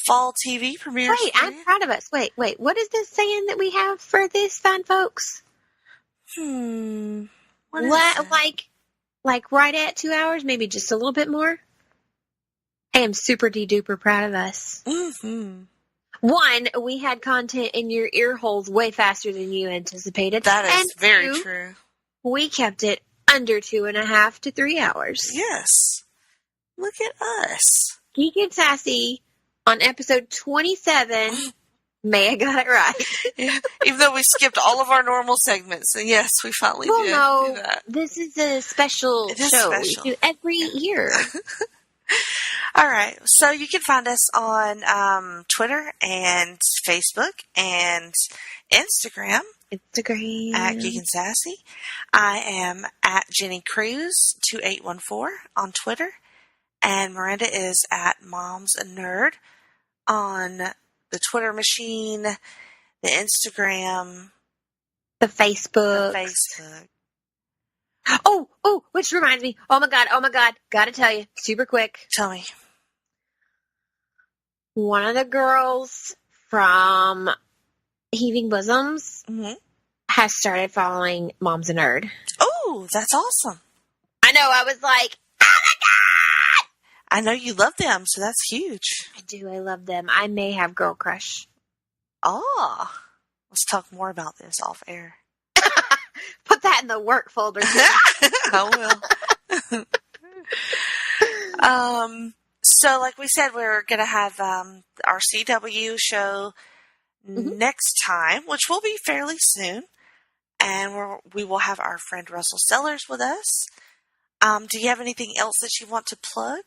fall TV premieres. Wait, I'm proud of us. Wait, what is this saying that we have for this, fine folks? What is that? Like right at 2 hours, maybe just a little bit more. I am super duper proud of us. Mm-hmm. One, we had content in your ear holes way faster than you anticipated. That is and very two, true. We kept it under 2.5 to 3 hours. Yes. Look at us. Geek and Sassy on episode 27. May I got it right. Yeah. Even though we skipped all of our normal segments. And yes, we finally did do that. This is a special show. Special. We do every year. All right. So you can find us on Twitter and Facebook and Instagram. At Geek and Sassy. I am at Jenny Cruz 2814 on Twitter. And Miranda is at Mom's a Nerd on the Twitter machine, the Instagram, the Facebook. Oh, which reminds me. Oh my God. Gotta tell you, super quick. Tell me. One of the girls from Heaving Bosoms has started following Mom's a Nerd. Oh, that's awesome. I know, I was like, oh my God! I know you love them, so that's huge. I do, I love them. I may have girl crush. Oh, let's talk more about this off air. Put that in the work folder. I will. So like we said, we're going to have our CW show next time, which will be fairly soon. And we will have our friend Russell Sellers with us. Do you have anything else that you want to plug?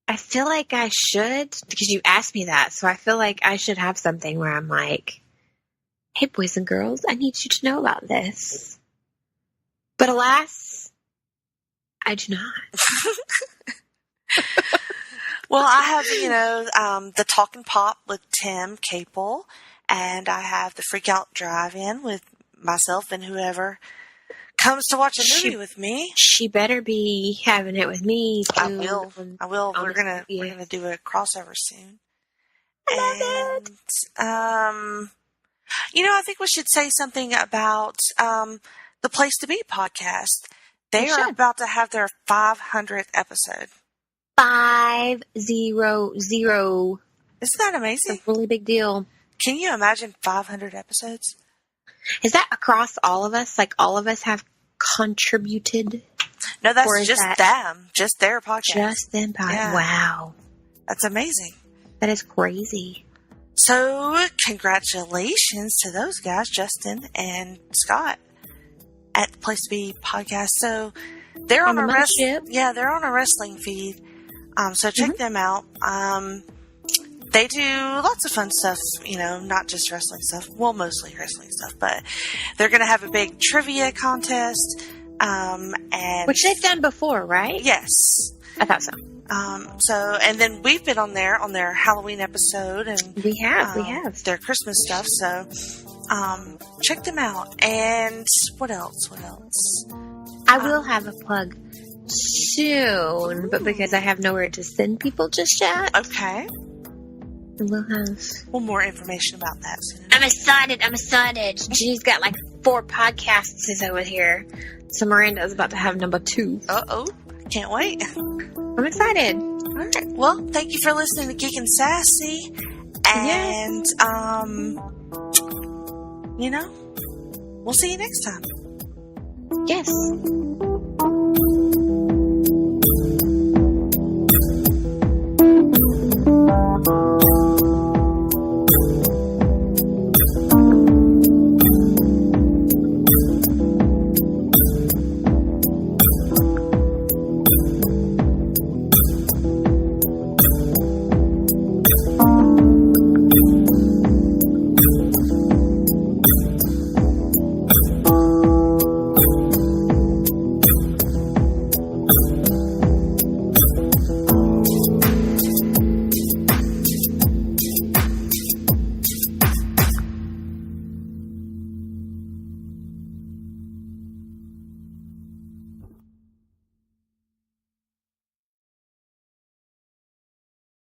I feel like I should, because you asked me that. So I feel like I should have something where I'm like, hey, boys and girls, I need you to know about this. But alas, I do not. Well, I have, the Talkin' Pop with Tim Capel, and I have the Freak Out Drive-In with myself and whoever comes to watch a movie with me. She better be having it with me. I will. We're gonna do a crossover soon. I think we should say something about the Place to Be podcast. They are about to have their 500th episode. 500. Isn't that amazing? It's a really big deal. Can you imagine 500 episodes? Is that across all of us? Like all of us have contributed? No, that's just them. Just their podcast. Just them podcast. Yeah. Wow. That's amazing. That is crazy. So, congratulations to those guys, Justin and Scott, at the Place to Be podcast. So, they're on a they're on a wrestling feed. So check them out. They do lots of fun stuff, not just wrestling stuff. Well, mostly wrestling stuff, but they're going to have a big trivia contest. Which they've done before, right? Yes. I thought so. And then we've been on their Halloween episode, and we have their Christmas stuff. So, check them out. And what else? I will have a plug soon, but because I have nowhere to send people just yet. Okay. We'll have more information about that soon. I'm excited. She's got like 4 podcasts over here. So Miranda's about to have number 2. Uh-oh. Can't wait. I'm excited. All right. Well, thank you for listening to Geek and Sassy. And, we'll see you next time. Yes.